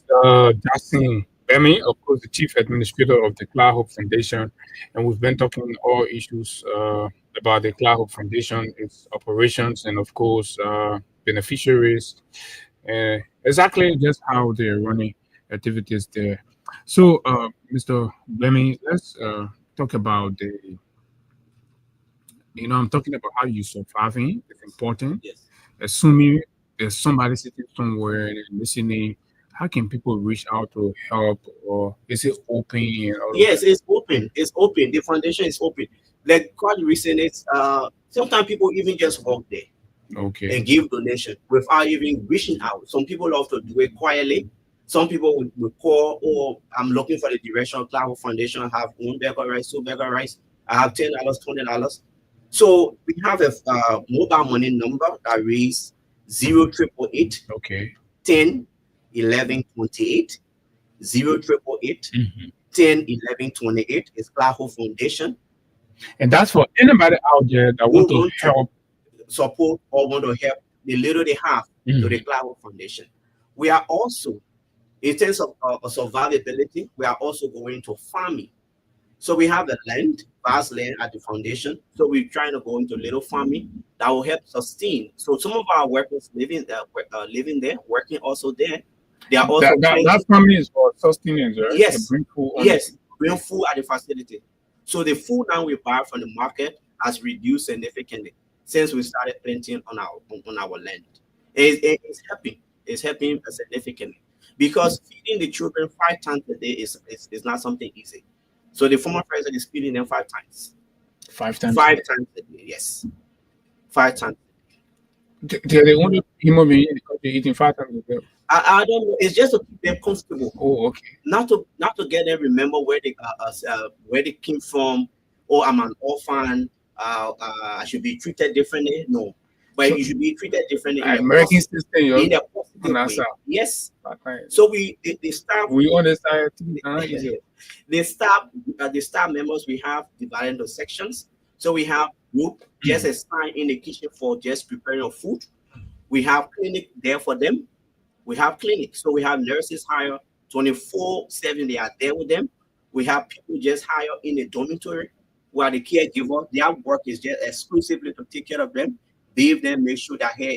Jackson Bemi, of course, the chief administrator of the Claro Hope Foundation, and we've been talking all issues about the Claro Hope Foundation, its operations, and of course beneficiaries, exactly just how they're running activities there. So, Mr. Bemi, let's talk about I'm talking about how you're surviving. It's important. Yes. Assuming there's somebody sitting somewhere and listening, how can people reach out to help, or is it open? Yes, it's open. It's open. The foundation is open. Like quite recently, sometimes people even just walk there, okay, and give donation without even reaching out. Some people love to do it quietly. Some people would call, or I'm looking for the direction of Claro Hope Foundation. I have one bag of rice, 2 bags of rice. I have $10, $20. So we have a mobile money number that reads 0888 okay 10 11 28 0888 10 11 28. It's Claro Hope Foundation, and that's for anybody out there that want to help, support, or want to help the little they have to the Claro Hope Foundation. We are also, in terms of survivability, we are also going to farming. So we have the land, vast land at the foundation. So we're trying to go into little farming that will help sustain. So some of our workers living there, working also there. They are also that farming is for sustenance, right? Yes, bring food bring food at the facility. So the food now we buy from the market has reduced significantly since we started planting on our land. It's helping. It's helping significantly, because feeding the children 5 times a day is not something easy. So the former president is feeding them 5 times. 5 times? 5 times a day, yes. 5 times. They're the only human being in the country eating 5 times a day. I don't know. It's just to keep them comfortable. Oh, okay. Not to get them remember where they came from. Oh, I'm an orphan. I should be treated differently. No, but you should be treated differently. American system, in a positive way. Yes. So the staff. We understand. The staff members we have divided into sections. So we have group just assigned in the kitchen for just preparing of food. We have clinic there for them. We have clinics. So we have nurses hired 24/7. They are there with them. We have people just hired in the dormitory where the caregiver, their work is just exclusively to take care of them, bathe them, make sure their hair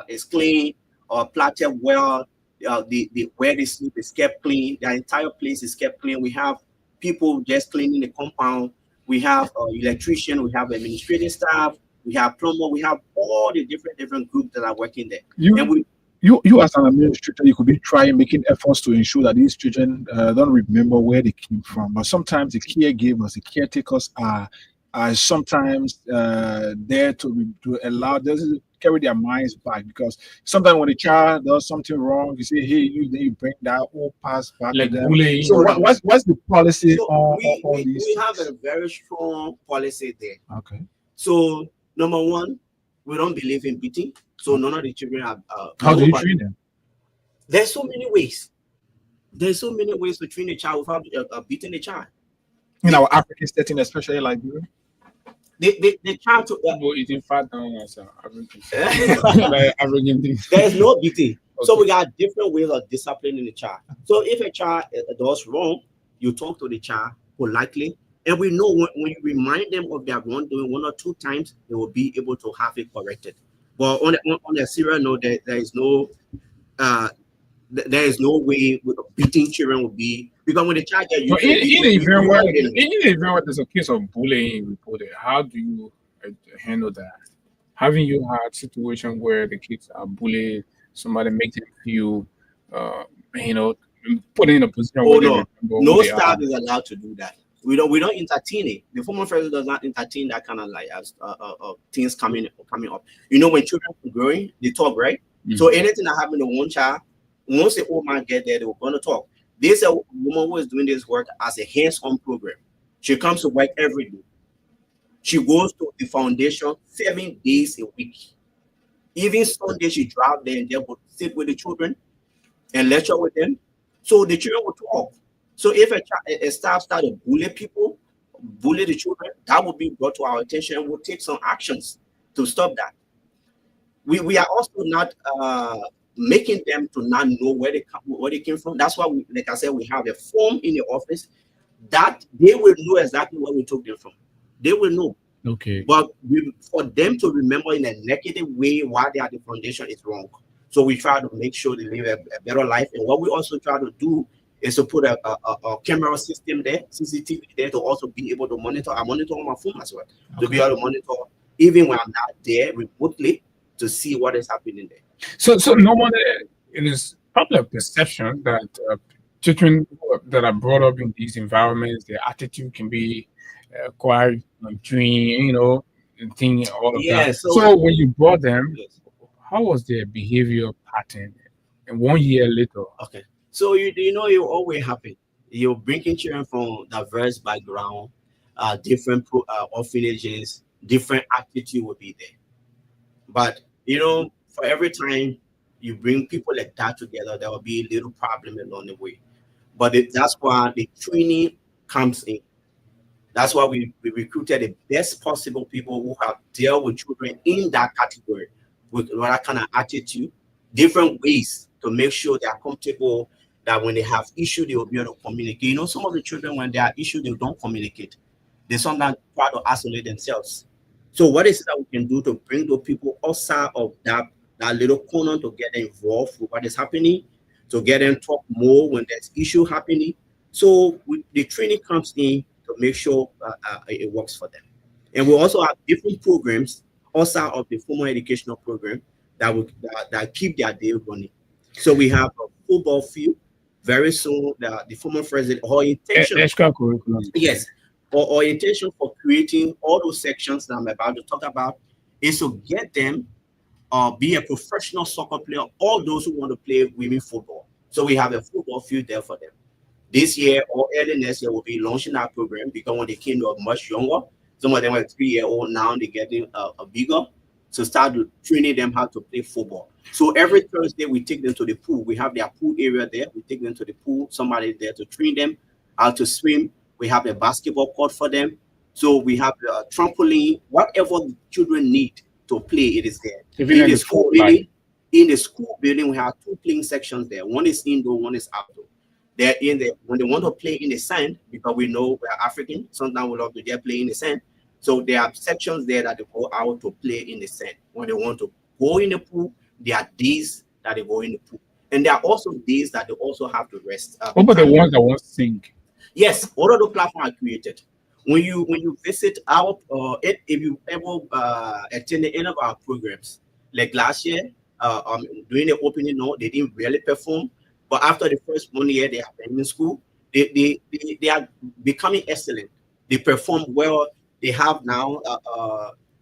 is clean or plaited well. The where they sleep is kept clean. The entire place is kept clean. We have people just cleaning the compound. We have electrician. We have administrative staff. We have plumber. We have all the different groups that are working there. You as an administrator, you could be making efforts to ensure that these children don't remember where they came from. But sometimes the caregivers, the caretakers are sometimes there to allow them to carry their minds back, because sometimes when a child does something wrong, you say, "Hey, then you bring that whole past back like to them." bullying. So what's the policy on these? We have a very strong policy there. Okay. So number one, we don't believe in beating. So none of the children have. How do you train them? There's so many ways. There's so many ways to train a child without beating the child. In our African setting, especially like you. The child to eating fat down as African things. There's no beating. Okay. So we got different ways of disciplining the child. So if a child does wrong, you talk to the child politely, and we know when you remind them of their wrongdoing 1 or 2 times, they will be able to have it corrected. But on a serious note, there is no way beating children will be, because when the child gets used in the event where there's a case of bullying reported, how do you handle that? Having you had situation where the kids are bullied, somebody make them feel, you know, put in a position Oh where they no, remember who no they staff are. is allowed to do that. We don't entertain it. The former president does not entertain that kind of like things coming up. You know, when children are growing, they talk, right? So anything that happened to one child, once the old man get there, they were going to talk. There's a woman who is doing this work as a hands-on program. She comes to work every day. She goes to the foundation 7 days a week. Even Sunday, she drives there and they will sit with the children and lecture with them. So the children will talk. So if a staff start to bully people, bully the children, that will be brought to our attention and we'll take some actions to stop that. We are also not making them to not know where they came from. That's why, like I said, we have a form in the office that they will know exactly where we took them from. They will know. Okay. But for them to remember in a negative way why they are the foundation is wrong. So we try to make sure they live a better life. And what we also try to do is to put a camera system there, CCTV there, to also be able to monitor. I monitor on my phone as well, to be able to monitor even when I'm not there remotely to see what is happening there. So normally it is probably a perception that children that are brought up in these environments, their attitude can be quite drained, you know, thing, all of that. So when you brought them, how was their behavior pattern? And 1 year later, okay. So you know, you always happen. You're bringing children from diverse background, different orphanages, different attitude will be there. But you know, for every time you bring people like that together, there will be a little problem along the way. But that's why the training comes in. That's why we recruited the best possible people who have dealt with children in that category with that kind of attitude, different ways to make sure they are comfortable, that when they have issue, they will be able to communicate. You know, some of the children, when they are issue, they don't communicate. They sometimes try to isolate themselves. So what is it that we can do to bring those people outside of that little corner to get them involved with what is happening, to get them talk more when there's issue happening? So the training comes in to make sure it works for them. And we also have different programs outside of the formal educational program that keep their day running. So we have a football field very soon. The former president, our intention, yes, our intention for creating all those sections that I'm about to talk about is to get them be a professional soccer player, all those who want to play women football. So we have a football field there for them. This year or early next year, we'll be launching our program because when they came, they were much younger. Some of them were 3-year-old. Now they're getting bigger. So start training them how to play football. So every Thursday, we take them to the pool. We have their pool area there. We take them to the pool. Somebody there to train them how to swim. We have a basketball court for them. So we have a trampoline. Whatever the children need to play, it is there. In the school building, we have 2 playing sections there. One is indoor, one is outdoor. They're in there when they want to play in the sand, because we know we're African. Sometimes we love to get play in the sand. So there are sections there that they go out to play in the sand. When they want to go in the pool, there are days that they go in the pool. And there are also days that they also have to rest. What about the ones that won't sink? Yes, all of the platforms are created. When you visit our, if you ever attended any of our programs, like last year, during the opening note, they didn't really perform. But after the first 1 year they have been in school, they are becoming excellent. They perform well. They have now,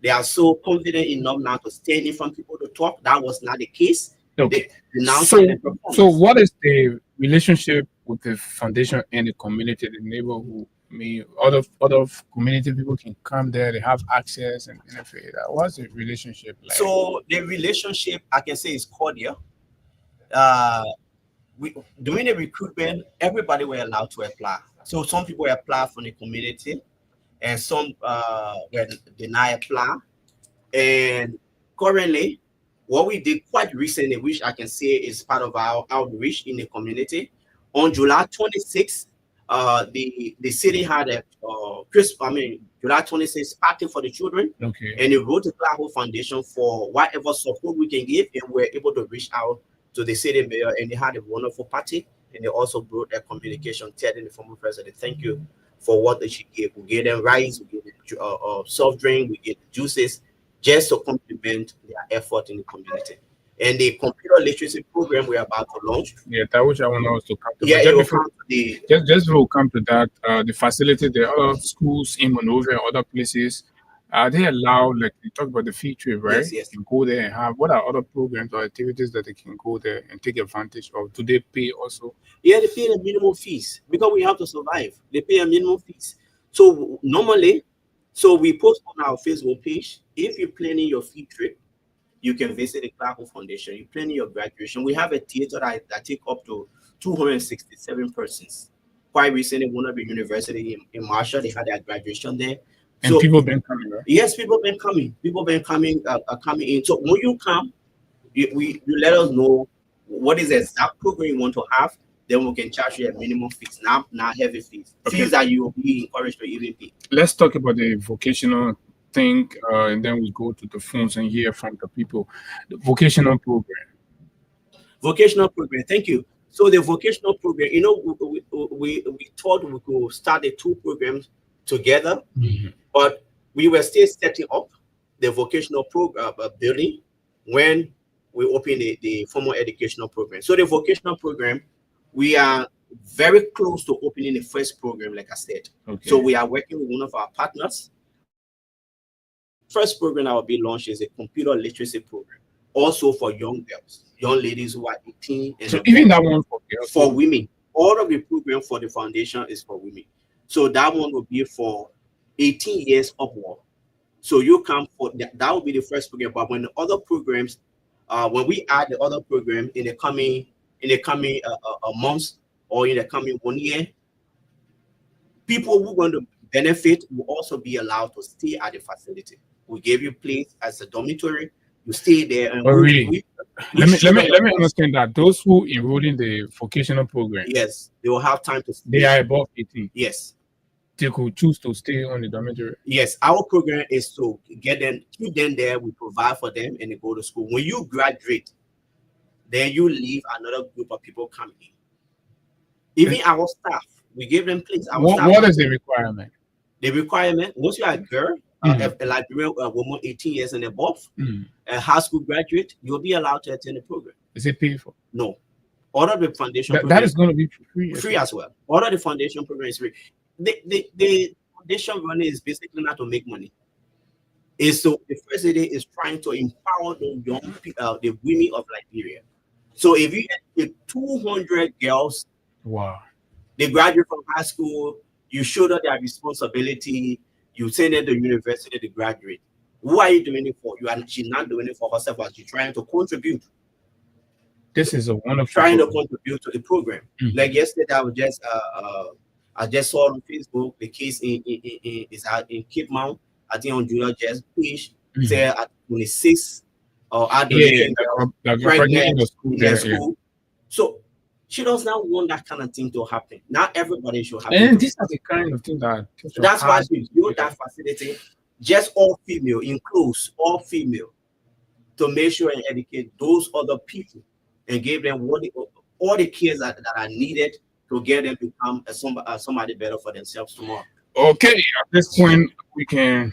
they are so confident enough now to stand in front of people to talk. That was not the case. Okay. So what is the relationship with the foundation and the community, the neighborhood? I mean, other community people can come there, they have access and benefit. What's the relationship like? So the relationship, I can say, is cordial. During the recruitment, everybody were allowed to apply. So some people apply from the community, and some were denied apply. And currently, what we did quite recently, which I can say is part of our outreach in the community, on July 26th, the city had a July 26th party for the children. Okay. And they wrote the Claro Foundation for whatever support we can give, and we're able to reach out to the city mayor, and they had a wonderful party. And they also brought a communication telling the former president, thank you for what she gave. We gave them rice, we gave them soft drink, we gave them juices, just to complement their effort in the community. And the computer literacy program we're about to launch. Yeah, that which I want us to come to. Yeah, Just it will before, come to the just before we come to that, the facility, the other schools in Monrovia and other places, they allow, like you talk about the free trip, right? Yes, yes. You can go there and have, what are other programs or activities that they can go there and take advantage of? Do they pay also? Yeah, they pay the minimum fees because we have to survive. They pay a minimum fees. So normally, so we post on our Facebook page, if you're planning your free trip, you can visit the Clark Hope Foundation. You're planning your graduation. We have a theater that take up to 267 persons. Quite recently, one of the university in Marshall, they had their graduation there. And so, people been coming, right? Yes, people been coming. People been coming, coming in. So when you come, you let us know what is the exact program you want to have. Then we can charge you a minimum fees, not heavy fees. Okay. Fees that you will be encouraged to even pay. Let's talk about the vocational thing, and then we go to the phones and hear from the people. The vocational program. Vocational program. Thank you. So the vocational program, you know, we thought we could start the two programs together, but we were still setting up the vocational program building when we opened the formal educational program. So the vocational program, we are very close to opening the first program, like I said. Okay. So we are working with one of our partners. First program that will be launched is a computer literacy program, also for young girls, young ladies who are 18. And so even that one for girls? For women. All of the program for the foundation is for women. So that one will be for 18 years upward. So you come for that will be the first program. But when the other programs, when we add the other program in the coming months or in the coming 1 year, people who are going to benefit will also be allowed to stay at the facility. We gave you place as a dormitory. You stay there. And really? Let me understand that. Those who enroll in the vocational program, yes, they will have time to stay. They are above 18. Yes. They could choose to stay on the dormitory. Yes, our program is to get them, keep them there. We provide for them and they go to school. When you graduate, then you leave, another group of people come in. Even our staff, we give them place. What is the requirement? The requirement, once you are a girl, a Liberian woman 18 years and above, a high school graduate, you'll be allowed to attend the program. Is it paid for? No. All of the foundation that is going to be free. Free as well. All of the foundation program is free. The foundation running is basically not to make money. It's so the first idea is trying to empower the young people, the women of Liberia. So if you get 200 girls, wow, they graduate from high school, you show them their responsibility, you send them to university to graduate. Who are you doing it for? She's not doing it for herself, but she's trying to contribute. This is a wonderful trying to contribute to the program. Like yesterday, I just saw on Facebook the case is out in Cape Mount. I think on Julia Jazz page, there at 26 or pregnant in the school. So she does not want that kind of thing to happen. Not everybody should happen. And these are the kind of thing that that's why she built that facility, just all female, includes all female, to make sure and educate those other people and give them all the cares that are needed to get them to become somebody better for themselves tomorrow. Okay, at this point, we can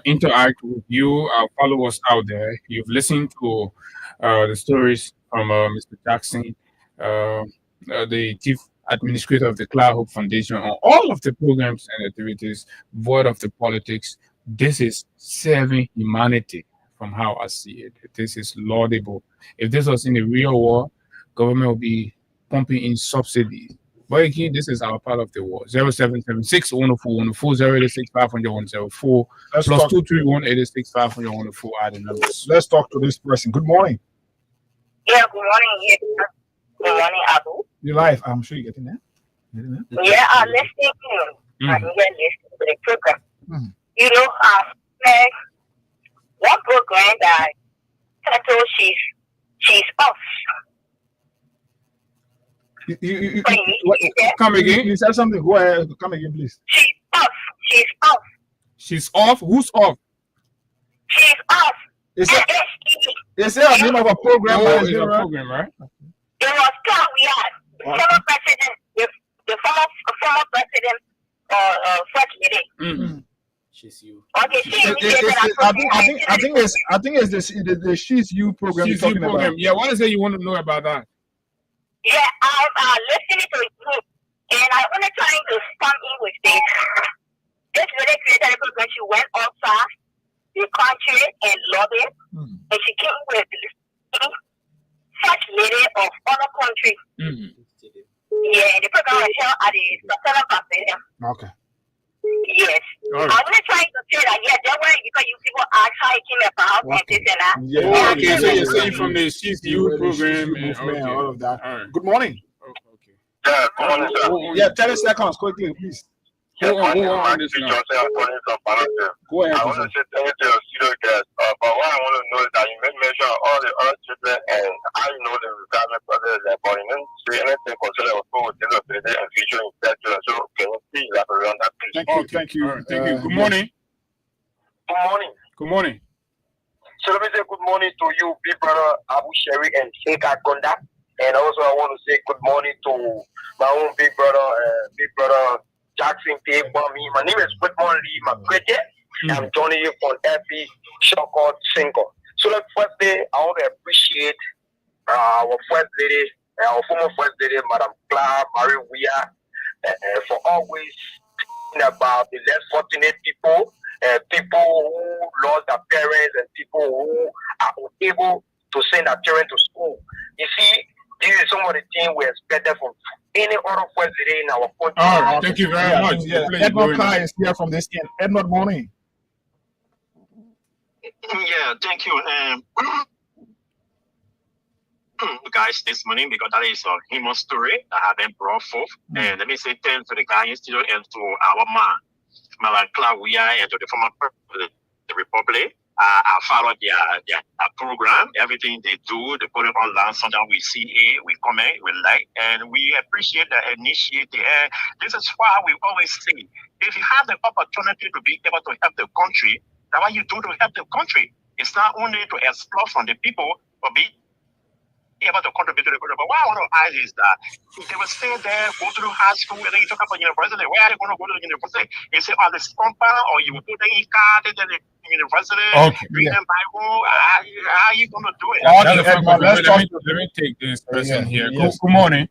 interact with you, our followers out there. You've listened to the stories from Mr. Jackson, the Chief Administrator of the Clark Hope Foundation, on all of the programs and activities, void of the politics. This is serving humanity from how I see it. This is laudable. If this was in the real world, government will be pumping in subsidies. But again, this is our part of the war. 0776 104 104 086 500 104 plus 231 86 500 104 are the numbers. Let's talk to this person. Good morning. Yeah, good morning. Good morning, Abu. You're live. I'm sure you're getting that. Yeah, I'm listening. I'm listening to the program. You know, one program that titled she's off. You come again? You said something. Go ahead. Come again, please. She's off. She's off. She's off? Who's off? She's off. Is there a name of a program? Oh, it's a program, right? It was the former president, the former president, Fred Lede. She's You. Okay, she initiated a I program. think it's the She's You program you're talking about. Yeah, what is it you want to know about that? Yeah, I'm listening to you, and I'm only trying to come in with this. This lady created a program. She went outside the country and lobbied, and she came with first lady of other countries. Yeah, the program was held at the Southern Pavilion. Okay. Yes. Right. I'm only trying to say that, yeah, that way because you people ask how it came about and this and that. Yeah. Okay, so you're saying from the She's You program and all of that. All right. Good morning. Yeah, good morning, sir. Yeah, 30 seconds quickly, please. Who on this Johnson, now? I'm calling from Panama. Go ahead. I want to say thank you to your studio guests. But what I want to know is that you made mention of all the other children, and I know the retirement process, but you didn't say anything concerning what we did today and future in that children. So can you please elaborate on that, please? Thank you. All right, thank you. Good morning. Good morning. Good morning. So let me say good morning to you, big brother Abu Sherry and Sheikh Akonda. And also I want to say good morning to my own big brother Jackson P. My name is Whitmore Lee Makwete. I'm joining you from FB Shokot Single. So the first day, I want to appreciate our first lady, our former first lady, Madam Clara Marie Weah, for always thinking about the less fortunate people, people who lost their parents and people who are unable to send their children to school. You see, this is some of the things we expected from any other first lady in our country. All right, thank you very much. Yeah. Edward Kai is here from this end. Edward, morning. Yeah, thank you. Guys, this morning, because that is a human story that have been brought forth. And let me say thanks to the Guy Institute and to our man, Madam Clara Weah, and to the former president of the Republic. I follow their program, everything they do, they put it online. Sometimes we see it, we comment, we like, and we appreciate the initiative. And this is why we always say, if you have the opportunity to be able to help the country, that's what you do to help the country. It's not only to explore from the people, but be able to contribute to the country. But what I want to ask is that if they will stay there, go to the high school, and then you talk about university, where are they going to go to the university? You say on the compound, or you will do the e-card, then the university, read them Bible. How are you going to do it? Let me take this person here. Good morning.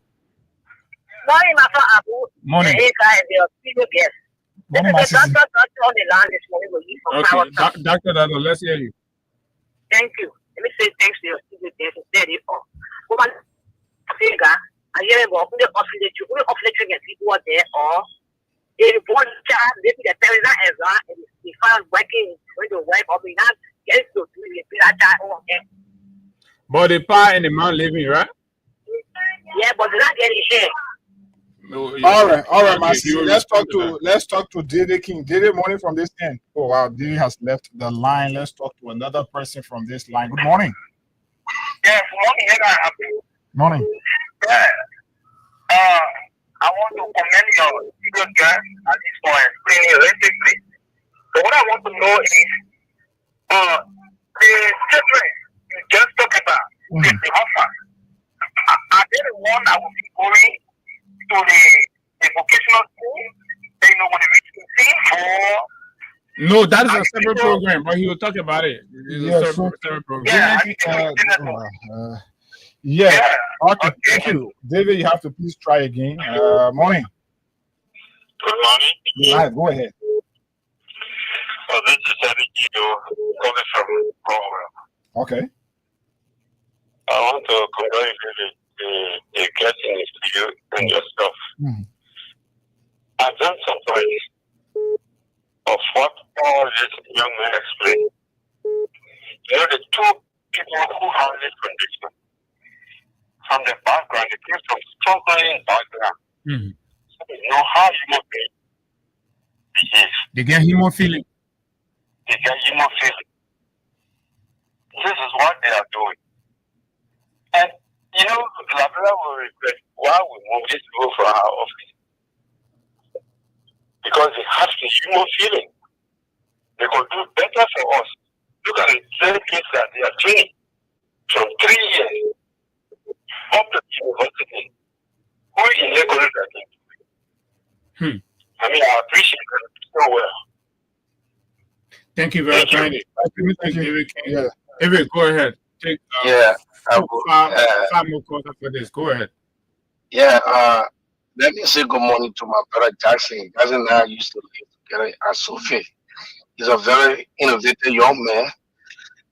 Morning, my friend Abu. Morning. Hey, guys, your studio guest. This is the doctor on the land this morning with you from Power Town. Dr. Dado, let's hear you. Thank you. Let me say thanks to your studio guest. Steady on. Woman, Africa, I hear about the offletting people are there, or if one child, maybe the parents are as well, and they found working with the wife or we not get to do that child over there. But the pa and the man living, right? Yeah, but they're not getting here. No, All right, Master. Let's talk to David King. David, morning from this end. Oh wow, David has left the line. Let's talk to another person from this line. Good morning. Yeah, good morning. Morning. Yeah. I want to commend your studio guest at this point, explaining realistically. But what I want to know is, the children you just talked about, the orphans, are they the one that will be going to the vocational school? They know what it means, or No, that is a separate program, but he will talk about it. It's a separate program. Okay, thank you. David, you have to please try again. Morning. Good morning. Yeah, go ahead. So this is Eddie Gino coming from program. Okay. I want to congratulate the guest in the studio and yourself. I've done some studies of what all these young men explain. You know, the two people who have this condition, from the background, they came from struggling background. So they know how human beings behave. They get human feeling. They get human feeling. This is what they are doing. And, you know, Labella will regret why we move this people from our office. Because they have the human feeling. They could do better for us. Look at the same kids that they are training from 3 years up to university. Who is equally that? I mean, I appreciate them so well. Thank you very kindly. Thank you. Yeah. Eric, go ahead. Take five more calls after this. Go ahead. Yeah, let me say good morning to my brother Jackson. Jackson and I used to live together at Sophie. He's a very innovative young man,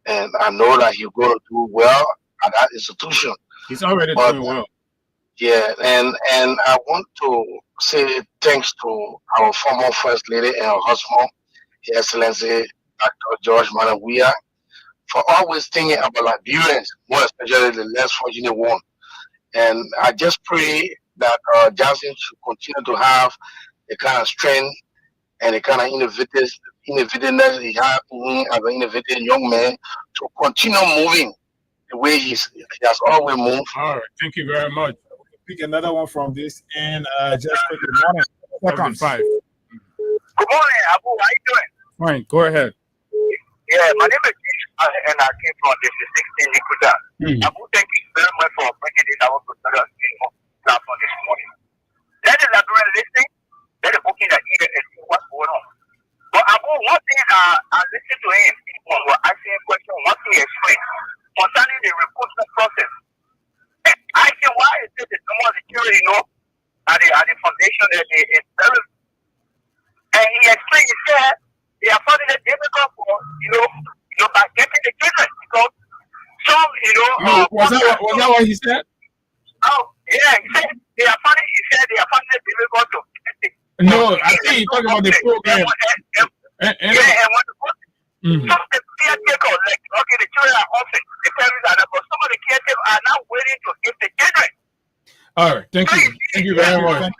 and I know that he's going to do well at that institution. He's already doing well. Yeah, and I want to say thanks to our former First Lady and her husband, His Excellency Dr. George Manawia, for always thinking about Liberians, more especially the less fortunate one. And I just pray that Johnson should continue to have the kind of strength and the kind of innovativeness he has in him as an innovative young man to continue moving the way he has always moved. All right, thank you very much. We'll pick another one from this and just take the morning. Seconds. Five. Good morning, Abu. How you doing? Fine, go ahead. Yeah, my name is Jish, and I came from the 16 Nikuda. Abu, thank you very much for bringing this our platform this morning. Let the Liberian listening, let the booking that either and see what's going on. But Abu, one thing I listened to him when we were asking a question, one thing he explained concerning the recruitment process. I said, why is it that someone security, at the foundation that it's very, and he explained, he said, they are finding it difficult for, by getting the children because some, was that what he said? Oh, yeah, he said they are finding it difficult to get it. No, I think he's talking about the program. And what some of the caretakers, the children are often, the parents are there, but some of the caretakers are now waiting to give the children. All right, thank you. Thank you very much.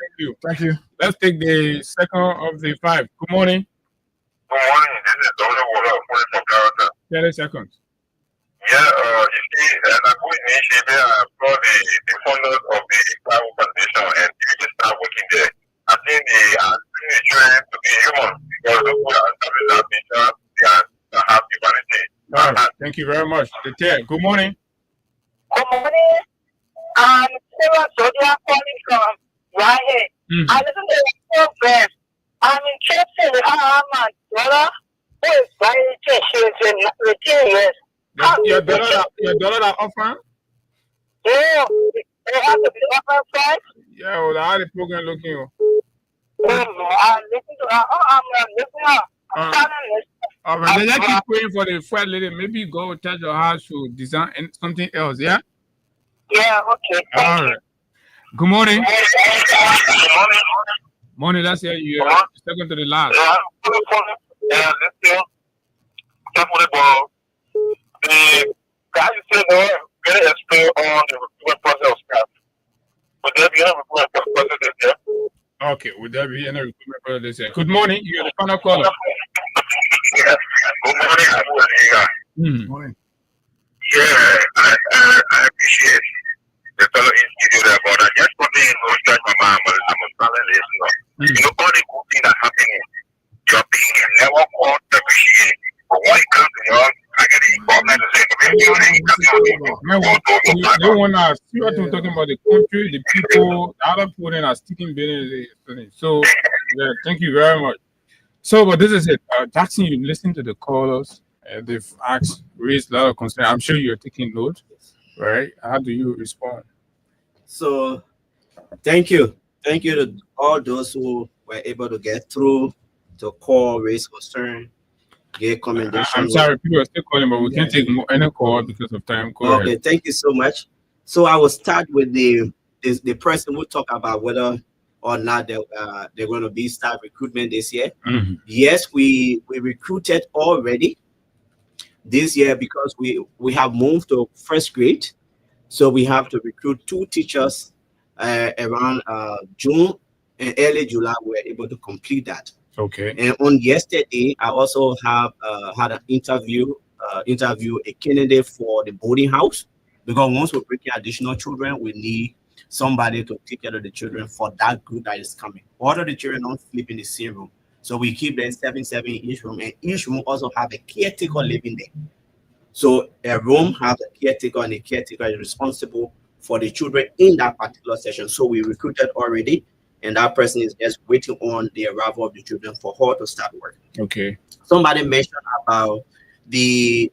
Thank you. Let's take the second of the five. Good morning. Good morning. This is Dr. Waller calling from Garata. 30 seconds. Yeah, you see, and I go initially brought the founders of the Bible Foundation and you just start working there. I think they are trying to be human because the people are serving that mission, they have humanity. All right, thank you very much. Good morning. Good morning. I'm Sarah Sodia calling from Rahe. I listen to the program. I'm interested in how my daughter, who is very she is in 18 years. Your daughter that orphan? Yeah, they have to be orphan first. Yeah, well, how the program looking? I listen to her. I'm listening. All right, then let's keep praying for the first lady. Maybe God tell her how to design something else, yeah? Yeah, okay. All right. Good morning. Good morning. Morning, that's here. You're second to the last. Yeah, let's go. The guy you said there really explain on the recruitment process of staff. Would there be any recruitment process this year? Okay, would there be any recruitment process this year? Good morning. You're the final caller. Yeah. Good morning. Morning. Yeah, I appreciate the fellow institute there, but I just want to stretch my mind. I'm a silent listener. All the good things that happening, you're being never called to appreciate. But when it comes to your they want us. You are talking about the country, the people, the other people that are sticking business. So, yeah, thank you very much. So, but this is it. Jackson, you listen to the callers. They've raised a lot of concern. I'm sure you're taking note, right? How do you respond? So, thank you to all those who were able to get through to call, raise concern. I'm sorry, people are still calling, but we can't take any call because of time. Okay, thank you so much. So I will start with the person who talk about whether or not they're going to be start recruitment this year. Yes, we recruited already this year because we have moved to first grade, so we have to recruit 2 teachers around June and early July. We were able to complete that. Okay. And on yesterday, I also have had an interview a candidate for the boarding house, because once we bring in additional children, we need somebody to take care of the children for that group that is coming. All of the children don't sleep in the same room, so we keep them 7 in each room, and each room also have a caretaker living there. So a room has a caretaker, and the caretaker is responsible for the children in that particular session. So we recruited already, and that person is just waiting on the arrival of the children for her to start work. Okay. Somebody mentioned about the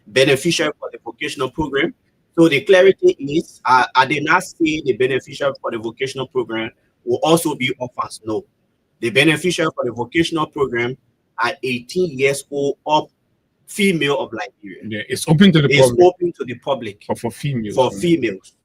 beneficiary for the vocational program. So the clarity is, I did not say the beneficiary for the vocational program will also be orphans. No, the beneficiary for the vocational program are 18 years old up, female of Liberia. Yeah, it's open to the public. It's open to the public. Or for females. For females.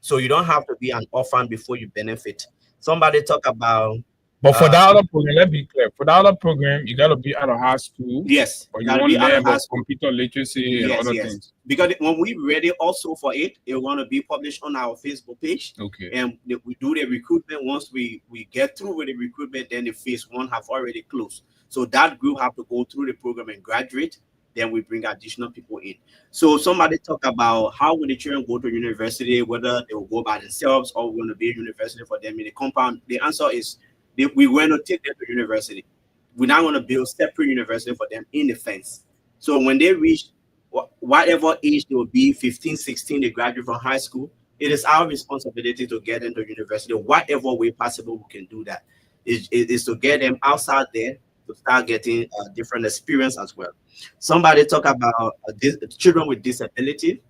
So you don't have to be an orphan before you benefit. Somebody talk about. But for that other program, let's be clear. For that other program, you gotta be out of high school. Yes. Or you want to learn about computer literacy and other things. Because when we ready also for it want to be published on our Facebook page. Okay. And we do the recruitment. Once we get through with the recruitment, then the phase 1 have already closed. So that group have to go through the program and graduate. Then we bring additional people in. So somebody talk about how will the children go to university, whether they will go by themselves or we're going to be a university for them in the compound. The answer is we're going to take them to university. We're not going to build separate university for them in the fence. So when they reach whatever age they will be, 15, 16, they graduate from high school, it is our responsibility to get them to university. Whatever way possible, we can do that. It is to get them outside there to start getting a different experience as well. Somebody talk about children with disability,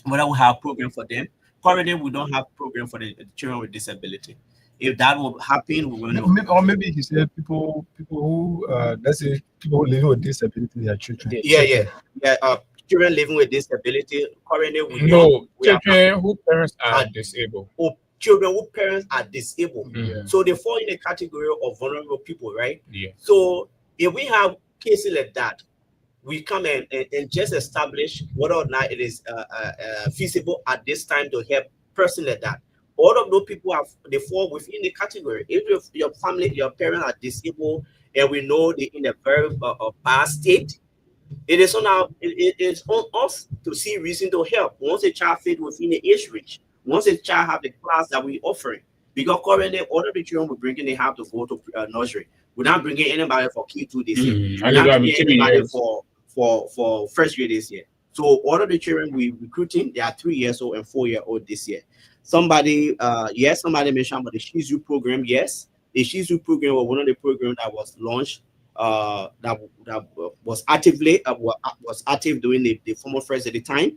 whether we have program for them. Currently, we don't have program for the children with disability. If that will happen, we're going to. Or maybe he said people who let's say people who living with disability, their children. Yeah. Children living with disability. Currently, children whose parents are disabled. Children whose parents are disabled. Yeah. So they fall in the category of vulnerable people, right? Yeah. So if we have cases like that, we come and just establish whether or not it is feasible at this time to help person like that. All of those people they fall within the category. If your family, your parents are disabled, and we know they're in a very bad state, it is on us to see reason to help. Once a child fit within the age range, once a child have the class that we're offering, because currently all of the children we're bringing, they have to go to nursery. We're not bringing anybody for K2 this year. We're not bringing anybody for first grade this year. So all of the children we recruiting, they are 3 years old and 4 year old this year. Somebody mentioned about the Shizu program. Yes, the Shizu program was one of the programs that was launched, that was active during the former first at the time.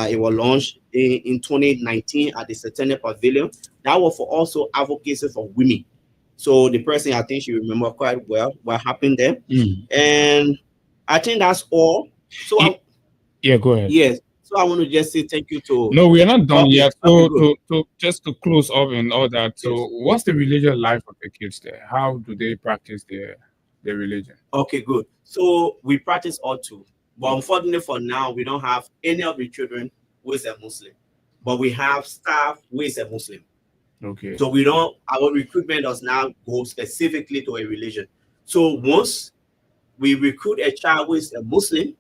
It was launched in 2019 at the Centennial Pavilion. That was for also advocacy for women. So the person, I think she remember quite well what happened there. And I think that's all. So go ahead. Yes. So I want to just say thank you to. No, we are not done yet. So just to close up and all that. So what's the religious life of the kids there? How do they practice their religion? Okay, good. So we practice all too. But unfortunately for now, we don't have any of the children who is a Muslim. But we have staff who is a Muslim. Okay. So our recruitment does not go specifically to a religion. So once we recruit a child who is a Muslim,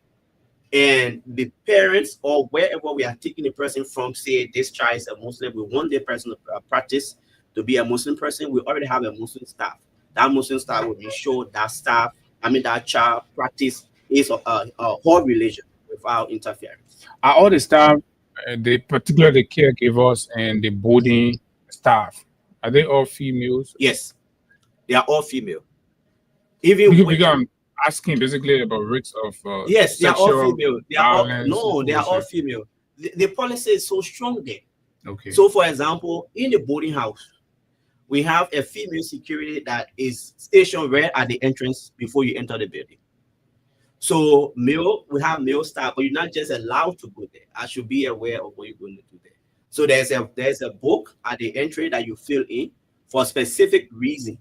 and the parents or wherever we are taking the person from say this child is a Muslim, we want the person to practice to be a Muslim person, we already have a Muslim staff. That Muslim staff will ensure that child practice is a whole religion without interference. Are all the staff, particularly the caregivers and the boarding staff, are they all females? Yes, they are all female. I'm asking basically about risks of yes, they are all female. They are all female. The policy is so strong there. Okay. So, for example, in the boarding house, we have a female security that is stationed right at the entrance before you enter the building. So, we have male staff, but you're not just allowed to go there. I should be aware of what you're going to do there. So, there's a book at the entry that you fill in for a specific reason.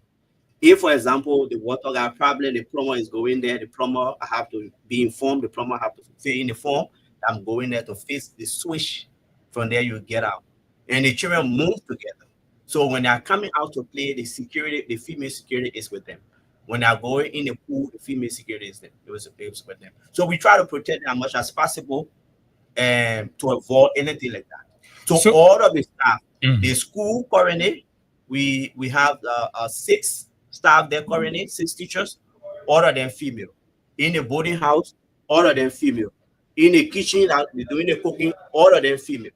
If, for example, the water got a problem, the plumber is going there, I have to be informed, the plumber have to fill in the form, I'm going there to fix the switch. From there, you get out. And the children move together. So when they're coming out to play, the female security is with them. When they're going in the pool, the female security is there. It was with them. So we try to protect them as much as possible and to avoid anything like that. So all of the staff, the school currently, we have 6 staff there currently, 6 teachers, all of them female. In the boarding house, all of them female. In the kitchen, they're doing the cooking, all of them female.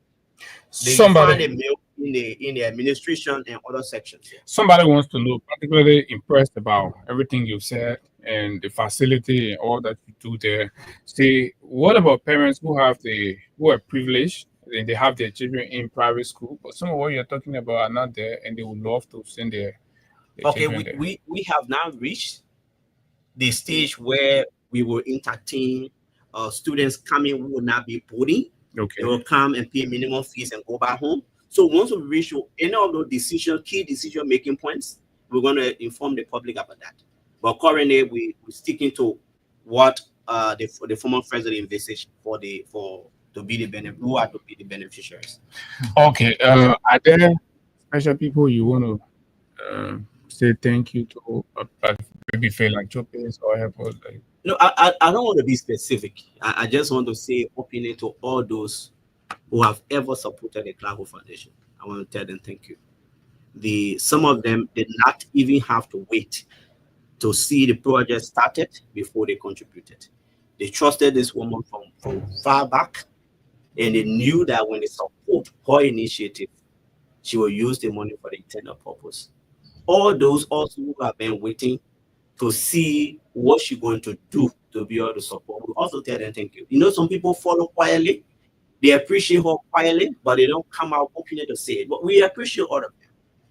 Somebody find a male in the administration and other sections. Somebody wants to know, particularly impressed about everything you've said and the facility and all that you do there. Say, what about parents who are privileged and they have their children in private school, but some of what you're talking about are not there, and they would love to send their children there? We have now reached the stage where we will entertain students coming who will not be boarding. Okay. They will come and pay minimum fees and go back home. So once we reach any of those key decision making points, we're going to inform the public about that. But currently, we're sticking to what the former president envisaged who are to be the beneficiaries. Okay. Are there special people you want to say thank you to? Maybe philanthropists or help us? No, I don't want to be specific. I just want to say openly to all those who have ever supported the Clark Foundation. I want to tell them thank you. Some of them did not even have to wait to see the project started before they contributed. They trusted this woman from far back, and they knew that when they support her initiative, she will use the money for the intended purpose. All those also who have been waiting to see what she's going to do to be able to support, we also tell them thank you. You know, some people follow quietly. They appreciate her quietly, but they don't come out openly to say it. But we appreciate all of them.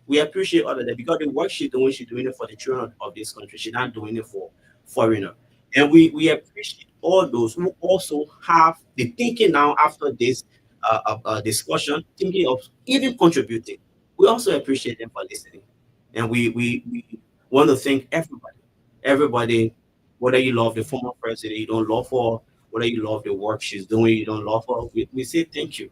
We appreciate all of them because the work she's doing it for the children of this country. She's not doing it for foreigners. And we appreciate all those who also have the thinking now after this discussion, thinking of even contributing. We also appreciate them for listening. And we want to thank everybody, whether you love the former president, you don't love her, whether you love the work she's doing, you don't love her, we say thank you.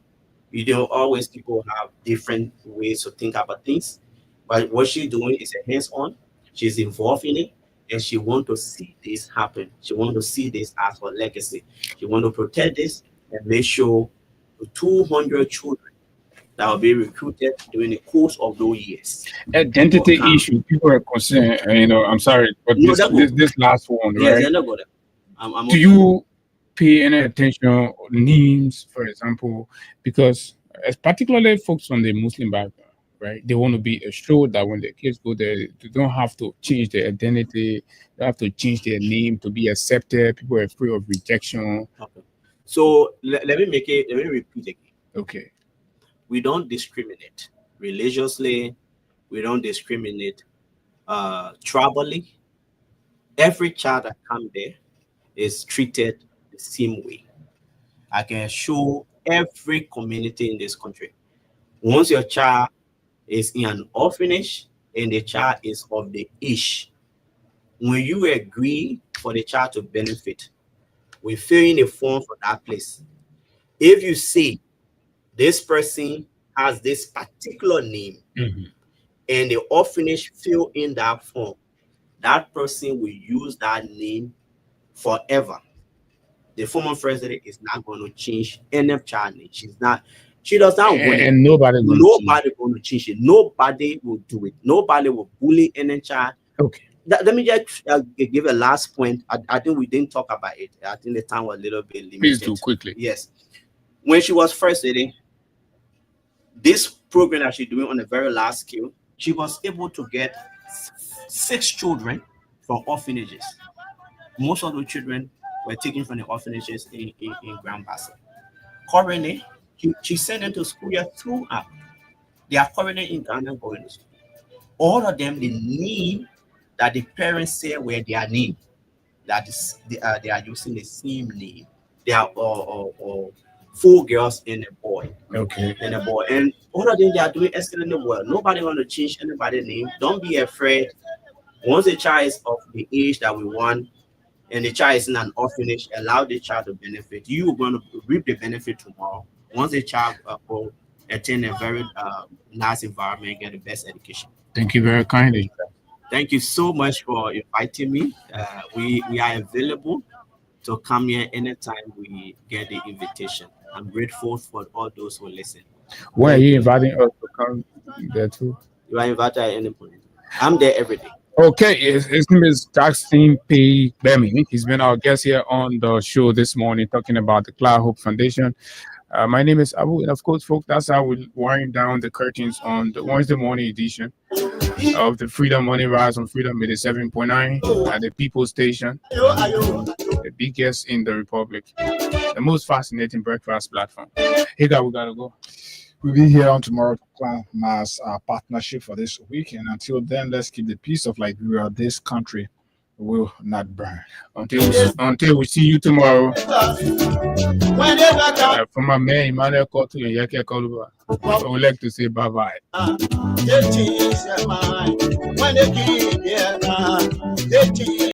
You know, always people have different ways to think about things, but what she's doing is a hands-on. She's involved in it, and she wants to see this happen. She wants to see this as her legacy. She wants to protect this and make sure the 200 children that will be recruited during the course of those years. Identity issue, people are concerned. You know, I'm sorry, but this last one, right? Yes, do you pay any attention on names, for example? Because particularly folks from the Muslim background, right? They want to be assured that when their kids go there, they don't have to change their identity, they have to change their name to be accepted. People are afraid of rejection. Okay. So let me repeat again. Okay. We don't discriminate religiously. We don't discriminate tribally. Every child that comes there is treated the same way. I can assure every community in this country, once your child is in an orphanage and the child is of the age, when you agree for the child to benefit, we fill in a form for that place. If you say this person has this particular name, and the orphanage fill in that form, that person will use that name forever. The former president is not going to change any child name. She does not want it. And nobody going to change it. Nobody will do it. Nobody will bully any child. Okay. Let me just give a last point. I think we didn't talk about it. I think the time was a little bit limited. Please do quickly. Yes. When she was first sitting, this program that she's doing on a very large scale, she was able to get 6 children from orphanages. Most of the children were taken from the orphanages in Grand Bassett. Currently, she sent them to school here throughout. They are currently in Ghana going to school. All of them, the name that the parents say were their name, that is, they are using the same name. They are 4 girls and a boy. Okay. And a boy. And all of them, they are doing excellently well. Nobody want to change anybody's name. Don't be afraid. Once the child is of the age that we want, and the child is in an orphanage, allow the child to benefit. You are going to reap the benefit tomorrow. Once the child will attend a very nice environment, get the best education. Thank you very kindly. Thank you so much for inviting me. We are available to come here anytime we get the invitation. I'm grateful for all those who listen. Why are you inviting us to come there too? You are invited at any point. I'm there every day. Okay, his name is Jackson P. Bemi. He's been our guest here on the show this morning talking about the Cloud Hope Foundation. My name is Abu, and of course, folks, that's how we wind down the curtains on the Wednesday morning edition of the Freedom Money Rise on Freedom 87.9 at the People Station, the biggest in the Republic, the most fascinating breakfast platform. Hey, guys, we gotta go. We'll be here on tomorrow to claim as our partnership for this week. And until then, let's keep the peace of Liberia. This country will not burn. Until we see you tomorrow. From my man, Emmanuel Kotu and Yake Koluba, I would like to say bye-bye.